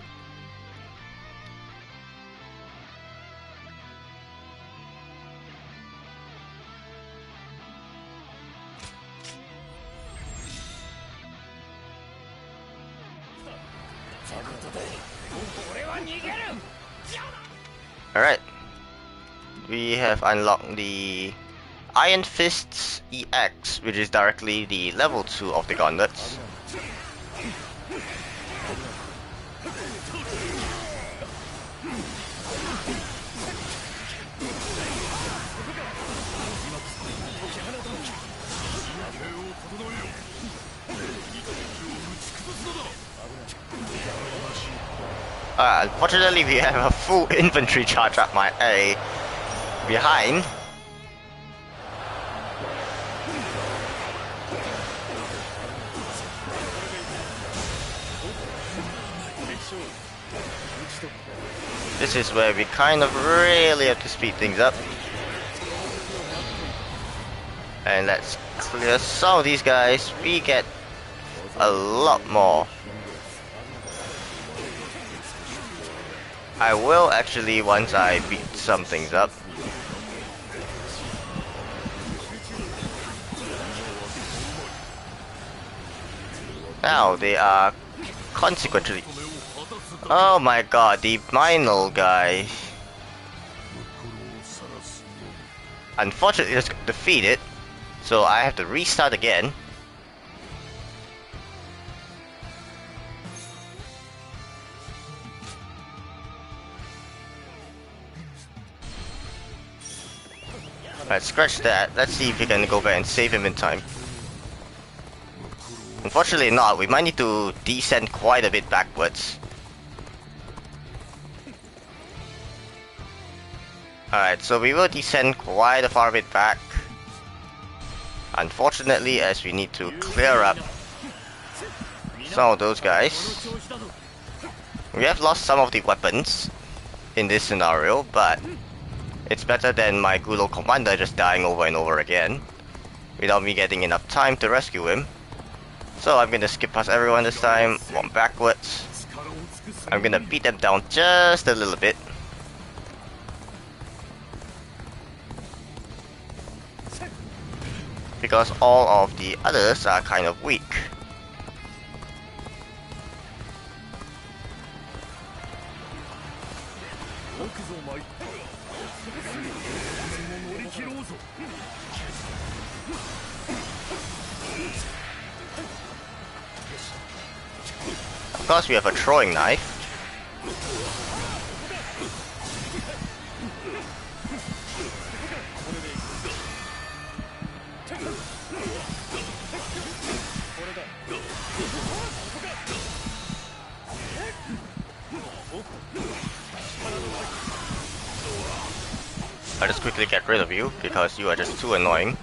Alright. We have unlocked the Iron Fists EX, which is directly the level 2 of the gauntlets. Unfortunately, we have a full infantry charge up my behind. This is where we kind of really have to speed things up. And let's clear some of these guys. We get a lot more. I will actually once I beat some things up. Now they are consequently. Oh my god, the final guy. Unfortunately, just got defeated, so I have to restart again. Alright, scratch that. Let's see if we can go back and save him in time. Unfortunately not, we might need to descend quite a bit backwards. Alright, so we will descend quite a far bit back. Unfortunately, as we need to clear up some of those guys. We have lost some of the weapons in this scenario, but it's better than my good old commander just dying over and over again without me getting enough time to rescue him. So I'm gonna skip past everyone this time, walk backwards. I'm gonna beat them down just a little bit. Because all of the others are kind of weak. Of course, we have a throwing knife. I'll just quickly get rid of you because you are just too annoying.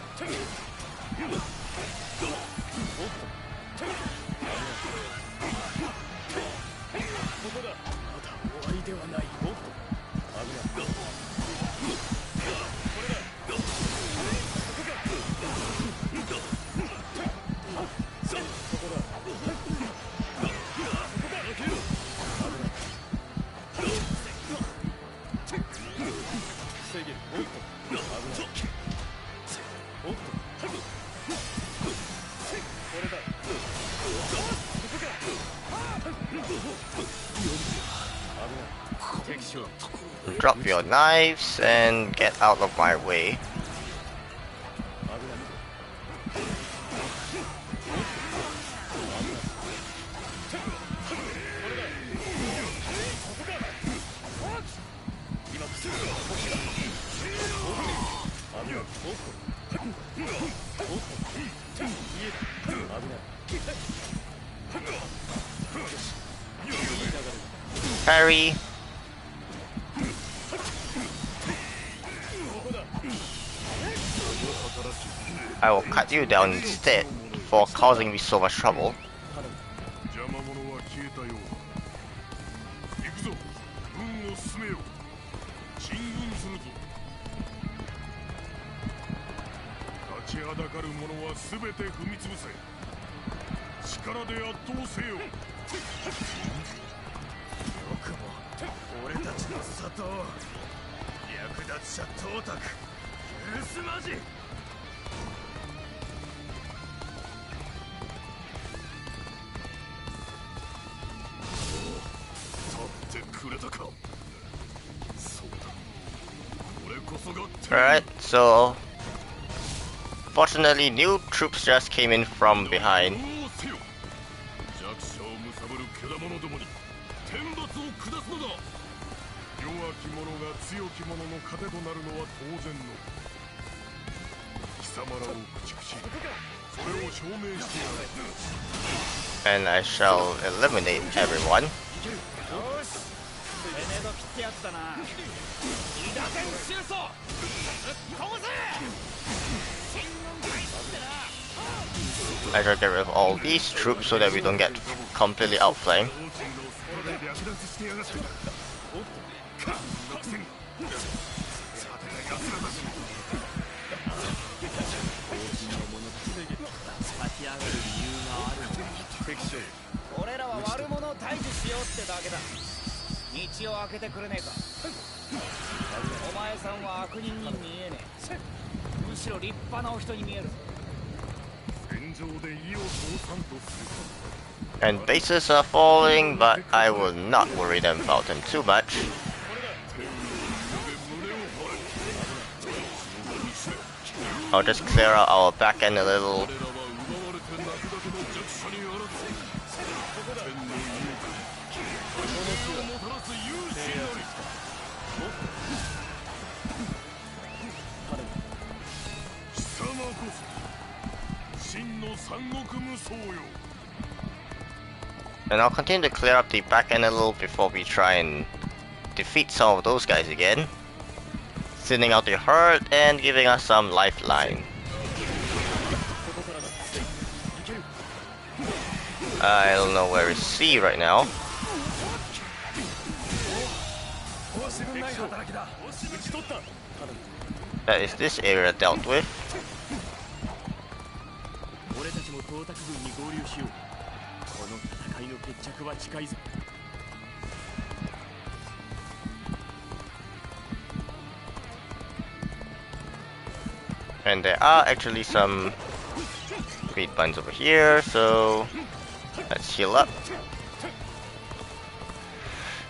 Drop your knives and get out of my way. Parry. I will cut you down instead for causing me so much trouble. はだかる者は全て踏み潰せ。力で圧倒せよ。よくも俺たちの里を略奪者董卓許すまじ。立ってくれたか。そうだ、これこそが。 Alright, so fortunately new troops just came in from behind. 弱者を貪るけだものどもに天罰を下すのだ。弱き者が強き者の糧となるのは当然の。貴様らを駆逐し、それを証明してやる。 And I shall eliminate everyone. よし、ペネド切ってやつだな。伊達天シューソ飛ばせ。 I shall get rid of all these troops so that we don't get completely outflanked. And bases are falling, but I will not worry them about them too much. I'll just clear out our back end a little. And I'll continue to clear up the back end a little before we try and defeat some of those guys again. Thinning out the herd and giving us some lifeline. I don't know where is C right now. That is this area dealt with. And there are actually some meat buns over here, so let's heal up.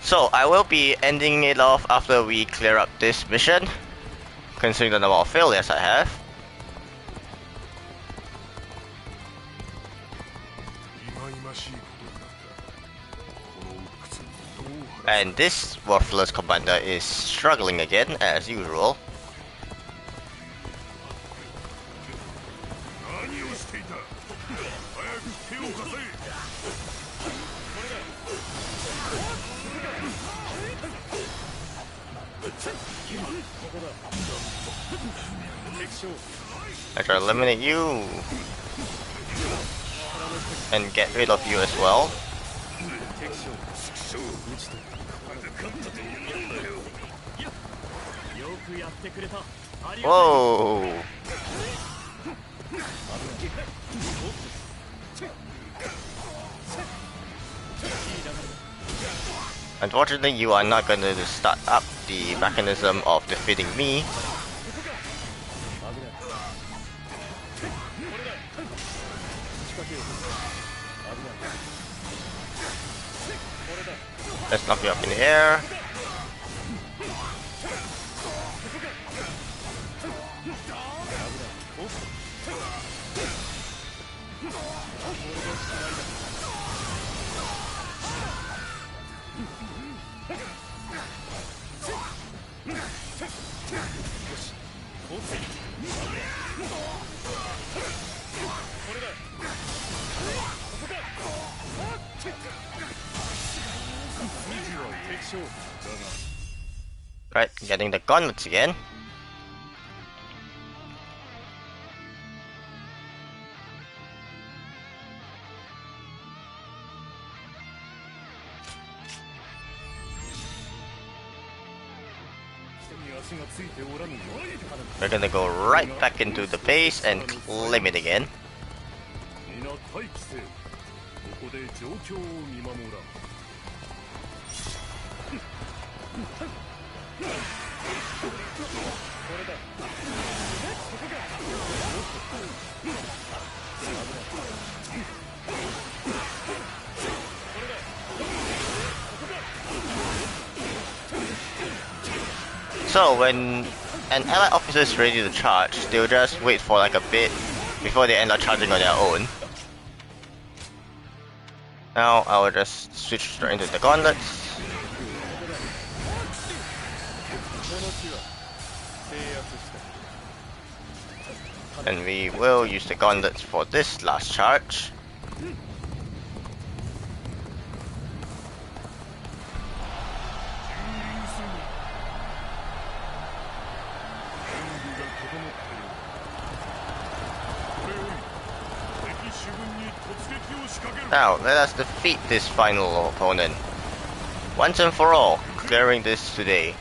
So I will be ending it off after we clear up this mission, considering the number of failures I have. And this worthless commander is struggling again, as usual. I try to eliminate you and get rid of you as well. Whoa! Unfortunately, you are not going to start up the mechanism of defeating me. Let's knock you up in the air. Right, getting the gauntlets again. We're gonna go right back into the base and claim it again. So when an allied officer is ready to charge, they'll just wait for like a bit before they end up charging on their own. Now I will just switch straight into the gauntlets. And we will use the gauntlets for this last charge. Now, let us defeat this final opponent. Once and for all, clearing this today.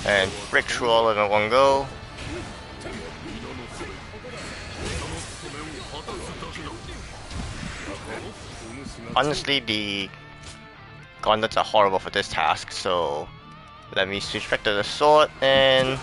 And break through all of them in one go. Honestly, the gauntlets are horrible for this task, so let me switch back to the sword and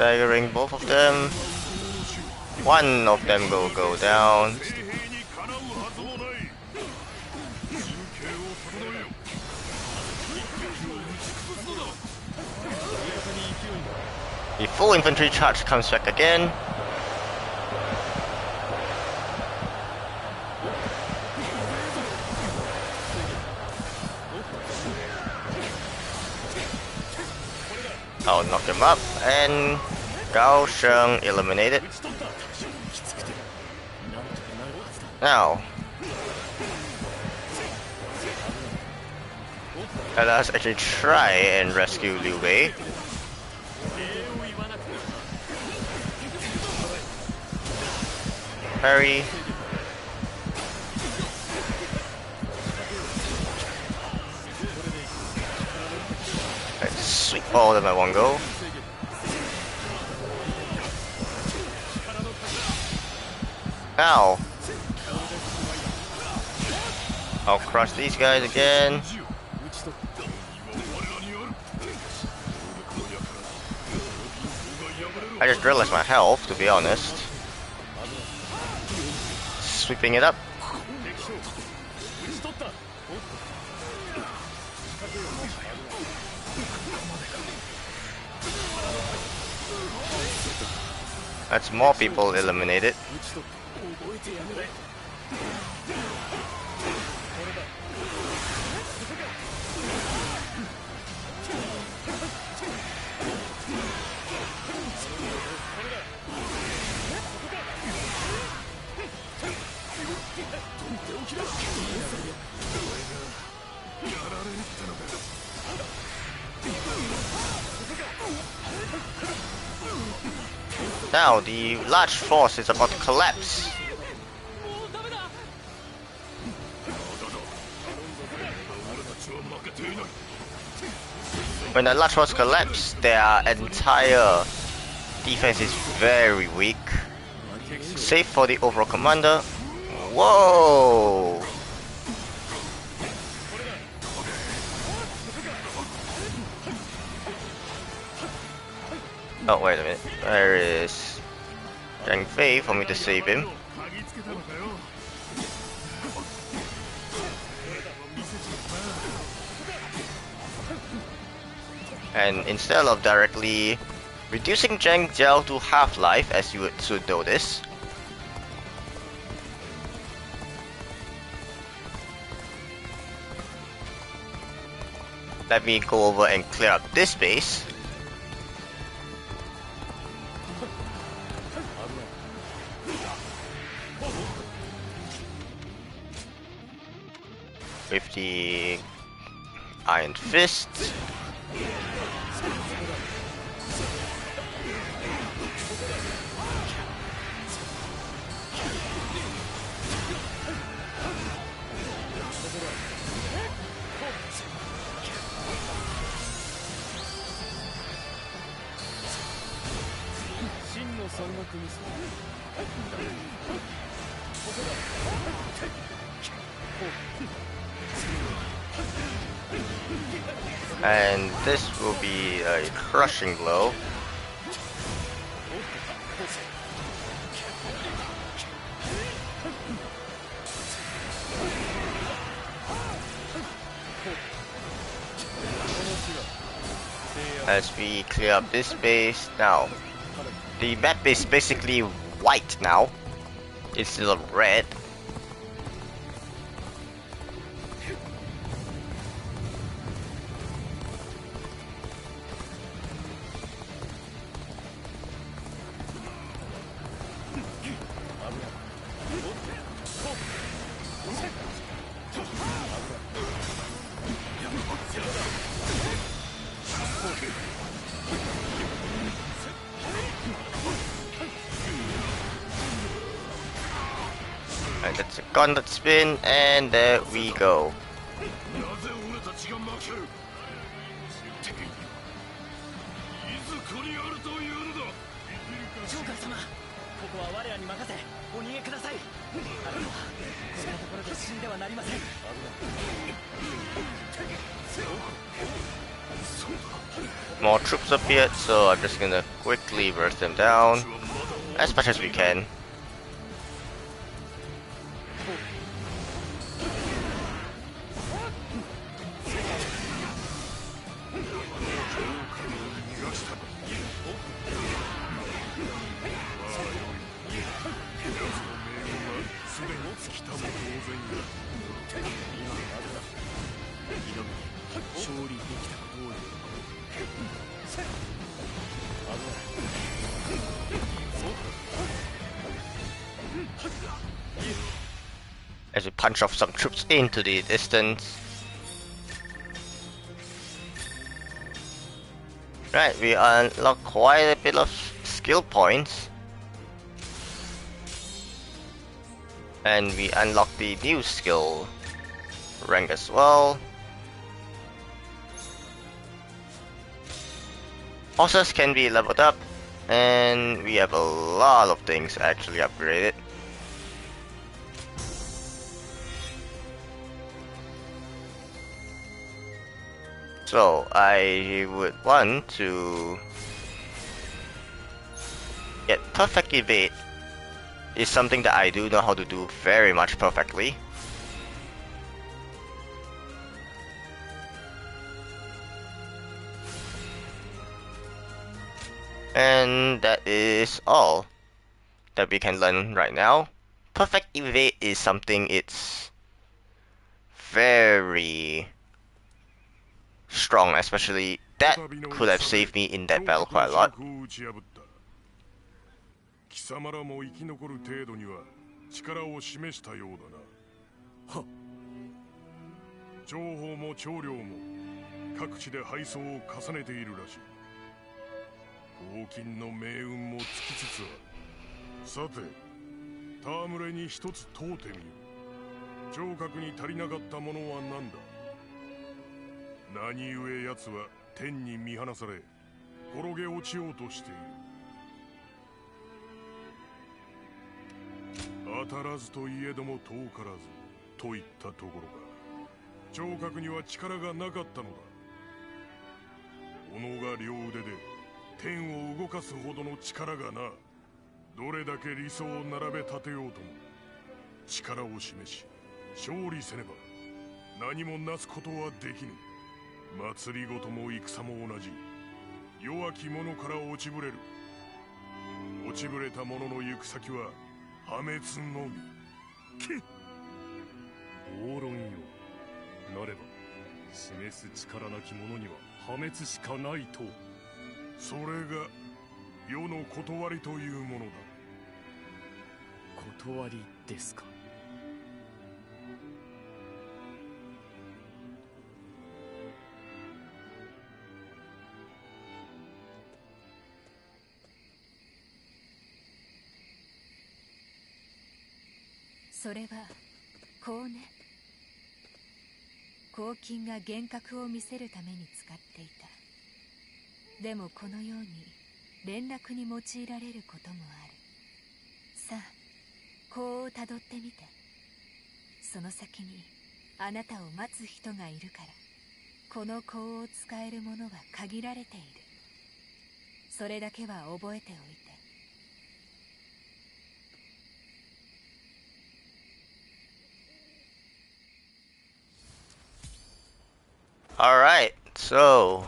staggering both of them. One of them will go down. The full infantry charge comes back again. I'll knock him up, and Gao Sheng eliminated. Now, let us actually try and rescue Liu Bei. Parry. Let's sweep all of them at one go. Now, I'll crush these guys again. I just realized my health, to be honest. Sweeping it up. That's more people eliminated. Now the large force is about to collapse. When the large force collapses, their entire defense is very weak. Save for the overall commander. Whoa! Oh, wait a minute. Where is Zhang Fei for me to save him? And instead of directly reducing Zhang Jiao to half-life, as you should notice, let me go over and clear up this base. With the Iron Fist. And this will be a crushing blow. As we clear up this base now. The map is basically white now. It's still red. And that's a gauntlet spin, and there we go. 死んではなりません。 More troops appeared, so I'm just gonna quickly burst them down as much as we can. As we punch off some troops into the distance. Right, we unlock quite a bit of skill points. And we unlock the new skill rank as well. Horses can be leveled up, and we have a lot of things actually upgraded. So I would want to get perfect evade. Is something that I do know how to do very much perfectly. And that is all that we can learn right now. Perfect evade is something it's very strong, especially that could have saved me in that battle quite a lot. 貴様らも生き残る程度には力を示したようだな。はっ。情報も長領も各地で配送を重ねているらしい。黄金の命運も尽きつつある。さて、戯れに一つ問うてみよ。聴覚に足りなかったものは何だ。何故奴は天に見放され転げ落ちようとしている。 当たらずといえども遠からずといったところか。聴覚には力がなかったのだ。己が両腕で天を動かすほどの力がな。どれだけ理想を並べ立てようとも力を示し勝利せねば何もなすことはできぬ。祭りごとも戦も同じ。弱き者から落ちぶれる。落ちぶれた者の行く先は破滅のみ。暴論よ。なれば示す力なき者には破滅しかないと。それが世の断りというものだ。断りですか。それはこうね。黄金が幻覚を見せるために使っていた。でもこのように連絡に用いられることもある。さあ幸をたどってみて。その先にあなたを待つ人がいるから、この幸を使える者は限られている。それだけは覚えておいて。Alright, so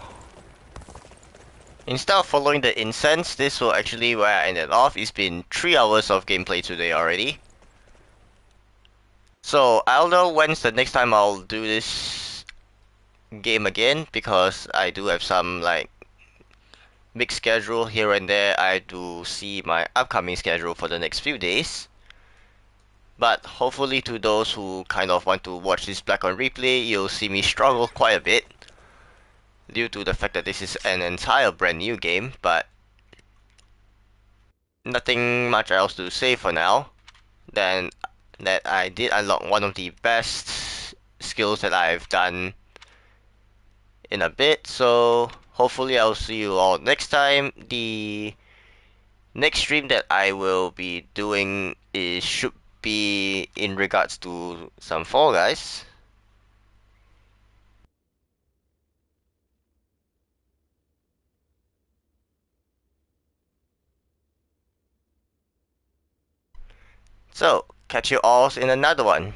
instead of following the incense, this will actually where I ended off. It's been 3 hours of gameplay today already. So I don't know when's the next time I'll do this game again, because I do have some like mixed schedule here and there. I do see my upcoming schedule for the next few days. But hopefully to those who kind of want to watch this back on replay, you'll see me struggle quite a bit due to the fact that this is an entire brand new game, but nothing much else to say for now. Then that I did unlock one of the best skills that I've done in a bit, so hopefully I'll see you all next time. The next stream that I will be doing should be in regards to some Fall Guys. So, catch you all in another one.